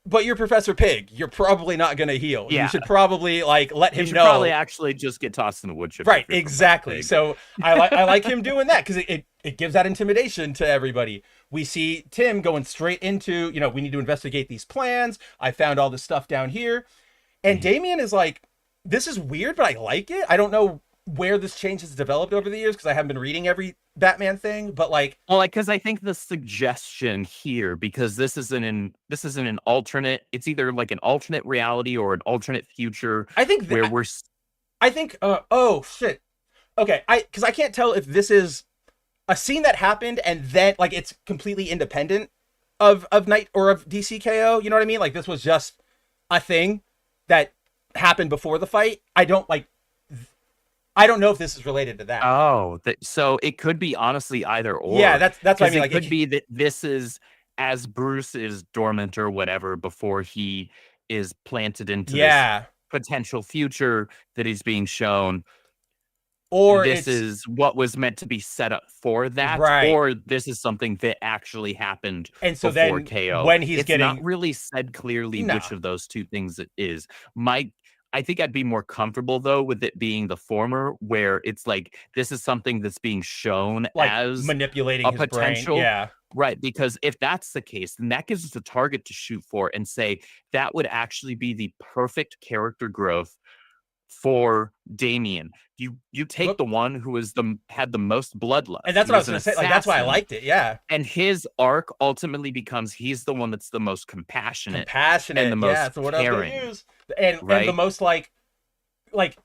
but you're Professor Pig. You're probably not going to heal. Yeah. You should probably like let him know. Probably actually just get tossed in the wood chip. Right, exactly. So I like him doing that because it gives that intimidation to everybody. We see Tim going straight into, you know, we need to investigate these plans. I found all this stuff down here. And Damian is like, this is weird, but I like it. I don't know where this change has developed over the years because I haven't been reading every Batman thing, but because I think the suggestion here, because this isn't an alternate, it's either like an alternate reality or an alternate future. I think oh shit. Okay, because I can't tell if this is a scene that happened and then like it's completely independent of Night or of DCKO. You know what I mean? Like this was just a thing that happened before the fight. I don't know if this is related to that. Oh, so it could be honestly either or. Yeah, that's what I mean. It could be that this is as Bruce is dormant or whatever before he is planted into this potential future that he's being shown. Or this is what was meant to be set up for that, right? Or this is something that actually happened and so before then KO. When it's not really said clearly which of those two things it is. I think I'd be more comfortable, though, with it being the former, where it's like, this is something that's being shown like as manipulating a his potential. Brain. Yeah. Right. Because if that's the case, then that gives us a target to shoot for and say that would actually be the perfect character growth for Damian. You take the one who had the most bloodlust. And that's what I was going to say. Like, that's why I liked it. Yeah. And his arc ultimately bemes he's the one that's the most compassionate and the most so what caring. Else use? And the most like what's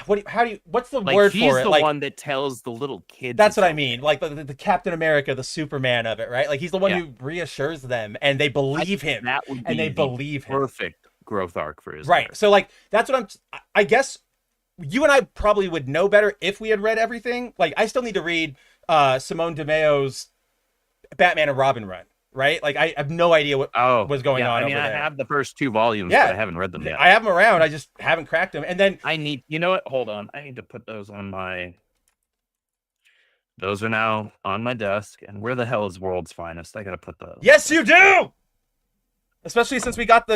the word for it? He's the like, one that tells the little kids. That's what I mean. Like the Captain America, the Superman of it, right? Like he's the one who reassures them and they believe him. That would be perfect growth arc for his right. So like that's what I guess you and I probably would know better if we had read everything. Like I still need to read Simone DeMeo's Batman and Robin run. Right? Like, I have no idea what was going on. I mean, I have the first 2 volumes, but I haven't read them yet. I have them around. I just haven't cracked them. And then you know what? Hold on. I need to put those on those are now on my desk. And where the hell is World's Finest? I got to put those. Yes, you do! Especially since we got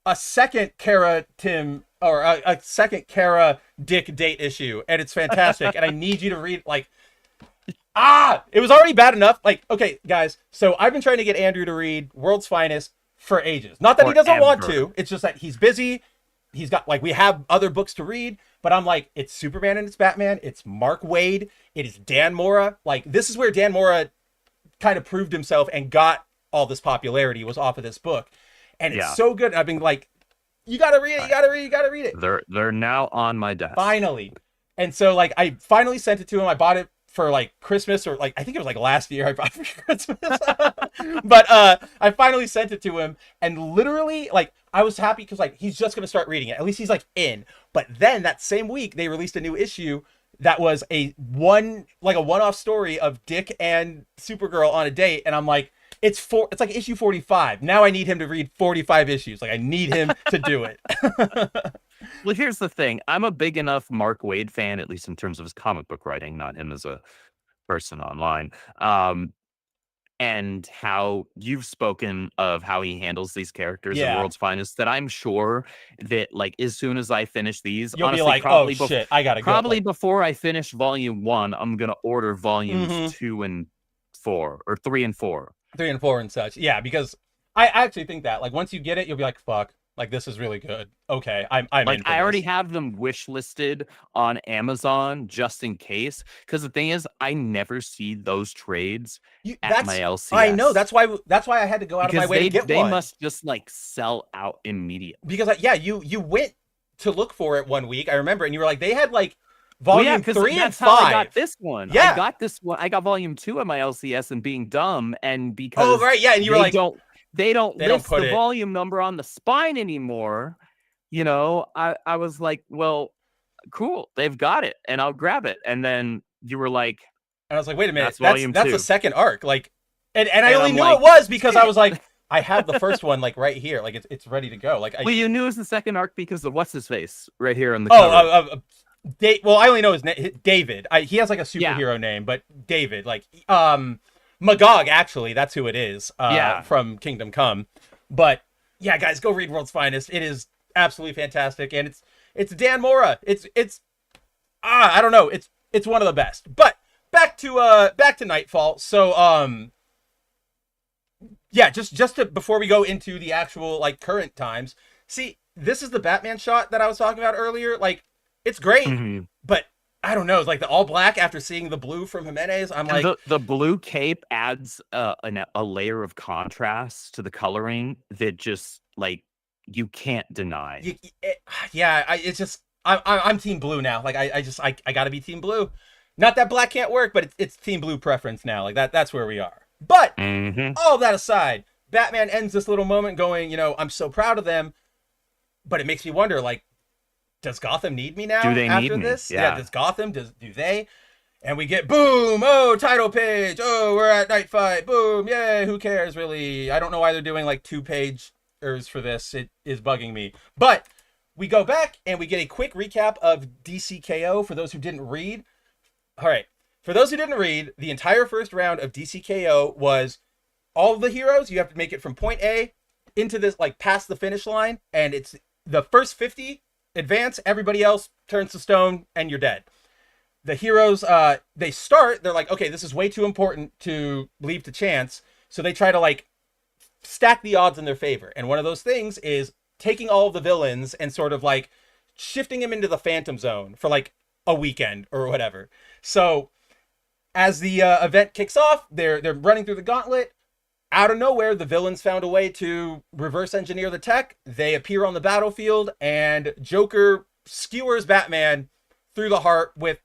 a second Kara Tim or a second Kara Dick date issue. And it's fantastic. And I need you to read, like, it was already bad enough. Like, okay, guys, so I've been trying to get Andrew to read World's Finest for ages. Not that he doesn't want to. It's just that he's busy. he's got like, we have other books to read, but I'm like, it's Superman and it's Batman, it's Mark Waid, it is Dan Mora. Like, this is where Dan Mora kind of proved himself and got all this popularity, was off of this book. And it's so good. I've been like, you gotta read it, you gotta read it. They're now on my desk. Finally. And so like, I finally sent it to him. I bought it for like Christmas, or like, I think it was like last year I bought it for Christmas. But I finally sent it to him, and literally like, I was happy because like, he's just gonna start reading it. At least he's like in. But then that same week they released a new issue that was a one-off story of Dick and Supergirl on a date, and I'm like, it's like issue 45. Now I need him to read 45 issues. Like, I need him to do it. Well, here's the thing. I'm a big enough Mark Waid fan, at least in terms of his comic book writing, not him as a person online. And how you've spoken of how he handles these characters in World's Finest, that I'm sure that like, as soon as I finish these, you'll honestly, be like, probably oh shit, I gotta go. Probably before I finish volume 1, I'm gonna order volumes 2 and 4, or 3 and 4. 3 and 4 and such. Yeah, because I actually think that like, once you get it, you'll be like, fuck, like, this is really good. Okay, I'm like, in for I already this. have them wish listed on Amazon just in case. Because the thing is, I never see those trades at my LCS. I know. That's why I had to go out of my way to get one. They must just like sell out immediately. Because you went to look for it one week, I remember, and you were like, they had like volume 3 and 5. I got this one. Yeah, I got this one. I got volume 2 of my LCS, and being dumb, and because and you were like, they don't list the it. volume number on the spine anymore. You know, I was like, well, cool, they've got it, and I'll grab it. And then you were like, and I was like, wait a minute, that's the second arc. Like, and I only knew it was because I was like, I have the first one like right here, like it's ready to go. Like, well, you knew it was the second arc because of what's his face right here on the cover. Well, I only know his name, David. He has like a superhero name, but David, like Magog, actually, that's who it is. From Kingdom Come. But yeah, guys, go read World's Finest. It is absolutely fantastic, and it's Dan Mora. It's I don't know. It's one of the best. But back to Nightfall. So yeah, just to, before we go into the actual like current times, see, this is the Batman shot that I was talking about earlier. Like, it's great, but I don't know. It's like the all black after seeing the blue from Jiménez. I'm like, the blue cape adds a layer of contrast to the coloring that just like you can't deny. I'm team blue now. Like, I gotta be team blue. Not that black can't work, but it's team blue preference now. Like, that's where we are. But all that aside, Batman ends this little moment going, you know, I'm so proud of them, but it makes me wonder, like, does Gotham need me now? Do they after need this? Me? Yeah. Does Gotham? Do they? And we get boom, oh, title page, oh, we're at Knightfight, boom, yay, who cares, really? I don't know why they're doing like 2-pagers for this. It is bugging me. But we go back and we get a quick recap of DCKO for those who didn't read. All right, for those who didn't read, the entire first round of DCKO was all of the heroes. You have to make it from point A into this, like, past the finish line, and it's the first 50 advance, everybody else turns to stone, and you're dead. The heroes, they're like, okay, this is way too important to leave to chance, so they try to, like, stack the odds in their favor. And one of those things is taking all of the villains and sort of, like, shifting them into the Phantom Zone for, like, a weekend or whatever. So as the event kicks off, they're running through the gauntlet. Out of nowhere, the villains found a way to reverse engineer the tech. They appear on the battlefield, and Joker skewers Batman through the heart with,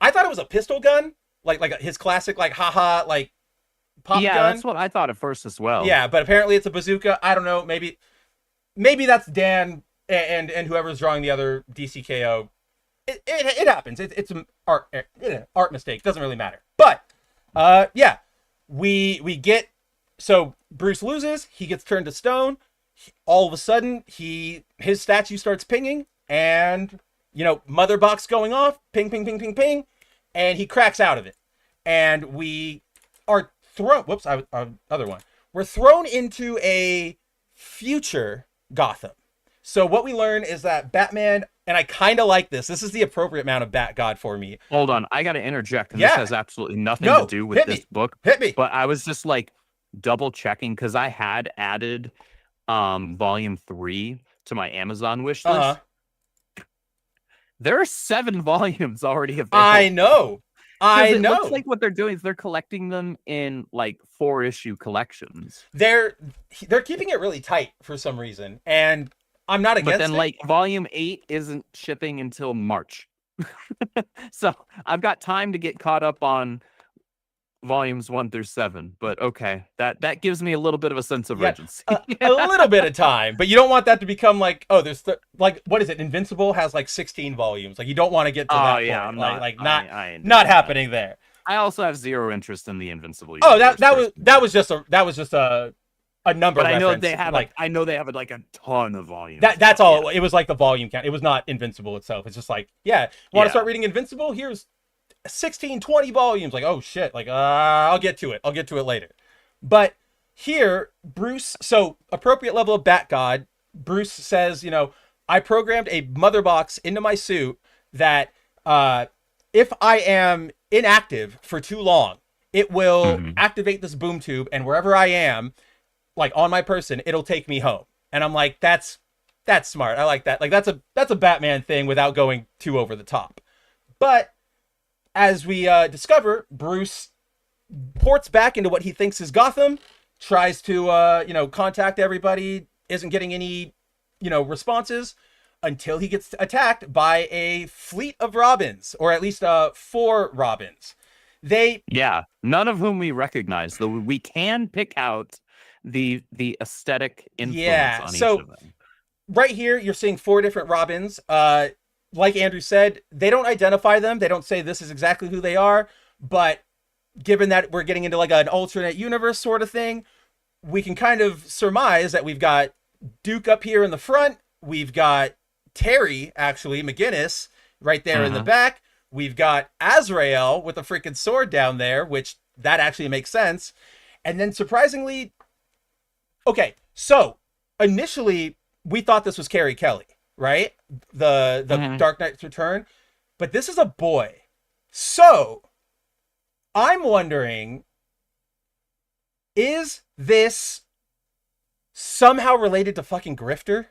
I thought it was a pistol gun, like his classic, like, haha, like, pop gun. Yeah, that's what I thought at first as well. Yeah, but apparently it's a bazooka. I don't know. Maybe that's Dan and whoever's drawing the other DCKO. It happens. It's an art mistake. Doesn't really matter. But yeah, we get. So Bruce loses, he gets turned to stone. All of a sudden, his statue starts pinging, and, you know, mother box going off, ping, ping, ping, ping, ping, and he cracks out of it. And we are thrown, other one. We're thrown into a future Gotham. So what we learn is that Batman, and I kind of like this. This is the appropriate amount of Bat God for me. Hold on, I got to interject, and this has absolutely nothing to do with this book. Hit me. But I was just like, double checking because I had added volume 3 to my Amazon wish list, There are 7 volumes already available. I know. It looks like what they're doing is they're collecting them in like 4-issue collections. They're keeping it really tight for some reason, and I'm not against it. But then like volume 8 isn't shipping until March. So I've got time to get caught up on volumes 1 through 7, but okay, that gives me a little bit of a sense of urgency. A little bit of time, but you don't want that to become like, oh, there's like, what is it? Invincible has like 16 volumes. Like, you don't want to get to that point. I'm not happening there. I also have zero interest in the Invincible universe. that was just a number. But reference. I know they have like a ton of volumes. That's all. It was like the volume count. It was not Invincible itself. It's just like, want to start reading Invincible? Here's 16, 20 volumes. Like, oh shit. Like, I'll get to it later. But here, Bruce, so appropriate level of Bat God, Bruce says, I programmed a mother box into my suit that if I am inactive for too long, it will activate this boom tube, and wherever I am, like on my person, it'll take me home. And I'm like, that's smart. I like that. Like, that's a Batman thing without going too over the top. But as we discover, Bruce ports back into what he thinks is Gotham, tries to, contact everybody, isn't getting any, responses until he gets attacked by a fleet of Robins, or at least 4 Robins. None of whom we recognize, though we can pick out the aesthetic influence on each of them. Right here, you're seeing 4 different Robins. Like Andrew said, they don't identify them. They don't say this is exactly who they are. But given that we're getting into like an alternate universe sort of thing, we can kind of surmise that we've got Duke up here in the front. We've got Terry, actually, McGinnis, right there in the back. We've got Azrael with a freaking sword down there, which that actually makes sense. And then surprisingly, okay, so initially we thought this was Carrie Kelly, right? The Dark Knight's Return, but this is a boy. So I'm wondering, is this somehow related to fucking Grifter?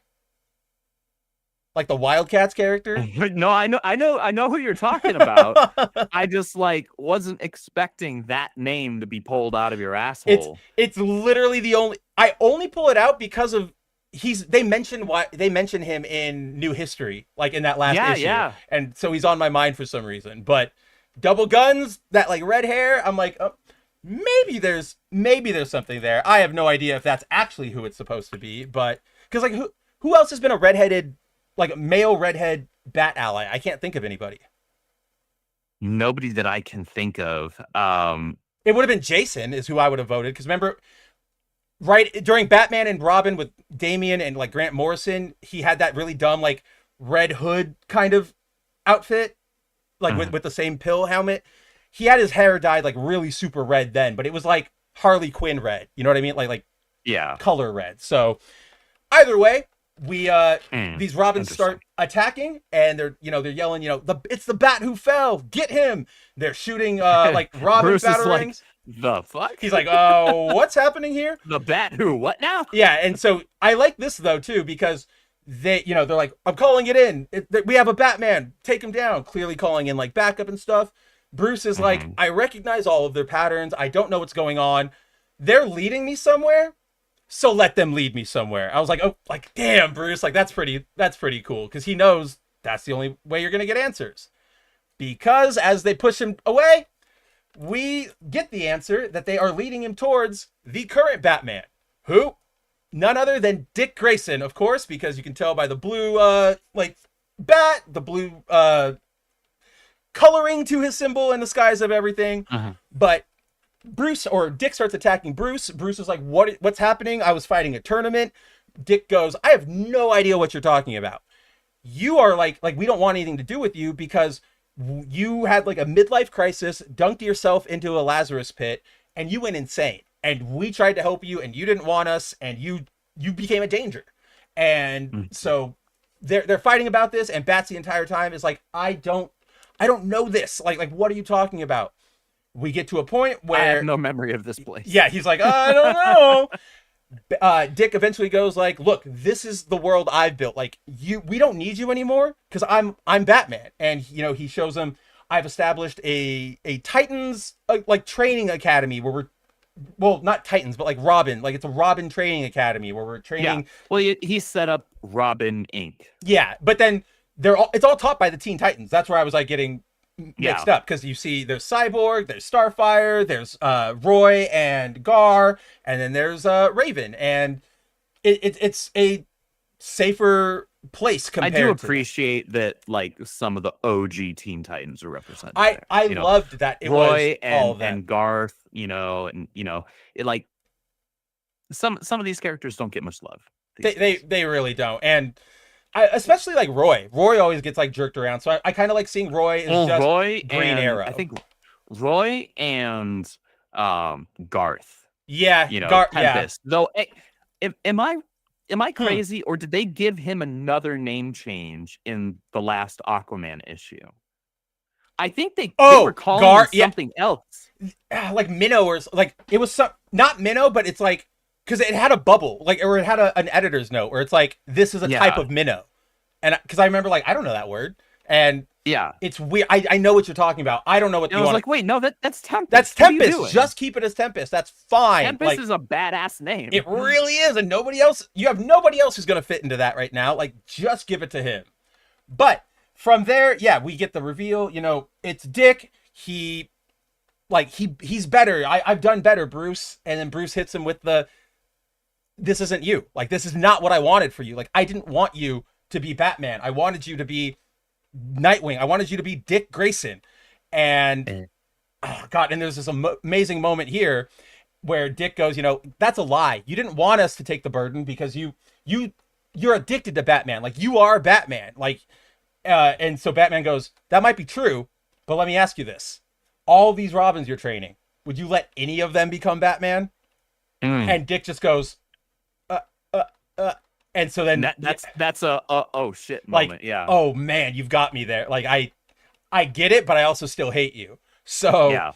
Like the Wildcats character? No, I know who you're talking about. I just wasn't expecting that name to be pulled out of your asshole. It's literally I only pull it out because of they mention him in New History, like in that last issue. Yeah. And so he's on my mind for some reason. But double guns, that like red hair, I'm like, oh, maybe there's something there. I have no idea if that's actually who it's supposed to be, but because like who else has been a redheaded, like a male redhead bat ally? I can't think of anybody. Nobody that I can think of. It would have been Jason is who I would have voted, because remember, right during Batman and Robin with Damian and like Grant Morrison, he had that really dumb like Red Hood kind of outfit, like with the same pill helmet. He had his hair dyed like really super red then, but it was like Harley Quinn red. You know what I mean? Like color red. So either way, we these Robins start attacking, and they're yelling, it's the Bat who fell, get him. They're shooting like Robin batarangs. The fuck? He's like, oh, what's happening here? The Bat who what now? Yeah, and so I like this though too, because they're like, I'm calling it in. We have a Batman, take him down. Clearly calling in like backup and stuff. Bruce is like, I recognize all of their patterns. I don't know what's going on. They're leading me somewhere, so let them lead me somewhere. I was like, oh, like damn, Bruce, like that's pretty cool, because he knows that's the only way you're gonna get answers. Because as they push him away, we get the answer that they are leading him towards the current Batman, who none other than Dick Grayson, of course, because you can tell by the blue bat, the blue coloring to his symbol and the skies of everything. But Dick starts attacking Bruce. Bruce is like, what's happening? I was fighting a tournament. Dick goes, I have no idea what you're talking about. You are like we don't want anything to do with you, because you had like a midlife crisis, dunked yourself into a Lazarus pit, and you went insane. And we tried to help you, and you didn't want us, and you became a danger. And so they're fighting about this, and Bats the entire time is like, I don't know this. Like what are you talking about? We get to a point where I have no memory of this place. Yeah, he's like, I don't know. Dick eventually goes like, look, this is the world I've built. Like we don't need you anymore because I'm Batman. And you know, he shows him, I've established a Titans like training academy where we're, well, not Titans, but like Robin, like it's a Robin training academy where we're training. Yeah. Well, he set up Robin Inc. Yeah, but then it's all taught by the Teen Titans. That's where I was like getting mixed up, because you see there's Cyborg, there's Starfire, there's Roy and Gar, and then there's Raven, and it's a safer place compared. I do appreciate that, like some of the OG Teen Titans are represented. I loved that it Roy was all of that. and Garth, and it, like some of these characters don't get much love. They really don't, and especially like Roy. Roy always gets like jerked around, so I kind of like seeing Roy as just Roy Green and, Arrow. I think Roy and Garth. Yeah, Tempest. Yeah. Though, am I crazy, or did they give him another name change in the last Aquaman issue? I think they were calling him something else, like Minnow, or like it was not Minnow, but it's like, because it had a bubble, like, or it had an editor's note where it's like, this is a type of minnow. And because I remember, like, I don't know that word. And it's weird. I know what you're talking about. I don't know what you want. I was like, wait, no, that's Tempest. That's Tempest. Just keep it as Tempest. That's fine. Tempest is a badass name. It really is. And you have nobody else who's going to fit into that right now. Like, just give it to him. But from there, we get the reveal. You know, it's Dick. He's better. I've done better, Bruce. And then Bruce hits him with this isn't you. Like, this is not what I wanted for you. Like, I didn't want you to be Batman. I wanted you to be Nightwing. I wanted you to be Dick Grayson. And oh God, and there's this amazing moment here where Dick goes, that's a lie. You didn't want us to take the burden because you're addicted to Batman. Like, you are Batman. Like, and so Batman goes, that might be true, but let me ask you this. All these Robins you're training, would you let any of them become Batman? And Dick just goes, and so then that's a oh shit moment. Like, oh man, you've got me there. Like, I get it, but I also still hate you. So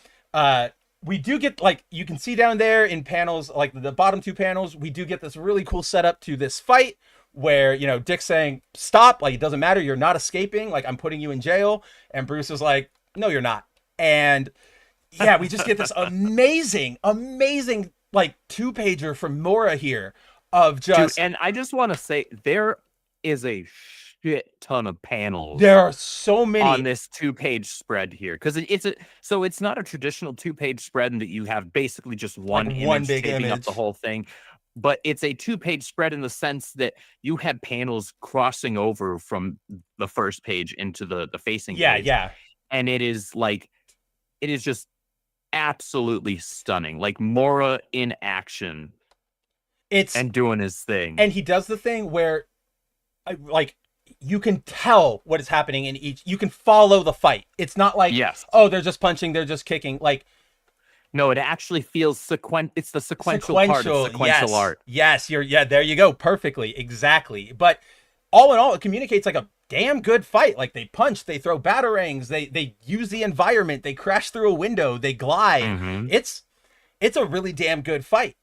we do get, like, you can see down there in panels, like the bottom two panels, we do get this really cool setup to this fight where, Dick's saying, stop, like, it doesn't matter, you're not escaping, like, I'm putting you in jail. And Bruce is like, no, you're not. And we just get this amazing like 2-pager from Mora here of just... Dude, and I just want to say, there is a shit ton of panels. There are so many on this 2-page spread here, because it's not a traditional 2-page spread in that you have basically just one big image up the whole thing, but it's a 2-page spread in the sense that you have panels crossing over from the first page into the facing page. And it is just absolutely stunning, like Mora in action. And doing his thing. And he does the thing where, like, you can tell what is happening in each. You can follow the fight. It's not like, oh, they're just punching, they're just kicking. Like, no, it actually feels it's the sequential part of sequential art. Yes, there you go. Perfectly. Exactly. But all in all, it communicates like a damn good fight. Like, they punch, they throw batarangs, they use the environment, they crash through a window, they glide. It's a really damn good fight.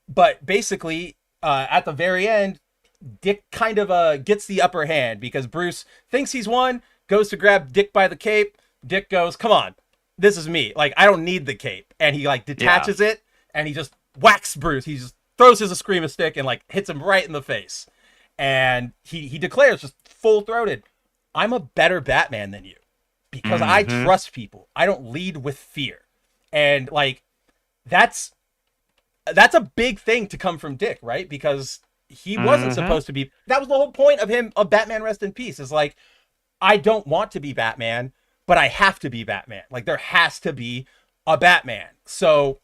But basically, at the very end, Dick kind of gets the upper hand because Bruce thinks he's won, goes to grab Dick by the cape. Dick goes, come on, this is me. Like, I don't need the cape. And he, like, detaches it, and he just whacks Bruce. He just throws his Eskrima stick and, like, hits him right in the face. And he declares, just full-throated, I'm a better Batman than you because I trust people. I don't lead with fear. And, like, that's a big thing to come from Dick, right? Because he wasn't supposed to be. That was the whole point of Batman Rest in Peace. Is like, I don't want to be Batman, but I have to be Batman. Like, there has to be a Batman. So,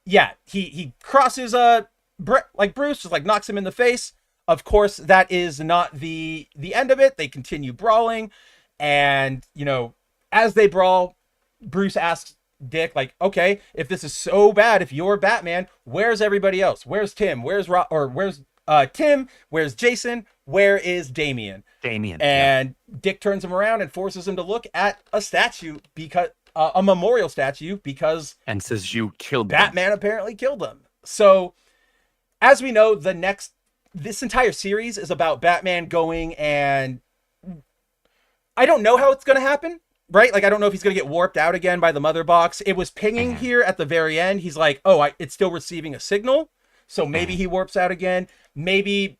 he crosses like Bruce, just like knocks him in the face. Of course, that is not the end of it. They continue brawling, and as they brawl, Bruce asks Dick, like, okay, if this is so bad, if you're Batman, where's everybody else? Where's Tim? Where's Tim? Where's Jason? Where is Damian? And Dick turns him around and forces him to look at a statue, because a memorial statue, because and says, you killed Batman. Apparently killed them. So as we know, this entire series is about Batman going, and I don't know how it's going to happen, right? Like, I don't know if he's going to get warped out again by the mother box. It was pinging here at the very end. He's like, oh, it's still receiving a signal. So maybe he warps out again. Maybe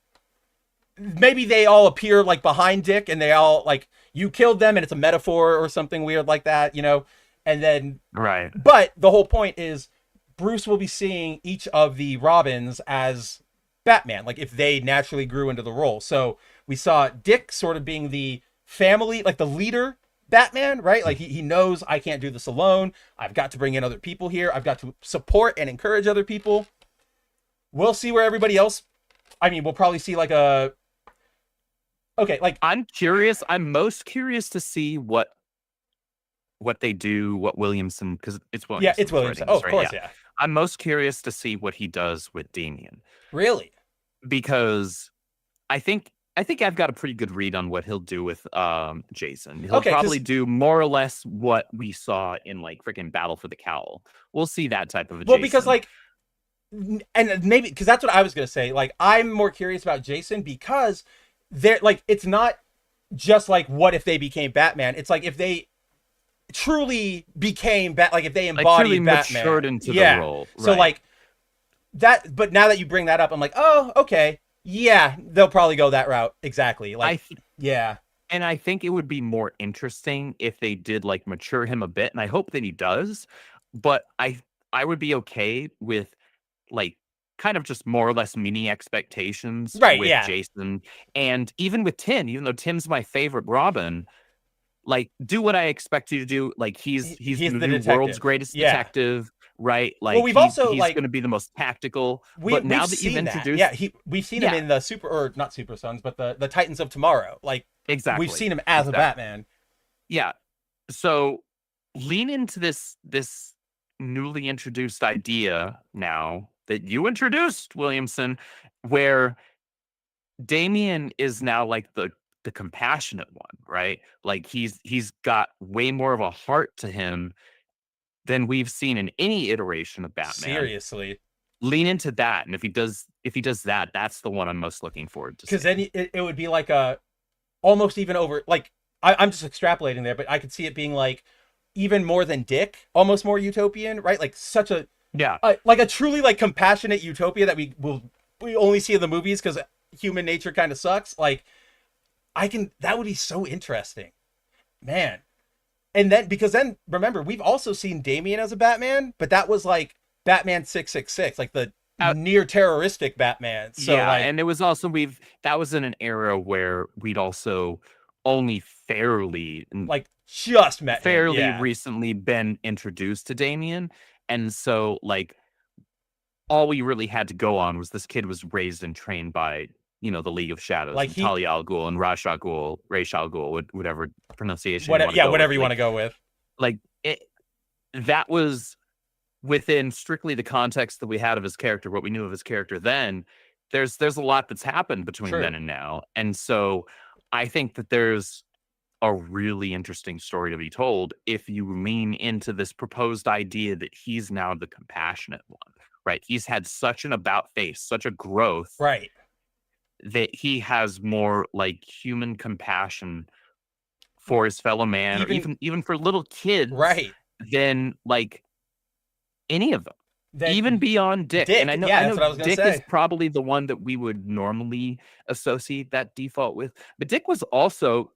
they all appear like behind Dick, and they all like, you killed them, and it's a metaphor or something weird like that, you know? And then, right. But the whole point is Bruce will be seeing each of the Robins as Batman, like if they naturally grew into the role. So we saw Dick sort of being the family, like the leader Batman, right? Like he knows, I can't do this alone. I've got to bring in other people here. I've got to support and encourage other people. We'll see where everybody else, I mean, we'll probably see like I'm curious. I'm most curious to see what they do, what Williamson, because it's Williamson. Yeah, it's Williamson. Oh, of course, yeah. I'm most curious to see what he does with Damian. Really? Because I think I've got a pretty good read on what he'll do with Jason. He'll probably do more or less what we saw in like freaking Battle for the Cowl. We'll see that type of a Jason. Well, because like, and maybe because that's what I was gonna say. Like, I'm more curious about Jason because they're like, it's not just like what if they became Batman. It's like if they truly became like if they embodied Batman, matured into the role. Right. So like that. But now that you bring that up, I'm like, oh, okay, yeah, they'll probably go that route. Exactly. Like, yeah. And I think it would be more interesting if they did like mature him a bit, and I hope that he does. But I would be okay with like kind of just more or less mini expectations with Jason, and even with Tim. Even though Tim's my favorite Robin, like do what I expect you to do. Like he's the new world's greatest detective, right? Like well, he's going to be the most tactical. But now that you've introduced, we've seen him in the not Super Sons, but the Titans of Tomorrow. Like exactly, we've seen him as a Batman. Yeah. So lean into this newly introduced idea now that you introduced, Williamson, where Damian is now like the compassionate one, right? Like he's got way more of a heart to him than we've seen in any iteration of Batman. Seriously. Lean into that. And if he does that, that's the one I'm most looking forward to. Because then it would be like almost even over, like, I'm just extrapolating there, but I could see it being like even more than Dick, almost more utopian, right? Like such a like a truly like compassionate utopia that we only see in the movies because human nature kind of sucks. Like that would be so interesting, man. And then because then remember, we've also seen Damian as a Batman, but that was like Batman 666, like the near terroristic Batman. So and it was also that was in an era where we'd also only fairly recently been introduced to Damian. And so like all we really had to go on was this kid was raised and trained by, the League of Shadows, like Talia al Ghul and Ra's al Ghul, whatever pronunciation whatever you want to go with. Like that was within strictly the context that we had of his character, what we knew of his character then. There's a lot that's happened between then and now. And so I think that there's a really interesting story to be told if you lean into this proposed idea that he's now the compassionate one, right? He's had such an about face, such a growth, right, that he has more like human compassion for his fellow man, or even for little kids, right, than like any of them. Even beyond Dick. And I know Dick is probably the one that we would normally associate that default with. But Dick was also,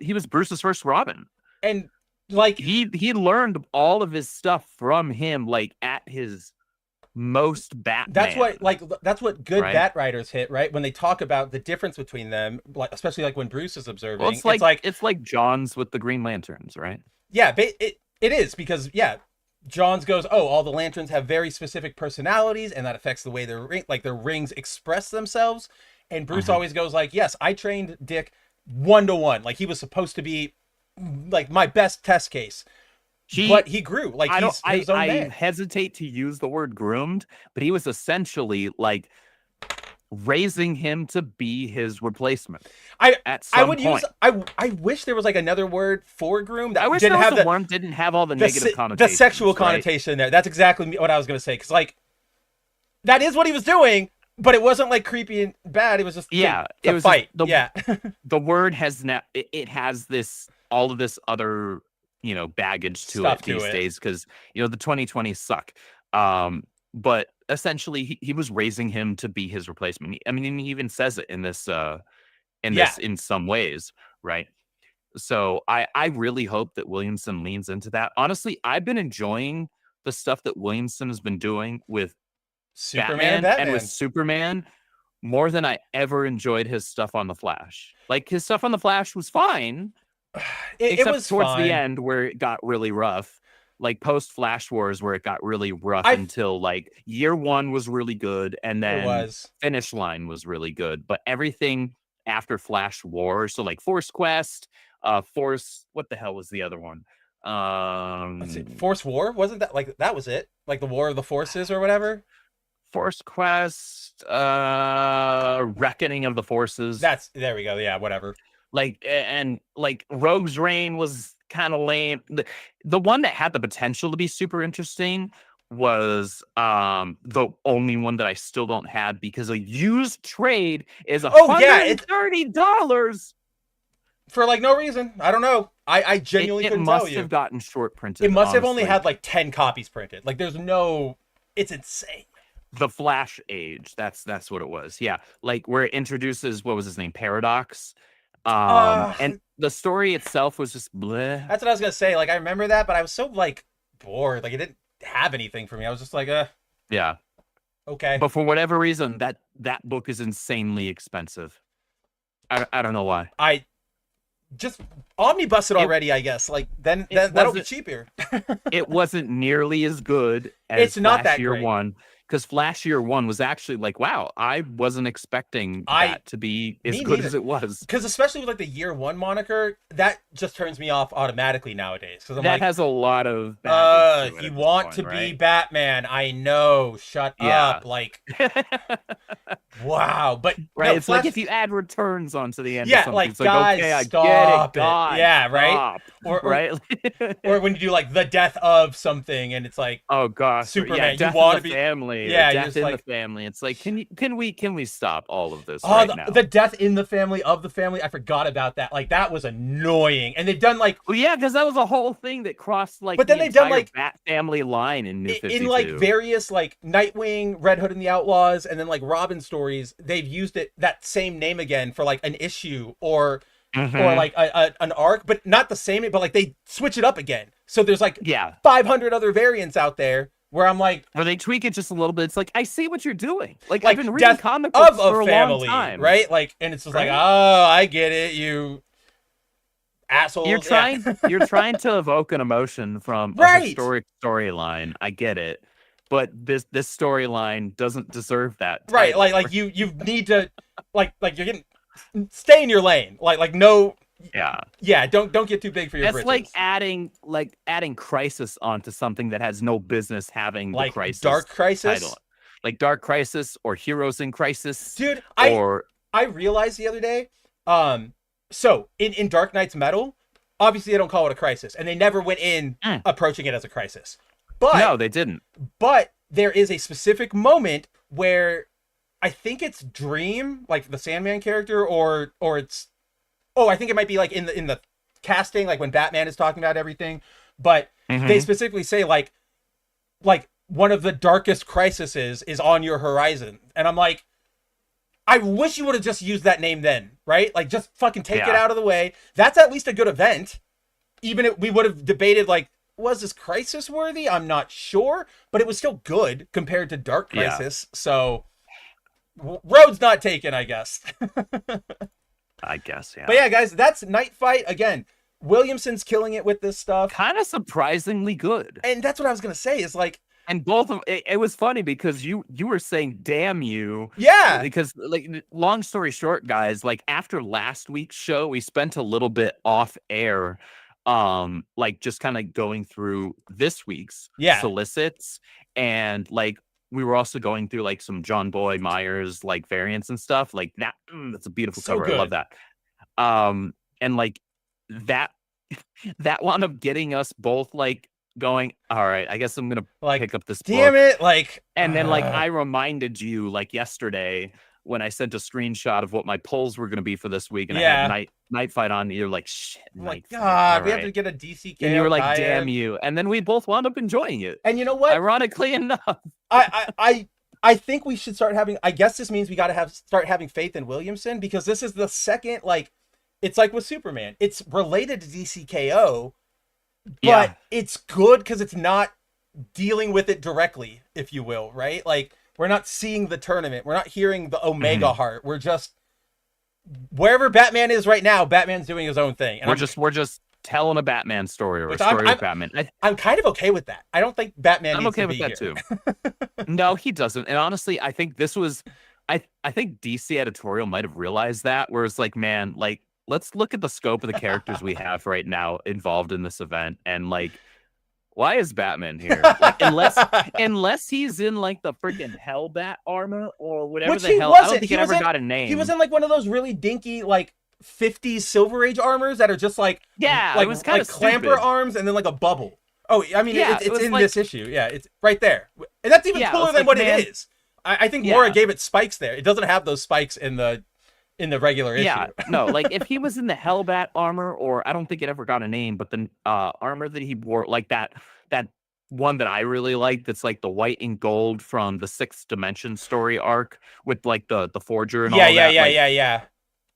he was Bruce's first Robin. And like he learned all of his stuff from him, like at his most Batman. That's what good Bat writers hit, right? When they talk about the difference between them, like especially like when Bruce is observing. Well, it's like John's with the Green Lanterns, right? Yeah, but it is because Johns goes, oh, all the lanterns have very specific personalities, and that affects the way their rings express themselves. And Bruce always goes like, yes, I trained Dick 1-to-1. Like he was supposed to be like my best test case. But he grew. Like he's his own man. I hesitate to use the word groomed, but he was essentially like raising him to be his replacement. I wish there was like another word for groomed. I wish there was one didn't have all the negative connotations. The sexual connotation there. That's exactly what I was going to say. Because like that is what he was doing, but it wasn't like creepy and bad. It was just it was fight. The word has now it has this all of this other baggage to Stuff it to these it. days because the 2020s suck. But essentially he was raising him to be his replacement. I mean, he even says it in this in some ways, right? So I really hope that Williamson leans into that. Honestly, I've been enjoying the stuff that Williamson has been doing with Batman and with Superman more than I ever enjoyed his stuff on the Flash. Like his stuff on the Flash was fine, it except was towards fine. the end where it got really rough. Like post Flash Wars where it got really rough until like year 1 was really good and then Finish Line was really good. But everything after Flash Wars, so like Force Quest, Force, what the hell was the other one? Force War? Wasn't that like that was it? Like the War of the Forces or whatever? Force Quest, Reckoning of the Forces. There we go. Yeah, whatever. Like and like Rogue's Reign was kind of lame. The one that had the potential to be super interesting was the only one that I still don't have because a used trade is $130 for like no reason. I don't know. I genuinely couldn't tell you. It must have gotten short printed. It must have only had like 10 copies printed. Like there's no. It's insane. The Flash Age. That's what it was. Yeah, like where it introduces what was his name, Paradox. And the story itself was just bleh. That's what I was gonna say. Like I remember that, but I was so like bored. Like it didn't have anything for me. I was just like, yeah, okay. But for whatever reason, that book is insanely expensive. I don't know why. I just omnibus it already. I guess like then that'll be cheaper. It wasn't nearly as good as it's not Flash that Year great. 1. Because Flash Year 1 was actually like, wow, I wasn't expecting that to be as good as it was. Because especially with like the Year 1 moniker, that just turns me off automatically nowadays. Because that has a lot of you want to be Batman. I know. Shut up. Like, wow. But right, it's like if you add returns onto the end. Yeah, of something, like it's guys, okay, stop I get it. God, yeah, right. Stop. Right. Or when you do like the death of something, and it's like, oh gosh, Superman. Death you want in to the be family. Yeah, Death in the family. It's like, can we stop all of this now? The death in the family of the family. I forgot about that. Like that was annoying. And they've done like, well, yeah, because that was a whole thing that crossed like. But then they've done like Bat family line in New 52. In like various like Nightwing, Red Hood and the Outlaws, and then like Robin stories. They've used that same name again for like an issue or like an arc, but not the same. But like they switch it up again. So there's like 500 other variants out there. Where I'm like, or they tweak it just a little bit. It's like, I see what you're doing. Like I've been reading Death comic books for a family, long time, right? Like, and it's just like, oh, I get it, you assholes. You're trying to evoke an emotion from a historic storyline. I get it, but this storyline doesn't deserve that. Right? Like you need to like you're getting stay in your lane. Like no. Yeah, don't get too big for your britches. It's like adding Crisis onto something that has no business having the Crisis Dark Crisis title. Like Dark Crisis or Heroes in Crisis. Dude, I realized the other day, so in Dark Knight's Metal, obviously they don't call it a crisis, and they never went in approaching it as a crisis. But no, they didn't. But there is a specific moment where I think it's Dream, like the Sandman character, or it's I think it might be like in the casting, like when Batman is talking about everything, but they specifically say like one of the darkest crises is on your horizon. And I'm like, I wish you would have just used that name then, right? Like just fucking take it out of the way. That's at least a good event. Even if we would have debated like, was this Crisis worthy? I'm not sure, but it was still good compared to Dark Crisis. So road's not taken, I guess. I guess, yeah. But yeah, guys, that's Knightfight. Again, Williamson's killing it with this stuff. Kind of surprisingly good. And that's what I was going to say is like... And both of it was funny because you were saying, damn you. Yeah. Because, like, long story short, guys, like, after last week's show, we spent a little bit off air, like, just kind of going through this week's solicits. And, like, we were also going through like some John Boy Myers like variants and stuff like that. That's a beautiful cover. Good. I love that. And like that wound up getting us both like going, all right, I guess I'm gonna Like, pick up this damn book. it, like, And then like I reminded you like yesterday when I sent a screenshot of what my polls were gonna be for this week, and I had Knightfight on. You're like, shit, I'm like, Knightfight. God, all we have to right. get a DCKO And you were like, tie-in. damn you. And then we both wound up enjoying it. And you know what? Ironically enough. I think we should start having, I guess this means we got to start having faith in Williamson, because this is the second, like, it's like with Superman. It's related to DCKO, but it's good because it's not dealing with it directly, if you will, right? Like, we're not seeing the tournament. We're not hearing the Omega Heart. We're just, wherever Batman is right now, Batman's doing his own thing. And we're just telling a Batman story, or a story with Batman. I'm kind of okay with that. I don't think Batman needs to be here. I'm okay with that too. No, he doesn't. And honestly, I think this was, I think DC editorial might have realized that, where it's like, man, like, let's look at the scope of the characters we have right now involved in this event, and like, why is Batman here? Like, unless he's in like the freaking Hellbat armor or whatever the hell. I don't think he ever got a name. He was in like one of those really dinky like 50s Silver Age armors that are just like, like, it was kind of clamper arms and then like a bubble. Oh, I mean, it's in like, this issue. Yeah, it's right there, and that's even cooler than what it is. I think Laura gave it spikes there. It doesn't have those spikes in the regular issue. Yeah, no, like if he was in the Hellbat armor, or I don't think it ever got a name, but the armor that he wore, like that one that I really liked, that's like the white and gold from the Sixth Dimension story arc with like the Forger and all that. Yeah.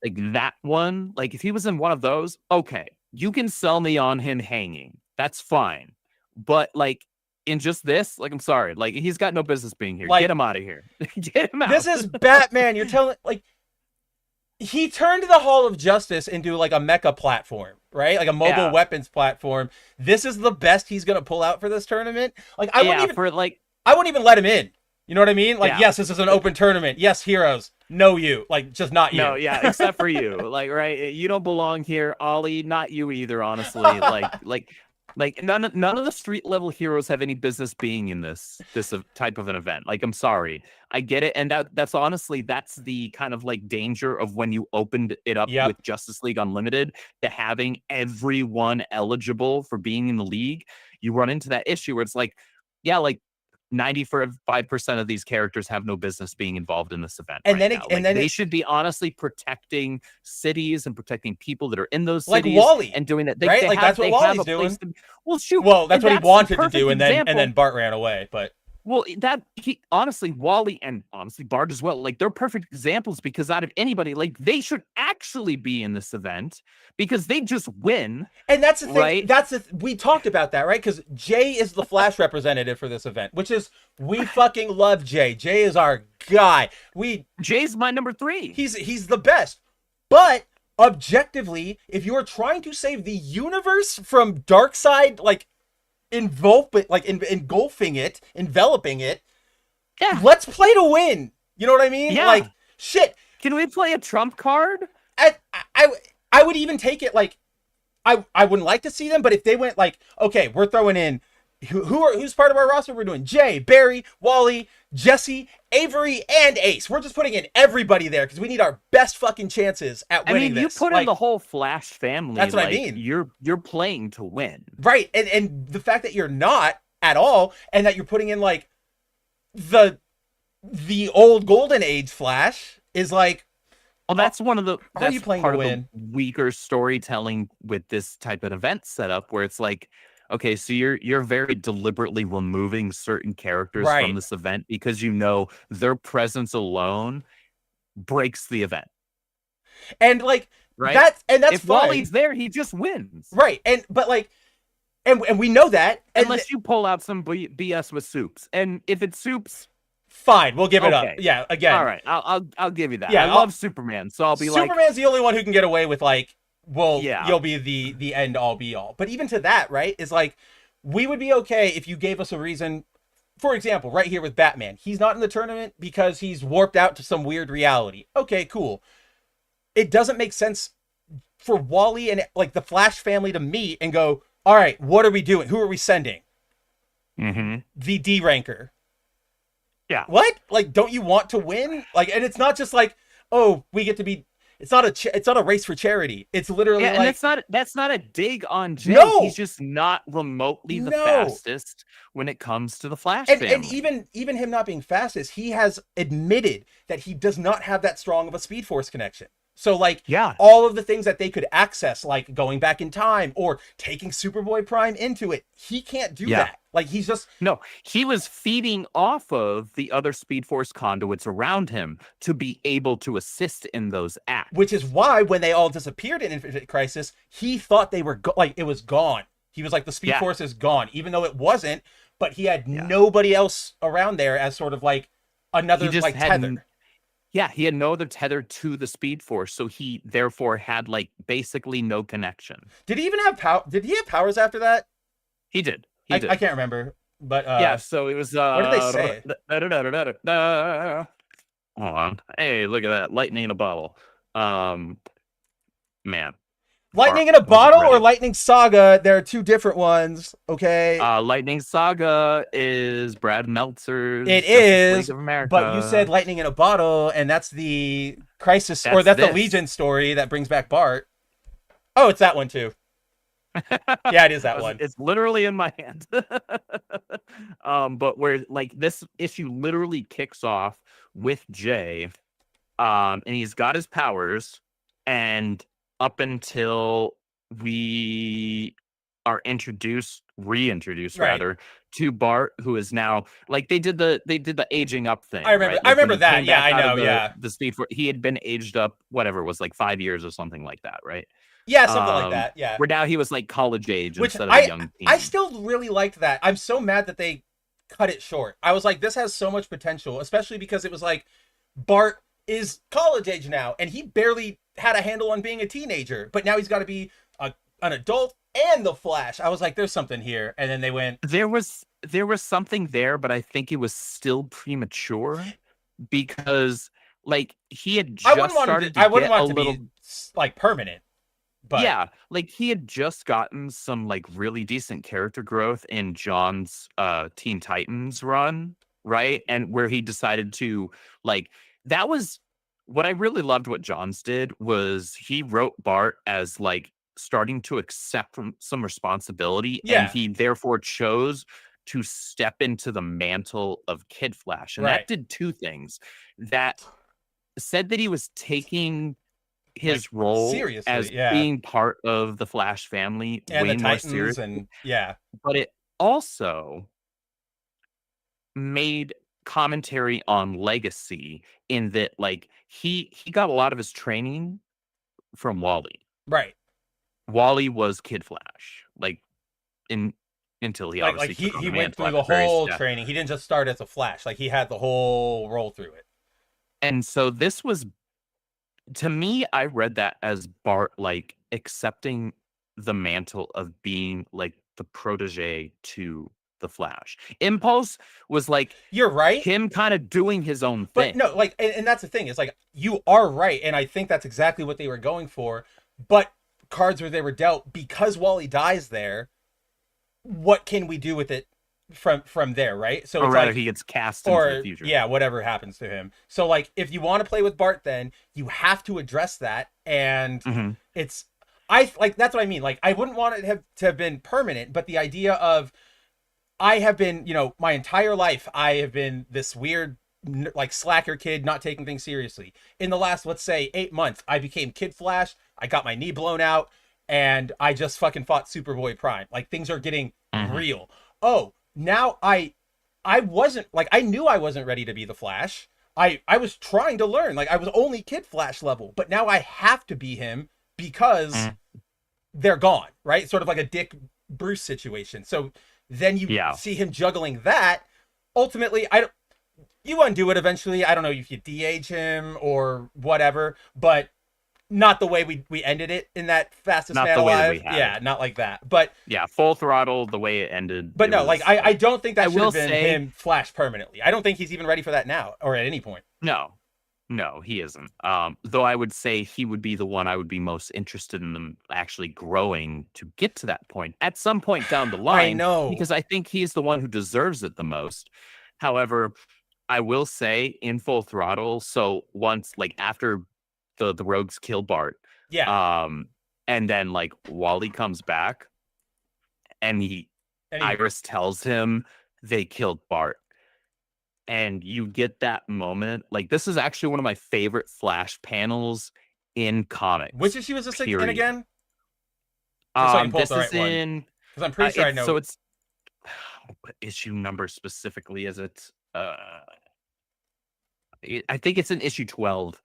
Like that one, like if he was in one of those, okay, you can sell me on him hanging. That's fine. But like in just this, like, I'm sorry, like he's got no business being here. Like, get him out of here. Get him out. This is Batman. You're telling, like, he turned the Hall of Justice into like a mecha platform, right? Like a mobile weapons platform. This is the best he's gonna pull out for this tournament. Like, I wouldn't even let him in. You know what I mean? Like, yes, this is an open tournament. Yes, heroes. No, you. Like, just not you. No, yeah, except for you. Like, right? You don't belong here, Ollie. Not you either, honestly. Like none of the street level heroes have any business being in this type of an event. Like, I'm sorry, I get it, and that's honestly, that's the kind of like danger of when you opened it up with Justice League Unlimited to having everyone eligible for being in the league. You run into that issue where it's like, yeah, like 95% of these characters have no business being involved in this event. And then they should be honestly protecting cities and protecting people that are in those cities, like Wally, and doing that. Right? Like, that's what Wally's doing. Well, shoot. Well, that's what he wanted to do, and then Bart ran away. But well, Wally and honestly Bart as well, like, they're perfect examples, because out of anybody, like, they should actually be in this event because they just win. And that's the thing, right? We talked about that, right? Because Jay is the Flash representative for this event, which is, we fucking love Jay. Jay is our guy. Jay's my number 3. He's the best. But objectively, if you're trying to save the universe from Darkseid, like, engulfing it, enveloping it. Yeah. Let's play to win. You know what I mean? Yeah. Like, shit. Can we play a trump card? I would even take it, like, I wouldn't like to see them, but if they went like, okay, we're throwing in who's part of our roster? We're doing Jay, Barry, Wally, Jesse, Avery, and Ace. We're just putting in everybody there because we need our best fucking chances at winning this. You put in the whole Flash family. That's what I mean. You're playing to win. Right. And the fact that you're not at all, and that you're putting in like the old Golden Age Flash is like, well, that's one of the that's part of the weaker storytelling with this type of event setup, where it's like, okay, so you're very deliberately removing certain characters from this event because you know their presence alone breaks the event. And like, right? That's if fine. Wally's there, he just wins. Right. But like, and we know that. Unless you pull out some BS with Soups. And if it's Soups, fine, we'll give it up. Yeah, again. All right, I'll give you that. Yeah, I love Superman, so I'll be like, Superman's the only one who can get away with like, well, you'll be the end all be all. But even to that, right, is like, we would be okay if you gave us a reason. For example, right here with Batman, he's not in the tournament because he's warped out to some weird reality. Okay, cool. It doesn't make sense for Wally and like the Flash family to meet and go, all right, what are we doing? Who are we sending? Mm-hmm. The D ranker. Yeah. What? Like, don't you want to win? Like, and it's not just like, oh, we get to be. It's not a race for charity. It's literally and like that's not a dig on Jay. No! He's just not remotely the fastest when it comes to the Flash and family. even him not being fastest, he has admitted that he does not have that strong of a Speed Force connection. So like all of the things that they could access, like going back in time or taking Superboy Prime into it, he can't do that. Like he's just he was feeding off of the other Speed Force conduits around him to be able to assist in those acts. Which is why when they all disappeared in Infinite Crisis, he thought they were like it was gone. He was like the Speed Force is gone, even though it wasn't. But he had nobody else around there as sort of like another like tether. Yeah, he had no other tether to the Speed Force, so he therefore had like basically no connection. Did he even have power? Did he have powers after that? He did. I can't remember, but yeah. So it was. What did they say? Hold on. Hey, look at that lightning in a bottle. Man. Lightning in a Bottle or Lightning Saga? There are two different ones. Okay. Lightning Saga is Brad Meltzer's. It is, League of America. But you said Lightning in a Bottle, and that's the Crisis, or that's the Legion story that brings back Bart. Oh, it's that one too. Yeah, it is that one. It's literally in my hand. But where like this issue literally kicks off with Jay, and he's got his powers, and up until we are reintroduced rather to Bart, who is now like they did the aging up thing. I remember. Right? I remember that. Yeah, I know. The Speed Force. He had been aged up. Whatever it was, like 5 years or something like that, right? Yeah, something like that. Yeah. Where now he was like college age instead of a young teen. I still really liked that. I'm so mad that they cut it short. I was like, this has so much potential, especially because it was like Bart is college age now, and he barely had a handle on being a teenager, but now he's got to be an adult and the Flash. I was like, there's something here, and then they went. There was something there, but I think it was still premature because like he had just started to get a little like permanent. But yeah, like he had just gotten some like really decent character growth in John's Teen Titans run, right? And where he decided to like that was what I really loved what Johns did was he wrote Bart as like starting to accept some responsibility, and he therefore chose to step into the mantle of Kid Flash. And that did two things. That said that he was taking his like, role seriously, as being part of the Flash family and way the more Titans seriously. And but it also made commentary on legacy in that like he got a lot of his training from Wally. Right. Wally was Kid Flash. Like until he obviously he went through the whole training. He didn't just start as a Flash. Like he had the whole roll through it. And so this was, to me, I read that as Bart like accepting the mantle of being like the protege to the Flash. Impulse was like, you're right, him kind of doing his own thing. But no, like, and that's the thing. It's like you are right, and I think that's exactly what they were going for. But cards where they were dealt, because Wally dies there, what can we do with it from there, right? So or it's rather like, he gets cast into the future. Yeah, whatever happens to him. So like if you want to play with Bart, then you have to address that, and it's that's what I mean. Like I wouldn't want it to have been permanent, but the idea of I have been, my entire life I have been this weird like slacker kid, not taking things seriously. In the last, let's say 8 months, I became Kid Flash. I got my knee blown out, and I just fucking fought Superboy Prime. Like things are getting real. Oh, now I wasn't like, I knew I wasn't ready to be the Flash. I was trying to learn. Like I was only Kid Flash level, but now I have to be him because they're gone, right? Sort of like a Dick Bruce situation. So then you see him juggling that. Ultimately, you undo it eventually. I don't know if you de-age him or whatever, but not the way we ended it in that Fastest Man Alive. Yeah, not like that. But yeah, Full Throttle, the way it ended. But no, like I don't think that should have been him Flash permanently. I don't think he's even ready for that now or at any point. No, he isn't. Though I would say he would be the one I would be most interested in them actually growing to get to that point at some point down the line. I know. Because I think he's the one who deserves it the most. However, I will say in Full Throttle, so once like after the rogues kill Bart. Yeah. And then like Wally comes back, and Iris tells him they killed Bart. And you get that moment. Like, this is actually one of my favorite Flash panels in comics. Which issue is this in again? Just so I can pull up this the right is one. in. Because I'm pretty sure I know. So it's what issue number specifically is it? I think it's in issue 12.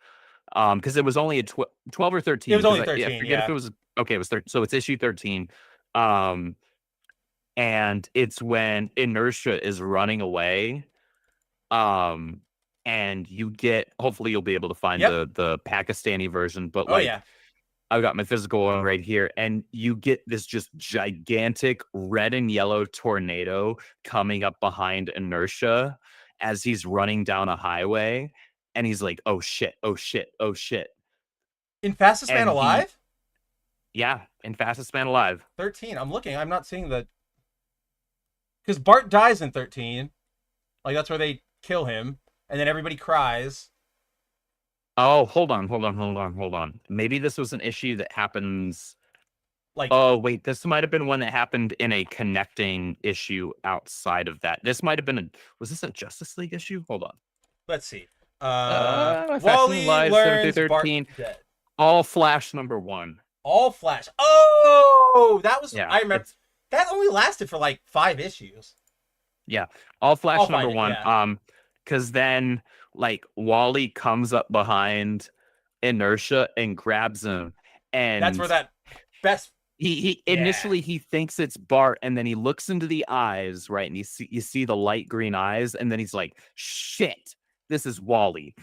Because it was only a 12 or 13. It was only 13. I forget if it was okay. It was 13. So it's issue 13. And it's when Inertia is running away. And you get, hopefully you'll be able to find the Pakistani version, but I've got my physical one right here, and you get this just gigantic red and yellow tornado coming up behind Inertia as he's running down a highway, and he's like, oh shit, oh shit, oh shit. In Fastest Man Alive? Yeah, in Fastest Man Alive. 13. I'm looking. I'm not seeing the... Because Bart dies in 13. Like, that's where they kill him, and then everybody cries. Oh, hold on. Maybe this was an issue that happens... Like, oh, wait, this might have been one that happened in a connecting issue outside of that. This might have been was this a Justice League issue? Hold on. Let's see. Wally learns 13. Dead. All Flash number 1. All Flash. Oh, that was... Yeah, I remember. That only lasted for like 5 issues. Yeah, All Flash number 1. Because then, like, Wally comes up behind Inertia and grabs him, and that's where that best... He initially he thinks it's Bart, and then he looks into the eyes, right, and you see the light green eyes, and then he's like, "Shit, this is Wally."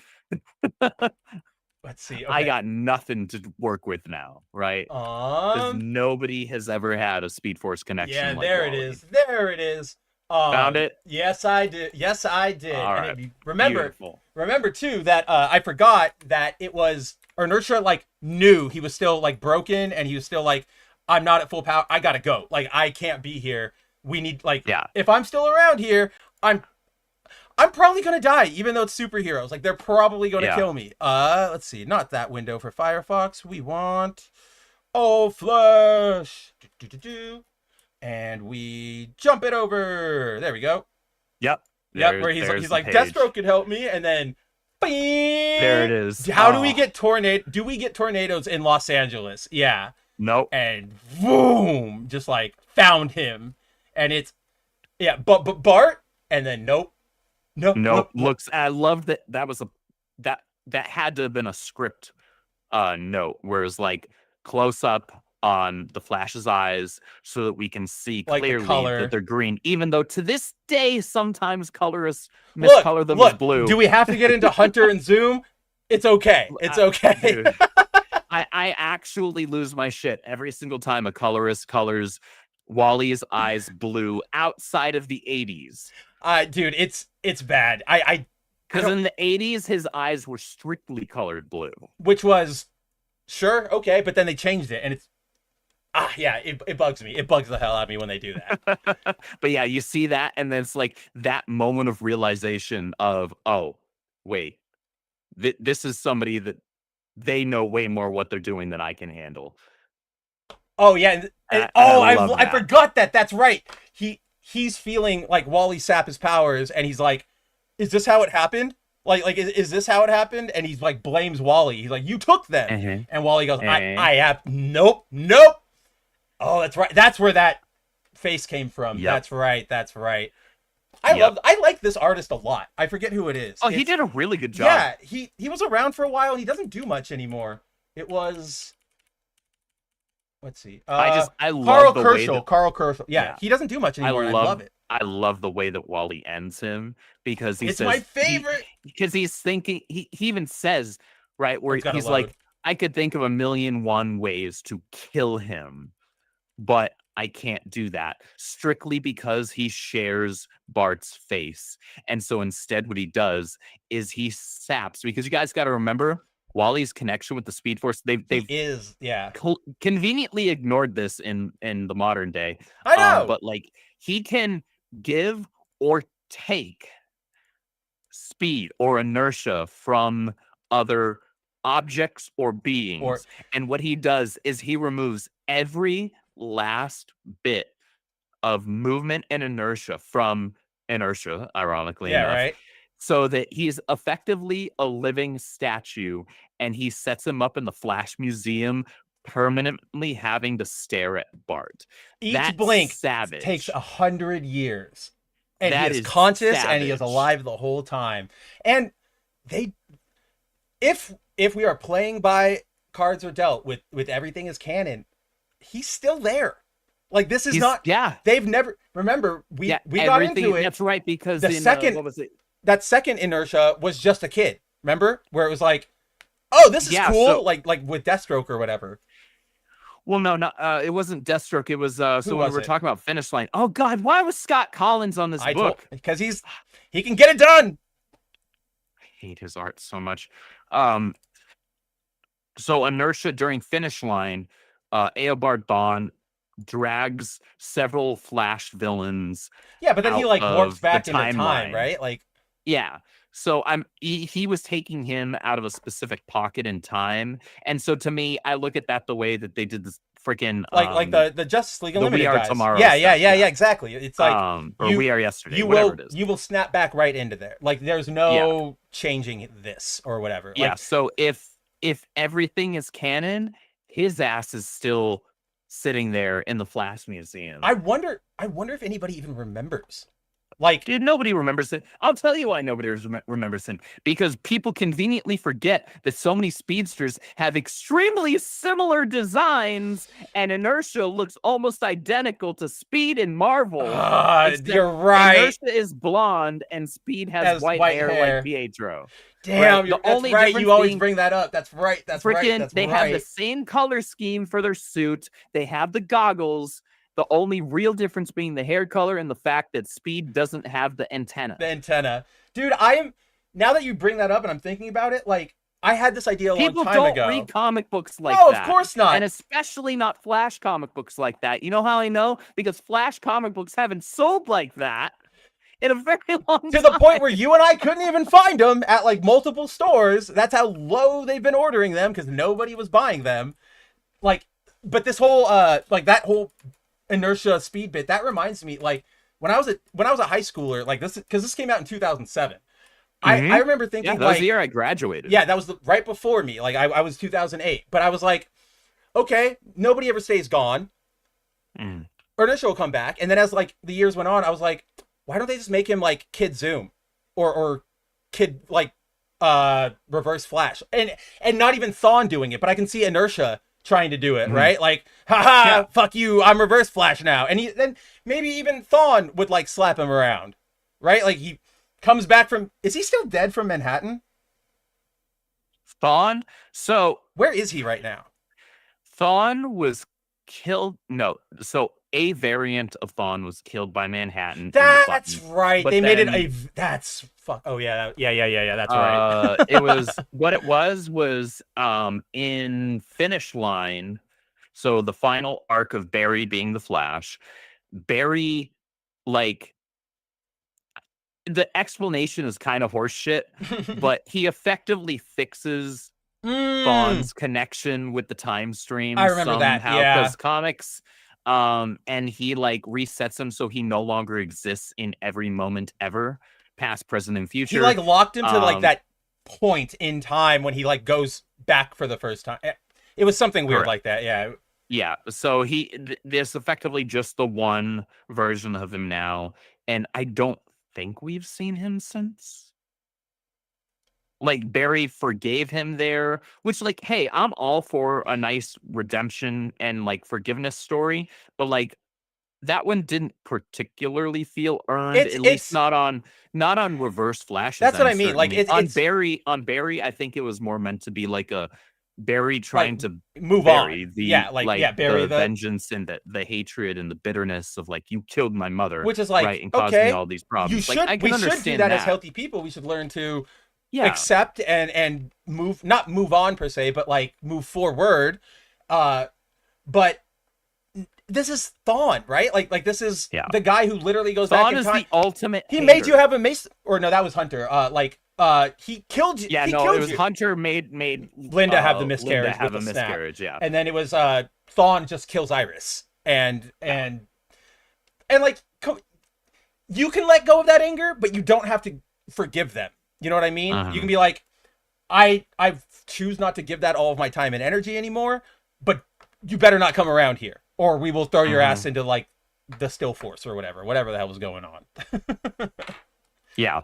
Let's see. Okay. I got nothing to work with now, right? Because nobody has ever had a Speed Force connection. Yeah, like there Wally. it is. There it is. Found it? Yes, I did. Yes, I did. All right. And remember too that I forgot that it was Inertia. Like, knew he was still like broken, and he was still like, I'm not at full power. I gotta go. Like, I can't be here. We need, like, if I'm still around here, I'm probably gonna die, even though it's superheroes. Like, they're probably gonna kill me. Let's see. Not that window for Firefox. We want All Flash. And we jump it over. There we go. Yep. Where he's like, Deathstroke can help me, and then bing! There it is. How do we get do we get tornadoes in Los Angeles? Yeah. Nope. And boom, just like found him, and it's but Bart, and then nope. Looks, I love that. That was that had to have been a script note, whereas like close up on the Flash's eyes so that we can see clearly that they're green, even though to this day sometimes colorists miscolor them as blue. Do we have to get into Hunter and Zoom? It's okay. It's okay. I actually lose my shit every single time a colorist colors Wally's eyes blue outside of the 80s. Dude, it's bad. Because in the 80s, his eyes were strictly colored blue. Which was, sure, okay, but then they changed it, and it's, it bugs me. It bugs the hell out of me when they do that. But yeah, you see that, and then it's like that moment of realization of, oh, wait, this is somebody that they know way more what they're doing than I can handle. Oh, yeah. I forgot that. That's right. He's feeling like Wally sap his powers, and he's like, is this how it happened? Like, is this how it happened? And he's like, blames Wally. He's like, you took them. Mm-hmm. And Wally goes, I have, nope. Oh, that's right. That's where that face came from. Yep. That's right. I like this artist a lot. I forget who it is. Oh, he did a really good job. Yeah, he was around for a while, and he doesn't do much anymore. It was, let's see. I love the way that, Carl Kerschel. Yeah, he doesn't do much anymore, and I love it. I love the way that Wally ends him, because he says, it's my favorite. Because he's thinking, he even says, right, where he's like, I could think of 1,000,001 ways to kill him, but I can't do that, strictly because he shares Bart's face. And so instead what he does is he saps, because you guys got to remember Wally's connection with the Speed Force. They've conveniently ignored this in the modern day. I know. But like, he can give or take speed or inertia from other objects or beings. And what he does is he removes every last bit of movement and inertia from inertia, ironically enough. Right. So that he's effectively a living statue, and he sets him up in the Flash Museum, permanently having to stare at Bart. Each blink savage. Takes 100 years. And that he is conscious savage. And he is alive the whole time. And if we are playing by cards or dealt with everything as canon, he's still there. Like, this is they've never, remember, we got into it. That's right, because the second, what was it? That second inertia was just a kid. Remember? Where it was like, oh, this is cool. So, like with Deathstroke or whatever. Well, no, it wasn't Deathstroke. It was when we were talking about Finish Line. Oh God, why was Scott Collins on this book? Because he can get it done. I hate his art so much. So inertia during Finish Line, Eobard Thawne drags several Flash villains. Yeah, but then he like warps back into time, right? Like, yeah. So he was taking him out of a specific pocket in time, and so to me, I look at that the way that they did this freaking like the Justice League Unlimited We Are guys. Tomorrow. Yeah, exactly. It's like or We Are Yesterday. Whatever it is. You will snap back right into there. Like, there's no changing this or whatever. Yeah. Like, so if everything is canon, his ass is still sitting there in the Flash Museum. I wonder if anybody even remembers. Like, dude, nobody remembers it. I'll tell you why nobody remembers it. Because people conveniently forget that so many speedsters have extremely similar designs, and inertia looks almost identical to Speed and Marvel. You're right. Inertia is blonde, and Speed has white hair like Pietro. Damn, right? That's right. You always bring that up. That's right. They have the same color scheme for their suit. They have the goggles. The only real difference being the hair color and the fact that Speed doesn't have the antenna. Dude, now that you bring that up and I'm thinking about it, like, I had this idea a long time ago. People don't read comic books like that. No, of course not. And especially not Flash comic books like that. You know how I know? Because Flash comic books haven't sold like that in a very long time. To the point where you and I couldn't even find them at, like, multiple stores. That's how low they've been ordering them, because nobody was buying them. Like, but this whole, that whole inertia Speed bit, that reminds me, like, when I was a high schooler, like, this, because this came out in 2007. I remember thinking, that was the year I graduated. Yeah, that was right before me. Like, I was 2008, but I was like, okay, nobody ever stays gone. Inertia will come back, and then as like the years went on, I was like, why don't they just make him like Kid Zoom, or Kid like Reverse Flash, and not even Thawne doing it, but I can see Inertia trying to do it, right? Like, haha, fuck you, I'm Reverse Flash now. And then maybe even Thawne would like slap him around, right? Like, he comes back from, is he still dead from Manhattan? Thawne? So where is he right now? Thawne was killed. No, so a variant of Thawne was killed by Manhattan. That's right. They made it that's fuck. Oh yeah. That's right. It was what it was in Finish Line. So the final arc of Barry being the Flash, Barry, like, the explanation is kind of horseshit, but he effectively fixes Thawne's connection with the time stream. I remember that. Yeah. Because comics. And he like resets him so he no longer exists in every moment ever, past, present, and future. He like locked him to like that point in time when he like goes back for the first time. It was something weird like that. Yeah. Yeah. So there's effectively just the one version of him now, and I don't think we've seen him since. Like, Barry forgave him there, which, like, hey, I'm all for a nice redemption and like forgiveness story, but like that one didn't particularly feel earned. At least not on Reverse Flash. That's what I mean. Like, on Barry, I think it was more meant to be like a Barry trying to move Barry, on. Barry, the vengeance and the hatred and the bitterness of like, you killed my mother, which is like, right, and caused me all these problems. We should do that as healthy people. We should learn to accept and not move on per se, but like move forward. But this is Thawne, right? Like this is the guy who literally goes back in time. Thawne is the ultimate He made you have a mace, or no, that was Hunter. Like, he killed you. Yeah, he no, killed it was you. Hunter made Linda have the miscarriage. Linda have with a the snap. miscarriage, yeah. And then it was Thawne just kills Iris, and like you can let go of that anger, but you don't have to forgive them. You know what I mean? You can be like, I choose not to give that all of my time and energy anymore, but you better not come around here, or we will throw your ass into like the still force or whatever the hell was going on. Yeah.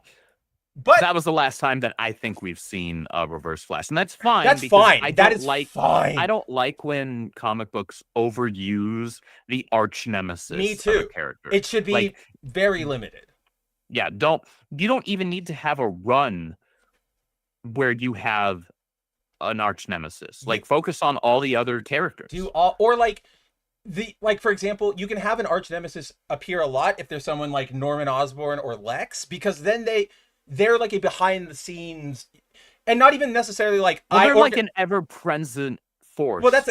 But that was the last time that I think we've seen a Reverse Flash, and that's fine. That's fine. That is fine. I don't like when comic books overuse the arch nemesis. Me too. Of a character. It should be like, very limited. Yeah, you don't even need to have a run where you have an arch nemesis. Like, focus on all the other characters. Or like for example, you can have an arch nemesis appear a lot if there's someone like Norman Osborn or Lex, because then they're like a behind the scenes, and not even necessarily like they're like an ever present force. Well, that's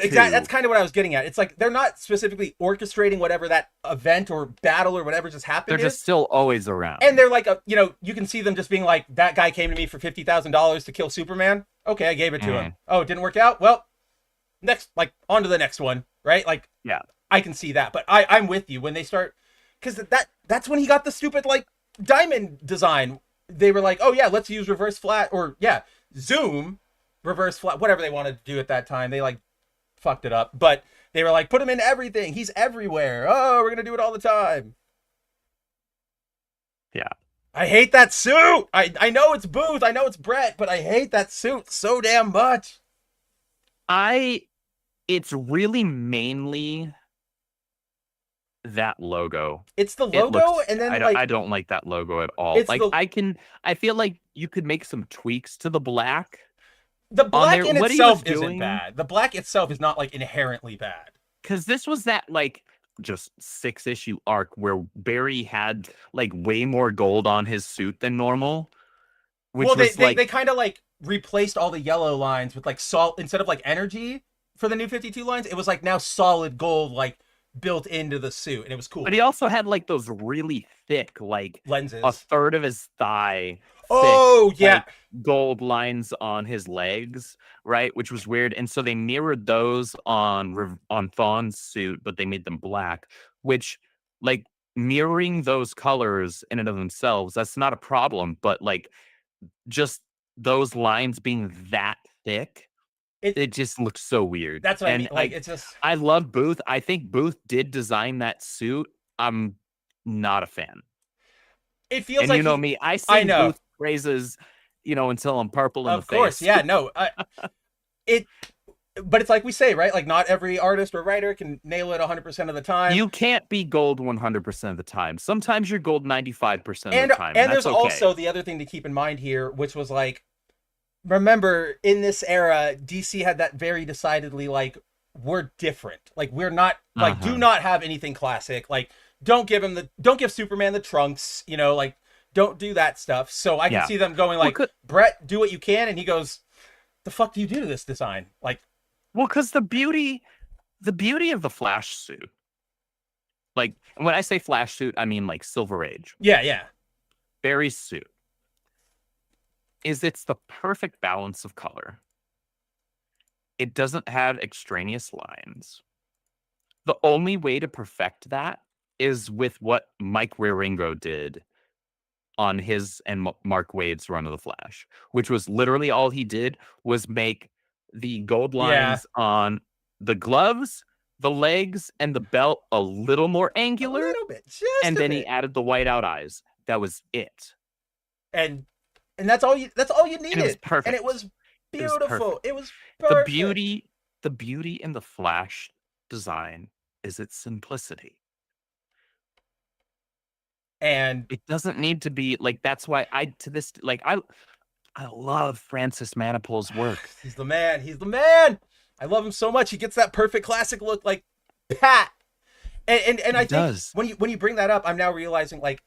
kind of what I was getting at. It's like they're not specifically orchestrating whatever that event or battle or whatever just happened. They're just still always around, and they're like you can see them just being like, that guy came to me for $50,000 to kill Superman. Okay, I gave it to him. Oh, it didn't work out. Well, next, like, on to the next one, right? Like, yeah, I can see that, but I'm with you when they start, because that's when he got the stupid like diamond design. They were like, oh yeah, let's use reverse flat, or yeah, zoom, reverse flat, whatever they wanted to do at that time. They like fucked it up, but they were like, put him in everything. He's everywhere. Oh, we're gonna do it all the time. Yeah. I hate that suit. I know it's Booth, I know it's Brett, but I hate that suit so damn much. It's really mainly that logo. It's the logo, and then I don't like that logo at all. Like, I feel like you could make some tweaks to the black. The black in itself isn't bad. The black itself is not like inherently bad. Because this was that like just 6-issue arc where Barry had like way more gold on his suit than normal. They kind of like replaced all the yellow lines with like salt instead of like energy for the New 52 lines. It was like now solid gold, like built into the suit, and it was cool. But he also had like those really thick, like lenses, a third of his thigh. Oh, thick, yeah. Like, gold lines on his legs, right? Which was weird. And so they mirrored those on Thawne's suit, but they made them black, which, like, mirroring those colors in and of themselves, that's not a problem. But like, just those lines being that thick, it just looks so weird. That's what I mean. Like, it's just, I love Booth. I think Booth did design that suit. I'm not a fan. It feels and like, you know me, I sing Booth praises, until I'm purple in the face. Of course, yeah, no. But it's like we say, right? Like, not every artist or writer can nail it 100% of the time. You can't be gold 100% of the time. Sometimes you're gold 95% of the time. And there's also the other thing to keep in mind here, which was like, remember, in this era, DC had that very decidedly, like, we're different. Like, we're not, like, do not have anything classic. Like, don't give Superman the trunks, like, don't do that stuff. So I can see them going like, Brett, do what you can. And he goes, the fuck do you do to this design? Like, well, because the beauty of the Flash suit, like, when I say Flash suit, I mean like Silver Age. Yeah. Barry's suit it's the perfect balance of color. It doesn't have extraneous lines. The only way to perfect that is with what Mike Wieringo did on his and Mark Waid's run of the Flash, which was literally all he did was make the gold lines on the gloves, the legs, and the belt a little more angular. A little bit, and then he added the whiteout eyes. That was it. And that's all you needed. And it was perfect. And it was beautiful. It was perfect. The beauty in the Flash design is its simplicity. And it doesn't need to be like, that's why I love Francis Manipul's work. He's the man. I love him so much. He gets that perfect classic look, like pat. And I think when you bring that up, I'm now realizing like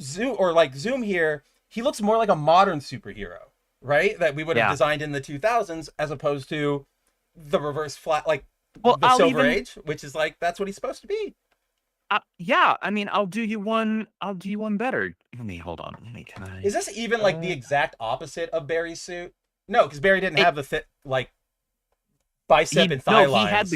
Zoom here, he looks more like a modern superhero, right? That we would have designed in the 2000s, as opposed to the reverse flat, like the Silver Age, which is like, that's what he's supposed to be. Yeah, I mean, I'll do you one better. Hold on. Can I? Is this even like the exact opposite of Barry's suit? No, because Barry didn't have the like bicep and thigh lines.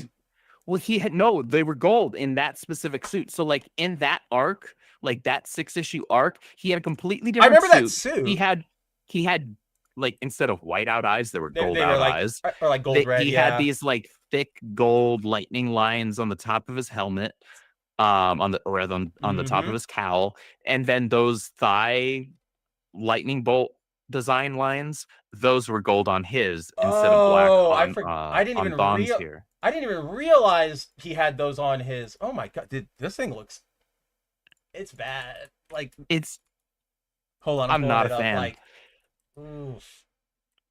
No, they were gold in that specific suit. So like in that arc, like that 6-issue arc, he had a completely different I remember that suit. He had like, instead of white out eyes, there were gold they out like, eyes. Or like gold red. He had these like thick gold lightning lines on the top of his helmet, on the top of his cowl, and then those thigh lightning bolt design lines, those were gold on his instead of black I didn't even realize he had those on his. Oh my god, this thing looks, it's bad. Like, it's, hold on, I'm not a fan. Like, oof.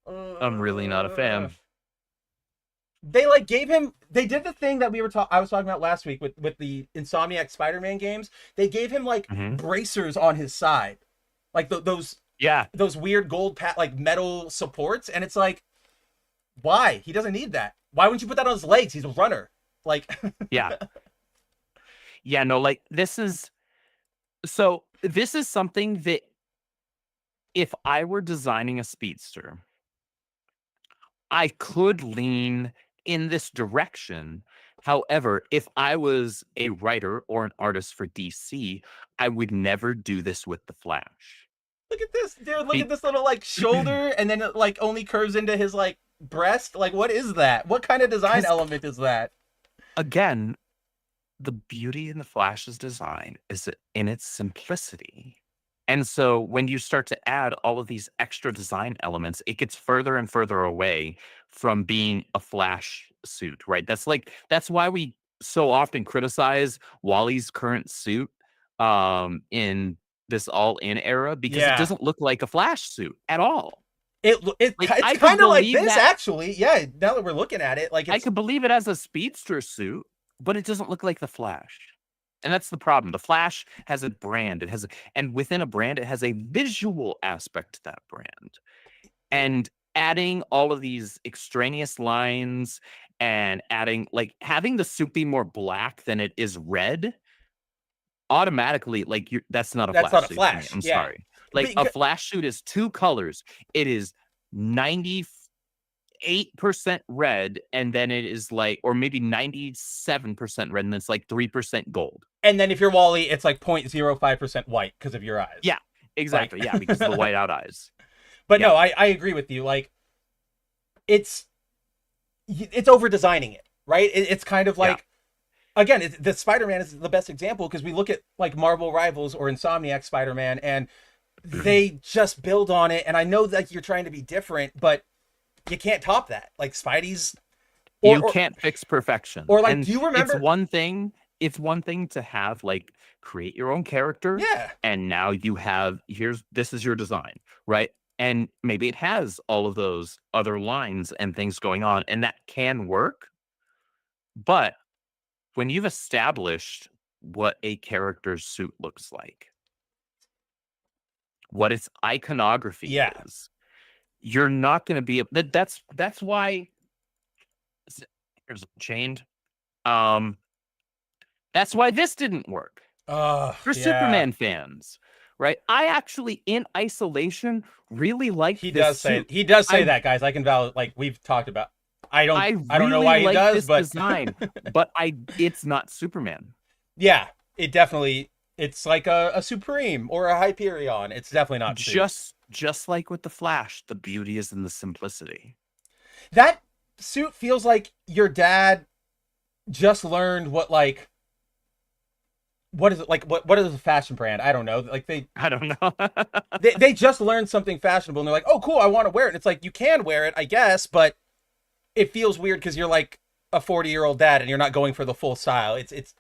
I'm really not a fan. They like gave him. They did the thing that I was talking about last week with the Insomniac Spider-Man games. They gave him like bracers on his side, like those weird gold like metal supports, and it's like, why? He doesn't need that. Why wouldn't you put that on his legs? He's a runner. Like, yeah, no, like this is something that if I were designing a speedster, I could lean in this direction. However, if I was a writer or an artist for DC, I would never do this with the Flash. Look at this, dude. Look at this little like shoulder, and then it like only curves into his like breast. Like, what is that? What kind of design element is that? Again, the beauty in the Flash's design is in its simplicity. And so when you start to add all of these extra design elements, it gets further and further away from being a Flash suit, right? That's why we so often criticize Wally's current suit in this all-in era, because it doesn't look like a Flash suit at all. It's kind of like this, actually. Yeah, now that we're looking at it, like I could believe it as a speedster suit, but it doesn't look like the Flash. And that's the problem. The Flash has a brand. And within a brand, it has a visual aspect to that brand. And adding all of these extraneous lines and adding, like, having the suit be more black than it is red, automatically, like, that's not a Flash. That's not a Flash. I'm sorry. Like, a Flash suit is 2 colors. It is 98% red, and then it is like, or maybe 97% red, and it's like 3% gold. And then if you're Wally, it's like 0.05% white because of your eyes. Yeah, exactly. Like, because of the white out eyes. But no, I agree with you. Like, it's over designing it, right? It's kind of like, again, the Spider-Man is the best example, because we look at like Marvel Rivals or Insomniac Spider-Man, and they just build on it. And I know that you're trying to be different, but you can't top that. Like, Spidey's, you can't fix perfection. Or like, do you remember? It's one thing to have, like, create your own character. Yeah. And now you have, this is your design, right? And maybe it has all of those other lines and things going on, and that can work. But when you've established what a character's suit looks like, what its iconography is, you're not going to be that's why here's chained. That's why this didn't work for Superman fans, right? I actually, in isolation, really like this suit. He does say that, guys. I can validate. Like, we've talked about. I don't know why he does, but design, but it's not Superman. Yeah, it's like a Supreme or a Hyperion. It's definitely not just like with the Flash. The beauty is in the simplicity. That suit feels like your dad just learned what, like, what is it, like, what is a fashion brand? I don't know. Like, I don't know. they just learned something fashionable, and they're like, oh, cool, I want to wear it. And it's like, you can wear it, I guess, but it feels weird because you're like a 40-year-old dad and you're not going for the full style. It's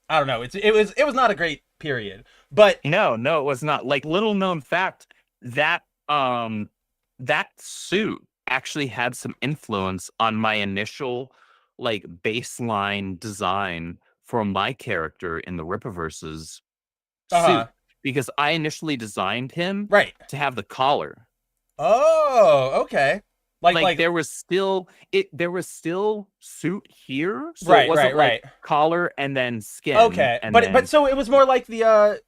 I don't know. It was not a great period, but no, it was not. Like, little known fact, that that suit actually had some influence on my initial, like, baseline design for my character in the RIPPAVERSE's suit, because I initially designed him to have the collar. Oh, okay. Like there was still suit here, so Right, it wasn't right. collar and then skin. Okay, and but then, so it was more like the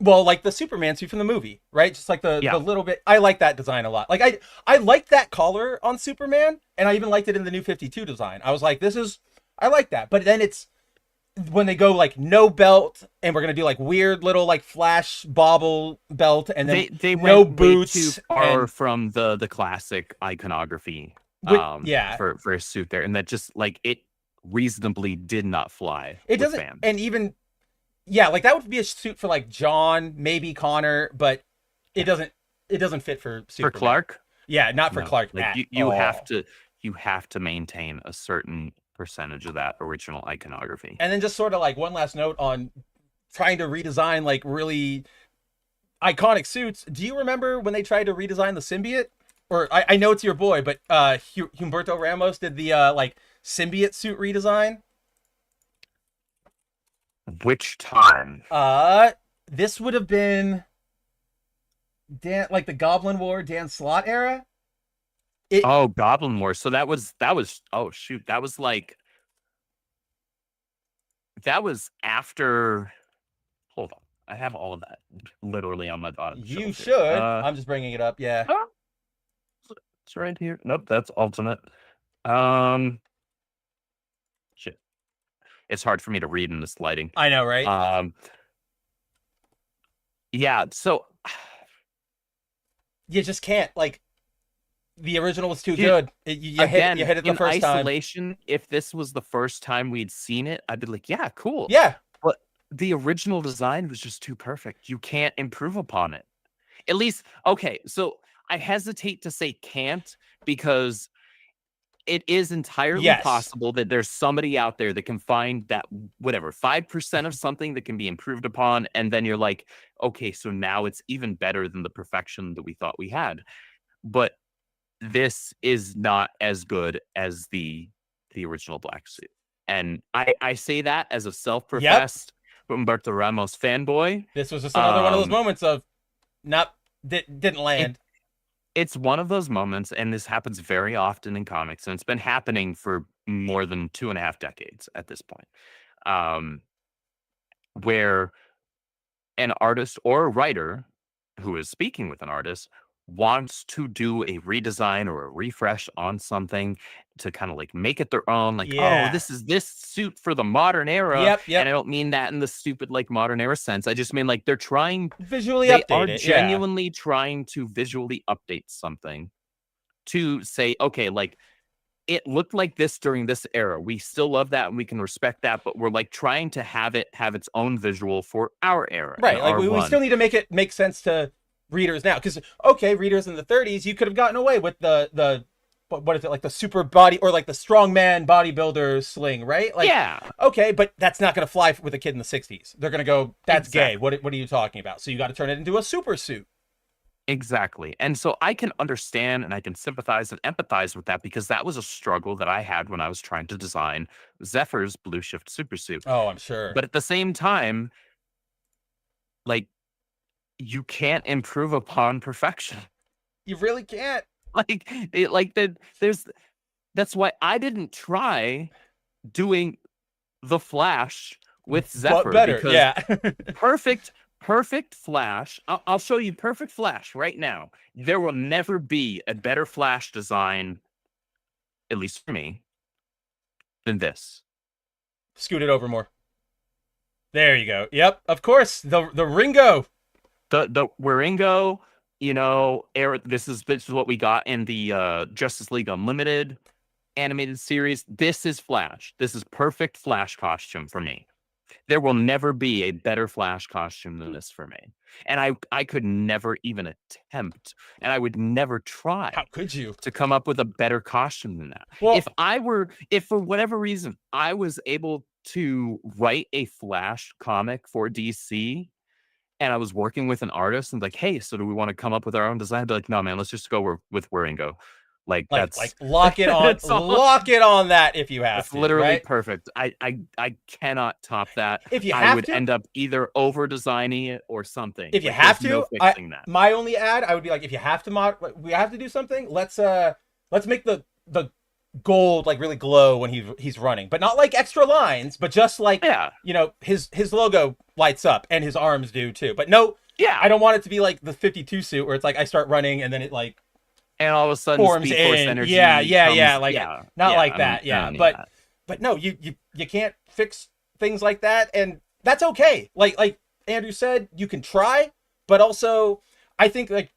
well, like the Superman suit from the movie, right? Just like the little bit. I like that design a lot. Like I liked that collar on Superman, and I even liked it in the New 52 design. I was like, I like that. But then it's when they go like no belt, and we're gonna do like weird little like flash bobble belt, and then they no went boots way too far and, from the classic iconography. yeah, for a suit there, and that just like it reasonably did not fly. it doesn't, fans. and even. Yeah, like that would be a suit for like John, maybe Connor, but it doesn't fit for Superman. For Clark. Yeah, not for Clark. Like you have to maintain a certain percentage of that original iconography. And then just sort of like one last note on trying to redesign like really iconic suits. Do you remember when they tried to redesign the symbiote? Or I know it's your boy, but Humberto Ramos did the like symbiote suit redesign. Which time? This would have been like the Goblin War, Dan Slott era. Goblin War. So that was oh shoot, that was after. Hold on, I have all of that literally on my bottom. You should. I'm just bringing it up. Yeah. It's right here. Nope, that's alternate. Shit. It's hard for me to read in this lighting. I know, right? Yeah, so you just can't. Like, the original was too good. You hit it the first time. In isolation, if this was the first time we'd seen it, I'd be like, yeah, cool. Yeah. But the original design was just too perfect. You can't improve upon it. At least, okay, so I hesitate to say can't, because it is entirely possible that there's somebody out there that can find that whatever 5% of something that can be improved upon, and then you're like, okay, so now it's even better than the perfection that we thought we had. But this is not as good as the original black suit, and I say that as a self-professed Humberto Ramos fanboy. This was just another one of those moments of didn't land. It's one of those moments, and this happens very often in comics, and it's been happening for more than 2.5 decades at this point, where an artist or a writer who is speaking with an artist wants to do a redesign or a refresh on something to kind of like make it their own. Like, oh, this is this suit for the modern era. Yep. And I don't mean that in the stupid like modern era sense. I just mean like they're trying visually they update are it. Genuinely trying to visually update something to say, okay, like it looked like this during this era. We still love that and we can respect that, but we're like trying to have it have its own visual for our era. Right. Like we still need to make it make sense to readers now, because readers in the 30s, you could have gotten away with the what is it, like the super body or like the strongman bodybuilder sling, right? Like, okay, but that's not going to fly with a kid in the 60s. They're going to go, that's gay. What are you talking about? So you got to turn it into a super suit. Exactly. And so I can understand and I can sympathize and empathize with that, because that was a struggle that I had when I was trying to design Zephyr's Blue Shift super suit. Oh, I'm sure. But at the same time, like, you can't improve upon perfection. You really can't. That's why I didn't try doing the Flash with Zephyr. Better, because perfect Flash. I'll show you perfect Flash right now. There will never be a better Flash design, at least for me, than this. Scoot it over more. There you go. Yep, of course. The Ringo. The Waringo, this is what we got in the Justice League Unlimited animated series. This is Flash. This is perfect Flash costume for me. There will never be a better Flash costume than this for me. And I could never even attempt, and I would never try. How could you? To come up with a better costume than that. Well, if for whatever reason I was able to write a Flash comic for DC, and I was working with an artist and like, hey, so do we want to come up with our own design? I'd be like, no, man, let's just go with Waringo. Like that's lock it on, lock it on that if you have. It's literally perfect. I cannot top that. If you I would end up either over designing it or something. If you have to, my only ad, I would be like, if you have to we have to do something. Let's let's make the gold like really glow when he's running, but not like extra lines, but just like you know, his logo lights up and his arms do too. But no, I don't want it to be like the 52 suit where it's like I start running and then it like and all of a sudden forms Speed Force in. energy Not like that. Yeah, but no, you can't fix things like that, and that's okay. Like Andrew said, you can try, but also I think like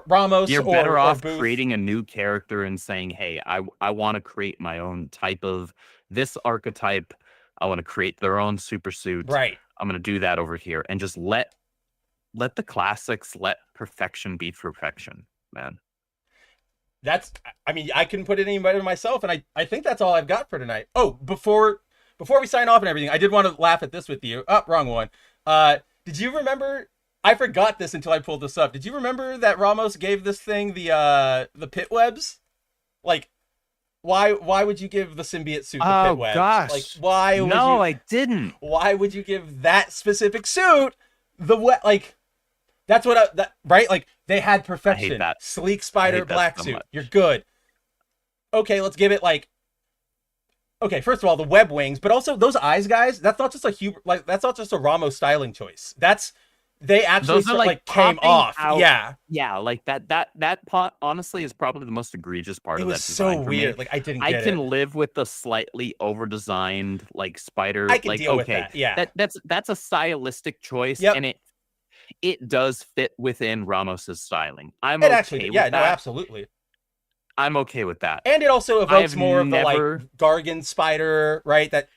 Ramos, you're better off Booth, creating a new character and saying, hey, I want to create my own type of this archetype. I want to create their own super suit. Right. I'm going to do that over here and just let the classics, let perfection be perfection, man. That's, I mean, I couldn't put it any better myself, and I think that's all I've got for tonight. Oh, before we sign off and everything, I did want to laugh at this with you. Oh, wrong one. Did you remember? I forgot this until I pulled this up. Did you remember that Ramos gave this thing the pit webs? Like, why would you give the symbiote suit the pit webs? Gosh. Like, why? No, I didn't. Why would you give that specific suit the like? That's what right? Like they had perfection. I hate that. Sleek spider black so suit. much. You're good. Okay, let's give it like. Okay, first of all, the web wings, but also those eyes, guys. That's not just that's not just a Ramos styling choice. They actually Those are like came off. Out. Yeah, like that pot honestly is probably the most egregious part of that design. It was so weird. Like I can live with the slightly over-designed like spider. I can like, deal with that. Yeah, that's a stylistic choice, and it does fit within Ramos's styling. I'm okay with that. No, absolutely. I'm okay with that. And it also evokes more of the like Gargan spider, right? That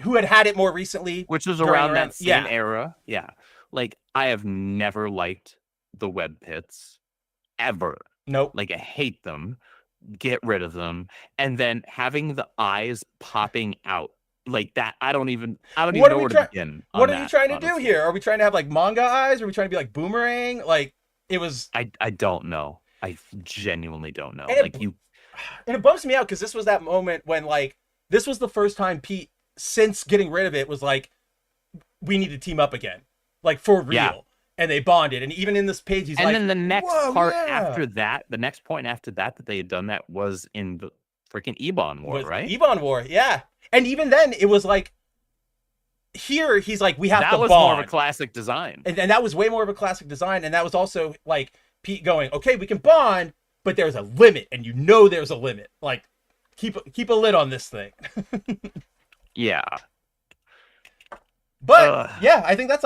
who had it more recently, which was around that same era. Yeah. Like, I have never liked the web pits, ever. Nope. Like, I hate them. Get rid of them. And then having the eyes popping out like that, I don't even know where to begin. What are you trying to do here? Are we trying to have like manga eyes? Are we trying to be like Boomerang? Like, it was. I don't know. I genuinely don't know. And it bums me out because this was that moment when like this was the first time Pete, since getting rid of it, was like, we need to team up again. Like for real. Yeah. And they bonded. And even in this page, he's like, and then the next part after that, the next point after that they had done that was in the freaking Ebon War, right? Ebon War, yeah. And even then it was like, here he's like, we have to bond. That was more of a classic design. And that was way more of a classic design. And that was also like Pete going, okay, we can bond, but there's a limit. And you know there's a limit. Like, keep a lid on this thing. Yeah. But yeah, I think that's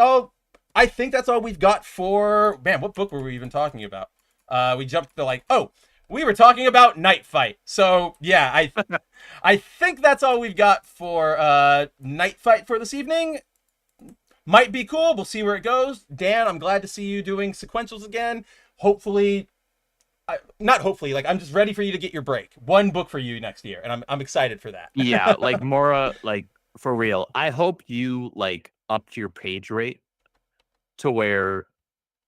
all we've got for, man, what book were we even talking about? We jumped to like, we were talking about Knightfight. So yeah, I think that's all we've got for Knightfight for this evening. Might be cool. We'll see where it goes. Dan, I'm glad to see you doing sequentials again. Hopefully, not hopefully, like I'm just ready for you to get your break. One book for you next year, and I'm excited for that. Yeah, like Mora, like for real. I hope you like upped your page rate to where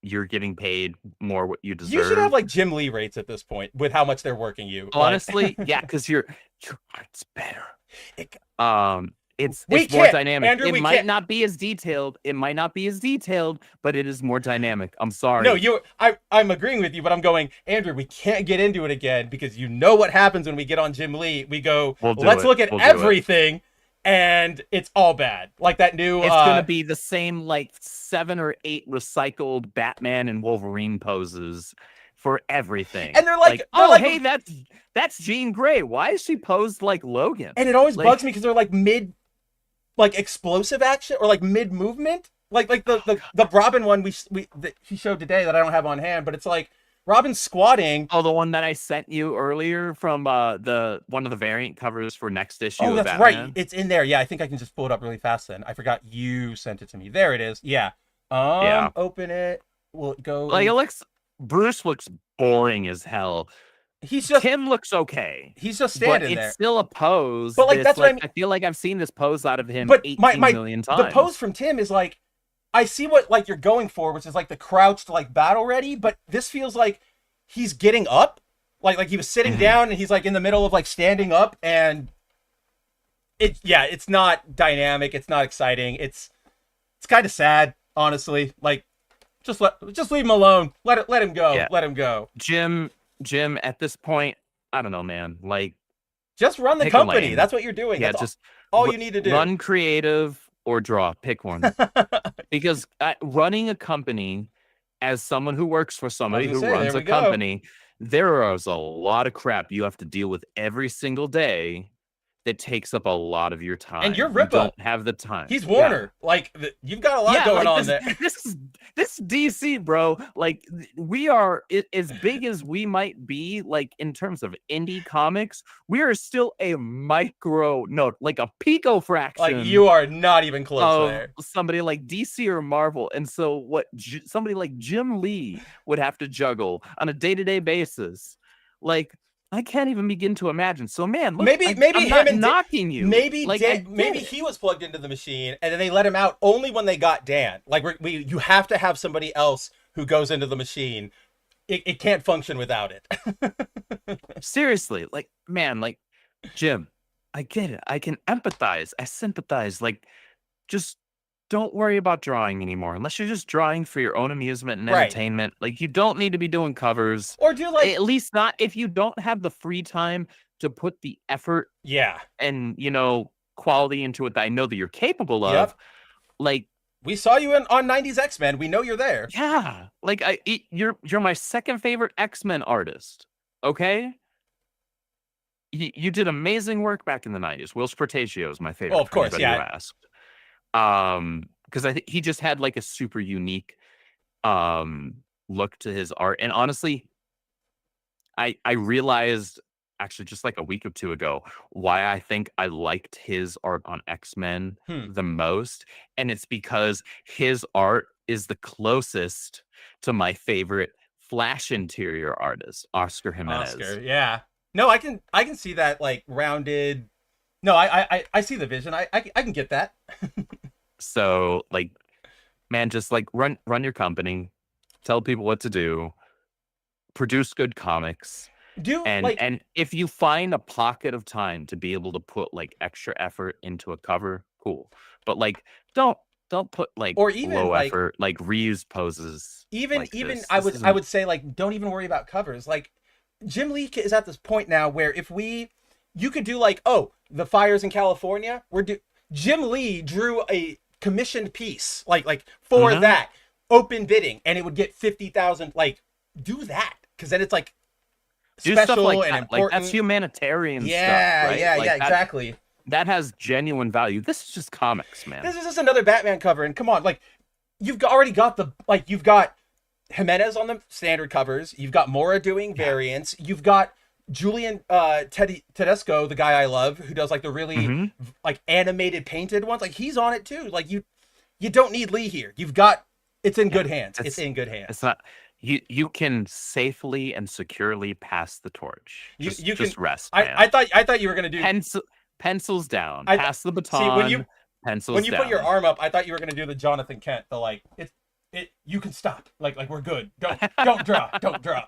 you're getting paid more what you deserve. You should have like Jim Lee rates at this point with how much they're working you. Honestly, yeah, because your art's better. It's more dynamic. Andrew, it might not be as detailed. But it is more dynamic. I'm sorry. No, I'm agreeing with you, but I'm going, Andrew, we can't get into it again because you know what happens when we get on Jim Lee. We go, let's look at everything. And it's all bad. Like that new... It's going to be the same, like, 7 or 8 recycled Batman and Wolverine poses for everything. And they're like... hey, that's Jean Grey. Why is she posed like Logan? And it always bugs me because they're, like, mid... Like, explosive action or, like, mid-movement. Like the Robin one that he showed today that I don't have on hand, but it's like... Robin's squatting. Oh, the one that I sent you earlier from one of the variant covers for next issue. Oh, that's right. It's in there. Yeah, I think I can just pull it up really fast then. I forgot you sent it to me. There it is. Yeah. Open it. Will it go? Like Bruce looks boring as hell. Tim looks okay. He's just standing there. It's still a pose. But like that's what I mean. I feel like I've seen this pose out of him 18 million times. The pose from Tim is like, I see what like you're going for, which is like the crouched like battle ready, but this feels like he's getting up. Like he was sitting down and he's like in the middle of like standing up, and it's not dynamic, it's not exciting. It's kind of sad, honestly. Like just leave him alone. Let him go. Yeah. Let him go. Jim, at this point, I don't know, man. Like, just run the pick a company. lane. That's what you're doing. Yeah, That's just all you need to do. Run creative or draw. Pick one. Because running a company, as someone who works for somebody who runs a company, there is a lot of crap you have to deal with every single day that takes up a lot of your time. And you're You Rippa. don't have the time. He's Warner. Like, you've got a lot going on there. This DC, bro. Like, we are as big as we might be. Like, in terms of indie comics, we are still a like a pico fraction. Like, you are not even close there. Somebody like DC or Marvel, and so what? Somebody like Jim Lee would have to juggle on a day-to-day basis, like. I can't even begin to imagine. So, man, look, maybe I'm him not and knocking you. Maybe he was plugged into the machine, and then they let him out only when they got Dan. Like, you have to have somebody else who goes into the machine. It can't function without it. Seriously, like, man, like, Jim, I get it. I can empathize. I sympathize. Like, just don't worry about drawing anymore, unless you're just drawing for your own amusement and entertainment. Like, you don't need to be doing covers, or do like, at least not if you don't have the free time to put the effort, and quality into it that I know that you're capable of. Like, we saw you on 90s X-Men. We know you're there. Yeah, like you're my second favorite X-Men artist. Okay. You did amazing work back in the 90s. Will Spertagio is my favorite. Oh, of course, You asked. Because I think he just had like a super unique look to his art. And honestly, I realized actually just like a week or two ago why I think I liked his art on X-Men the most. And it's because his art is the closest to my favorite Flash interior artist, Oscar Jiménez. Yeah. No, I can see that, like, rounded. No, I see the vision. I can get that. So, like, man, just like run your company, tell people what to do, produce good comics, and if you find a pocket of time to be able to put like extra effort into a cover, cool. But like, don't put like or even low effort, like reuse poses. Even I would say, like, don't even worry about covers. Like, Jim Lee is at this point now where you could do like, the fires in California. Jim Lee drew a commissioned piece like for that, open bidding, and it would get 50,000. Like, do that, because then it's like special stuff like and that. important. Like, that's humanitarian stuff, right? Yeah, like, exactly. That has genuine value. This is just comics, man. This is just another Batman cover, and come on, like, you've already got you've got Jimenez on the standard covers, you've got Mora doing variants, you've got Julian Tedesco, the guy I love, who does like the really like animated painted ones. Like, he's on it too. Like, you don't need Lee here. It's in good hands. It's in good hands. It's not. You can safely and securely pass the torch. Just rest. Man. I thought you were gonna do pencils down. Pass the baton. See, when you put your arm up, I thought you were gonna do the Jonathan Kent. The like, you can stop. Like we're good. Don't draw. Don't draw.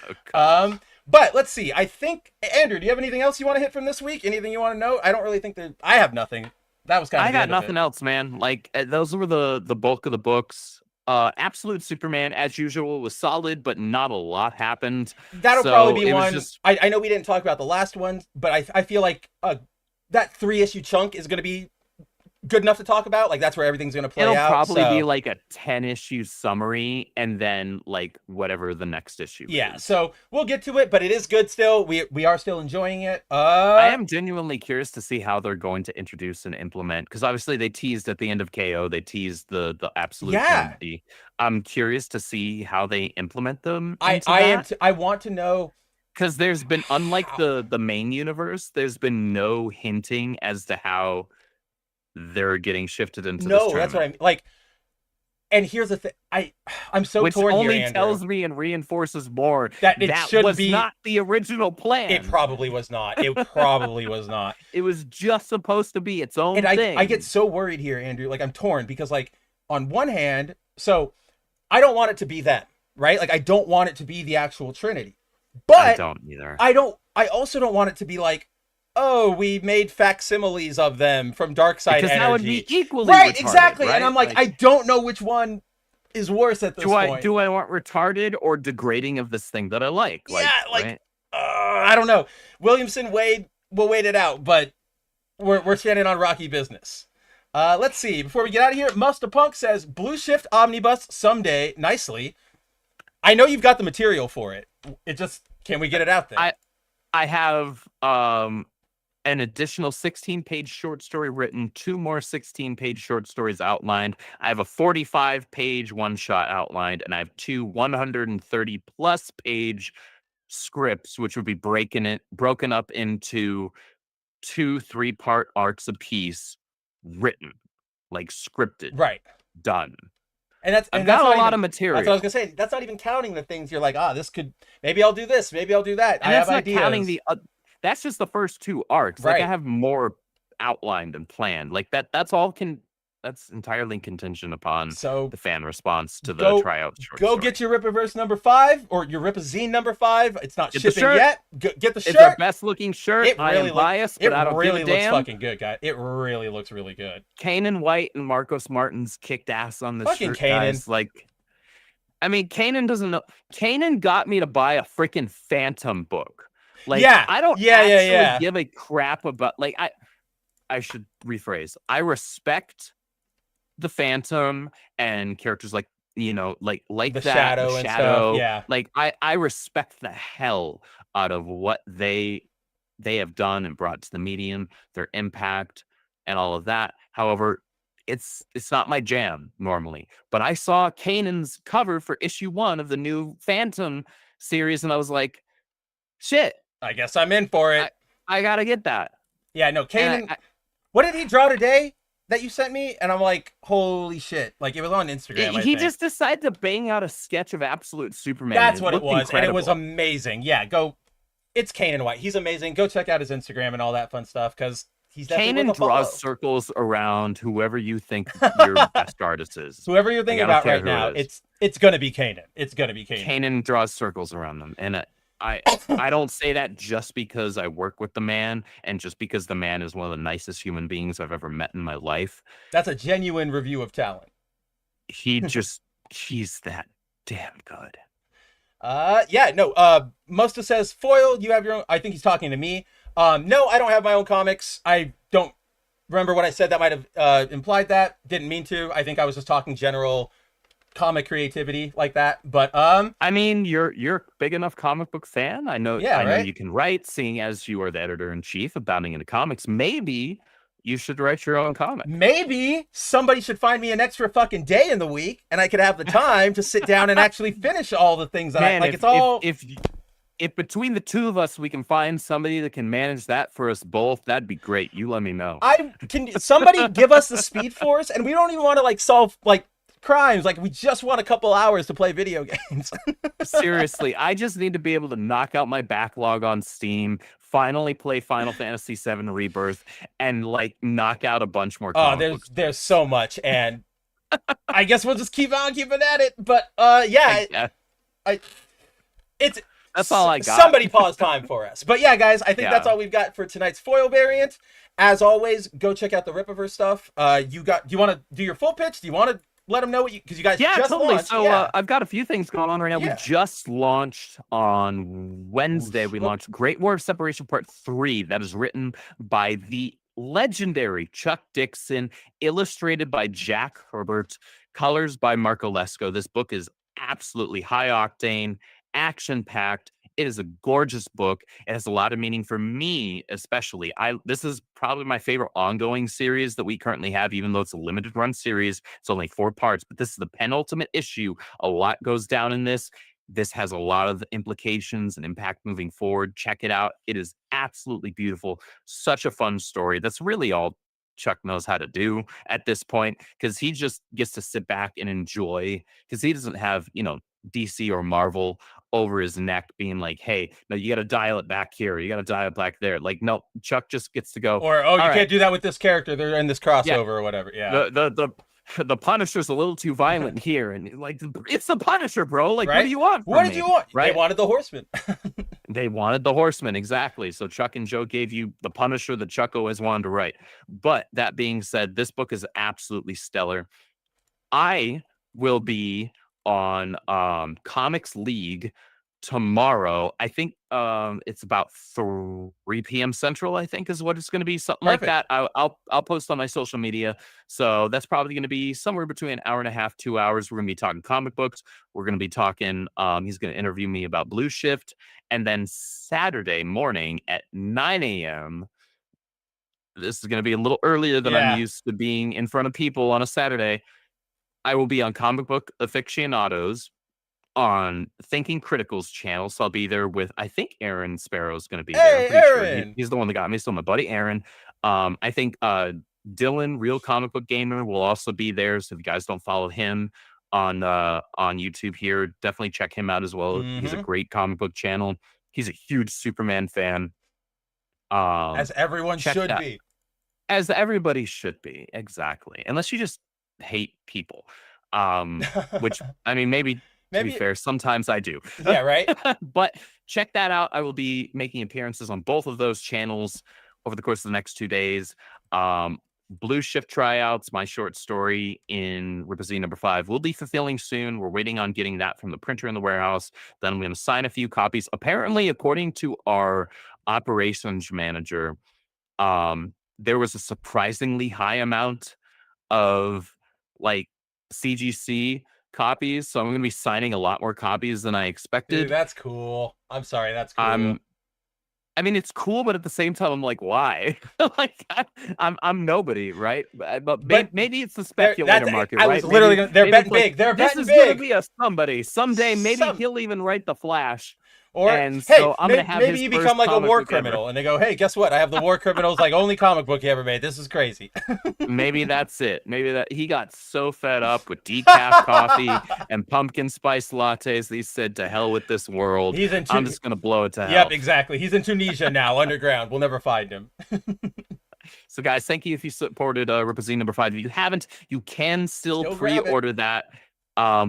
Okay. But let's see. I think, Andrew, do you have anything else you want to hit from this week? Anything you want to know? I don't really think that I have nothing. That was kind of. I got nothing else, man. Like, those were the bulk of the books. Absolute Superman, as usual, was solid, but not a lot happened. That'll probably be one. I know we didn't talk about the last one, but I feel like that 3-issue chunk is going to be good enough to talk about. Like, that's where everything's going to play out. It'll probably be like a 10-issue summary, and then like whatever the next issue is. So we'll get to it, but it is good still. We are still enjoying it. I am genuinely curious to see how they're going to introduce and implement, because obviously they teased at the end of KO, they teased the absolute community. I'm curious to see how they implement them. I want to know, because there's been, unlike the main universe, there's been no hinting as to how they're getting shifted into this tournament. That's what I mean. Like, and here's the thing, I'm so torn here, Andrew. Tells me and reinforces more that was not the original plan. It probably was not. It probably was not. It was just supposed to be its own thing. I get so worried here, Andrew. Like, I'm torn, because, like, on one hand, so I don't want it to be them, right? Like, I don't want it to be the actual Trinity. But I don't either. I also don't want it to be like, oh, we made facsimiles of them from Darkseid Energy. Because that would be equally right, retarded, exactly. Right? And I'm like, I don't know which one is worse at this point. Do I want retarded or degrading of this thing that I like? Yeah, like, right? I don't know. Williamson, Wade, we'll wait it out, but we're standing on rocky business. Let's see. Before we get out of here, Musta Punk says, Blue Shift Omnibus someday, nicely. I know you've got the material for it. It just, can we get it out there? I have an additional 16-page short story written, 2 more 16-page short stories outlined. I have a 45-page one-shot outlined, and I have 2 130-plus page scripts, which would be broken up into 2 3-part arcs apiece, written, like scripted, right, done. And I've got a lot of material. That's what I was gonna say. That's not even counting the things you're like, this could, maybe I'll do this, maybe I'll do that. And I that's have not ideas. counting the. That's just the first 2 arcs. Right. Like I have more outlined and planned. Like that's all that's entirely contingent upon the fan response to the tryout short story. Get your Rippaverse number 5 or your Rippazine number 5. It's not shipping yet. Get the shirt. It's our best looking shirt. It really I am biased, but I don't give a damn. It really looks fucking good, guys. It really looks really good. Kanan White and Marcos Martins kicked ass on this fucking shirt, Kanan. guys. Like, I mean, Kanan doesn't know. Kanan got me to buy a freaking Phantom book. Like, I don't actually give a crap about, like, I should rephrase. I respect the Phantom and characters like, like the that, Shadow the and Shadow. stuff. Yeah. Like, I respect the hell out of what they have done and brought to the medium, their impact and all of that. However, it's not my jam normally. But I saw Kanan's cover for issue 1 of the new Phantom series, and I was like, shit. I guess I'm in for it. I gotta get that. Yeah, no, Kanan. What did he draw today that you sent me? And I'm like, holy shit. Like, it was on Instagram. He just decided to bang out a sketch of Absolute Superman. That's what it was. Incredible. And it was amazing. Yeah, it's Kanan White. He's amazing. Go check out his Instagram and all that fun stuff, because he's definitely Kanan draws circles around whoever you think your best artist is. Whoever you're thinking about right now, it's going to be Kanan. It's going to be Kanan. Kanan draws circles around them. And I don't say that just because I work with the man and just because the man is one of the nicest human beings I've ever met in my life. That's a genuine review of talent. He's that damn good. Mosta says, Foil, you have your own. I think he's talking to me. No, I don't have my own comics. I don't remember what I said that might have implied that. Didn't mean to. I think I was just talking general comic creativity like that. But I mean, you're a big enough comic book fan. I know you can write, seeing as you are the editor-in-chief of Bounding into Comics. Maybe you should write your own comic. Maybe somebody should find me an extra fucking day in the week and I could have the time to sit down and actually finish all the things that I like. If between the 2 of us we can find somebody that can manage that for us both, that'd be great. You let me know. Somebody give us the Speed Force, and we don't even want to solve crimes. We just want a couple hours to play video games. Seriously, I just need to be able to knock out my backlog on Steam, finally play Final Fantasy VII Rebirth, and knock out a bunch more comic books. There's so much, and I guess we'll just keep on keeping at it. But that's all I got. Somebody pause time for us. But yeah, guys, I think that's all we've got for tonight's foil variant. As always, go check out the Rippaverse stuff. Do you want to do your full pitch? Do you want to let them know what because you guys just totally. launched? So I've got a few things going on right now. We just launched on Wednesday. We launched Great War of Separation Part 3. That is written by the legendary Chuck Dixon, illustrated by Jack Herbert, colors by Marco Lesko. This book is absolutely high octane, action-packed. It is a gorgeous book. It has a lot of meaning for me, especially. This is probably my favorite ongoing series that we currently have, even though it's a limited run series. It's only 4 parts, but this is the penultimate issue. A lot goes down in this. This has a lot of implications and impact moving forward. Check it out. It is absolutely beautiful. Such a fun story. That's really all Chuck knows how to do at this point, because he just gets to sit back and enjoy, because he doesn't have, DC or Marvel over his neck being like, hey, no, you got to dial it back here, you got to dial it back there. No, Chuck just gets to go, or you can't do that with this character, they're in this crossover or whatever. The Punisher's a little too violent here, and it's the Punisher, bro. What do you want? What did you want? Right? They wanted the Horseman. They wanted the Horseman, exactly. So Chuck and Joe gave you the Punisher that Chuck always wanted to write. But that being said, this book is absolutely stellar. I will be on Comics League tomorrow. I think it's about 3 p.m. Central, I think is what it's going to be, something like that. I'll post on my social media. So that's probably going to be somewhere between an hour and a half, 2 hours. We're going to be talking comic books. We're going to be talking, he's going to interview me about Blue Shift. And then Saturday morning at 9 a.m., this is going to be a little earlier than I'm used to being in front of people on a Saturday. I will be on Comic Book Aficionados on Thinking Critical's channel. So I'll be there with, I think Aaron Sparrow's going to be there. I'm pretty sure. He's the one that got me. Still my buddy Aaron. I think Dylan, Real Comic Book Gamer, will also be there. So if you guys don't follow him on YouTube here, definitely check him out as well. He's a great comic book channel. He's a huge Superman fan. As everyone should be. As everybody should be, exactly. Unless you just hate people, which I mean, maybe to be fair, sometimes I do. Yeah, right. But check that out. I will be making appearances on both of those channels over the course of the next 2 days. Blue Shift tryouts, my short story in Rippazine #5 will be fulfilling soon. We're waiting on getting that from the printer in the warehouse. Then I'm going to sign a few copies. Apparently, according to our operations manager, there was a surprisingly high amount of like CGC copies, so I'm going to be signing a lot more copies than I expected. Dude, that's cool. I'm sorry, that's cool. I mean, it's cool, but at the same time, I'm like, why? Like, I'm nobody, right? But maybe it's the speculator market, right? I was literally they're betting big. They're betting big. This is going to be a somebody. Someday, maybe he'll even write The Flash. Or and hey, so I'm gonna have maybe you become like a war criminal, and they go, "Hey, guess what? I have the war criminals like only comic book you ever made. This is crazy." Maybe that's it. Maybe that he got so fed up with decaf coffee and pumpkin spice lattes that he said, "To hell with this world. I'm just gonna blow it to hell." Yep, exactly. He's in Tunisia now, underground. We'll never find him. So, guys, thank you if you supported Rippazine #5. If you haven't, you can still pre-order that.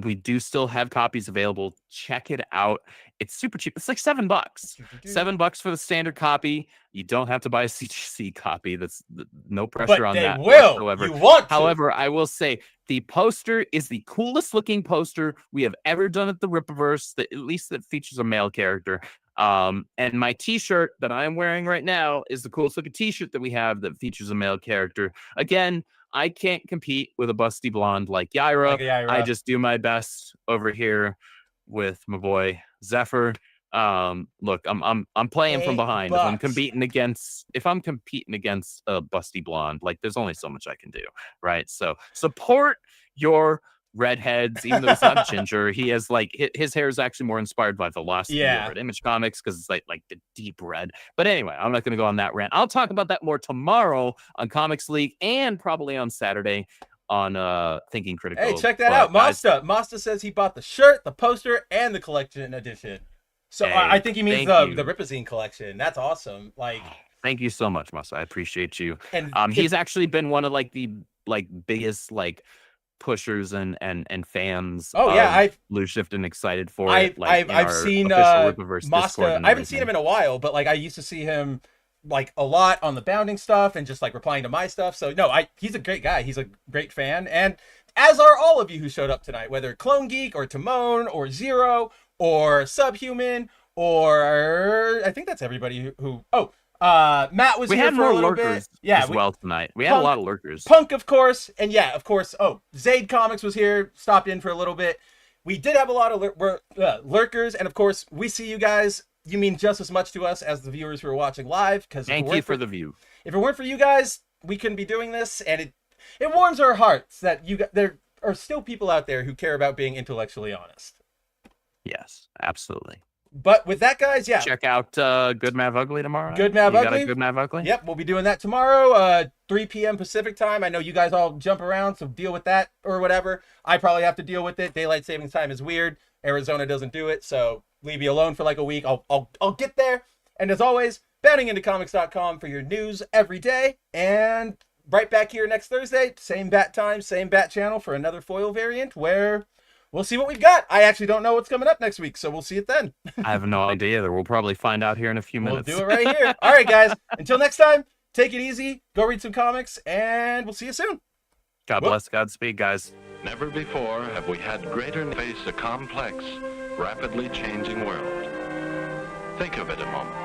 We do still have copies available. Check it out. It's super cheap. It's like $7. $7 for the standard copy. You don't have to buy a CGC copy. That's no pressure on that whatsoever. You want to. However, I will say the poster is the coolest looking poster we have ever done at the Rippaverse, at least that features a male character. And my t-shirt that I'm wearing right now is the coolest looking t-shirt that we have that features a male character. Again, I can't compete with a busty blonde like Yaira. I just do my best over here with my boy Zephyr. Look, I'm playing from behind. If I'm competing against a busty blonde, like there's only so much I can do, right? So support your redheads, even though he's not ginger. He has like his hair is actually more inspired by Velocity over at Image Comics because it's like the deep red. But anyway, I'm not going to go on that rant. I'll talk about that more tomorrow on Comics League and probably on Saturday on Thinking Critical. Hey, check that out. Masta says he bought the shirt, the poster, and the collection edition. So hey, I think he means the Rippazine collection. That's awesome. Like, thank you so much, Masta. I appreciate you. And he's actually been one of like the biggest pushers and fans of Blue Shift and excited for it. I've seen Masta. I haven't seen him in a while, but like I used to see him like a lot on the Bounding stuff and just like replying to my stuff. So no, he's a great guy. He's a great fan, and as are all of you who showed up tonight, whether Clone Geek or Timon or Zero or Subhuman or I think that's everybody who Matt was here for a little bit. Yeah, as well tonight. We had a lot of lurkers. Punk, of course, and yeah, of course. Oh, Zaid Comics was here, stopped in for a little bit. We did have a lot of lurkers, and of course, we see you guys. You mean just as much to us as the viewers who are watching live. Because thank you for the view. If it weren't for you guys, we couldn't be doing this, and it warms our hearts that there are still people out there who care about being intellectually honest. Yes, absolutely. But with that, guys, yeah. Check out Good Mav Ugly tomorrow. Good Mav Ugly. Got a Good Mav Ugly? Yep, we'll be doing that tomorrow, 3 p.m. Pacific time. I know you guys all jump around, so deal with that or whatever. I probably have to deal with it. Daylight savings time is weird. Arizona doesn't do it, so leave me alone for like a week. I'll get there. And as always, boundingintocomics.com for your news every day. And right back here next Thursday, same bat time, same bat channel for another foil variant where we'll see what we've got. I actually don't know what's coming up next week, so we'll see it then. I have no idea either. We'll probably find out here in a few minutes. We'll do it right here. All right, guys. Until next time, take it easy. Go read some comics, and we'll see you soon. God bless. Godspeed, guys. Never before have we had greater face a complex, rapidly changing world. Think of it a moment.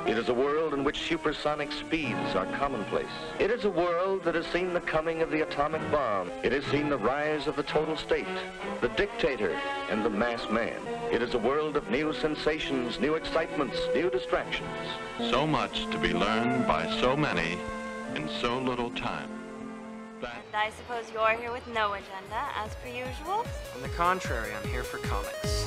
It is a world in which supersonic speeds are commonplace. It is a world that has seen the coming of the atomic bomb. It has seen the rise of the total state, the dictator, and the mass man. It is a world of new sensations, new excitements, new distractions. So much to be learned by so many in so little time. That I suppose you're here with no agenda, as per usual? On the contrary, I'm here for comics.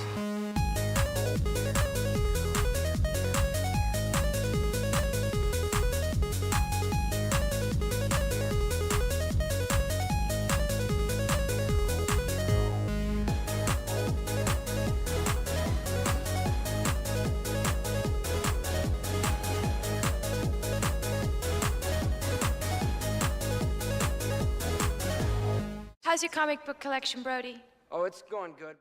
How's your comic book collection, Brody? Oh, it's going good.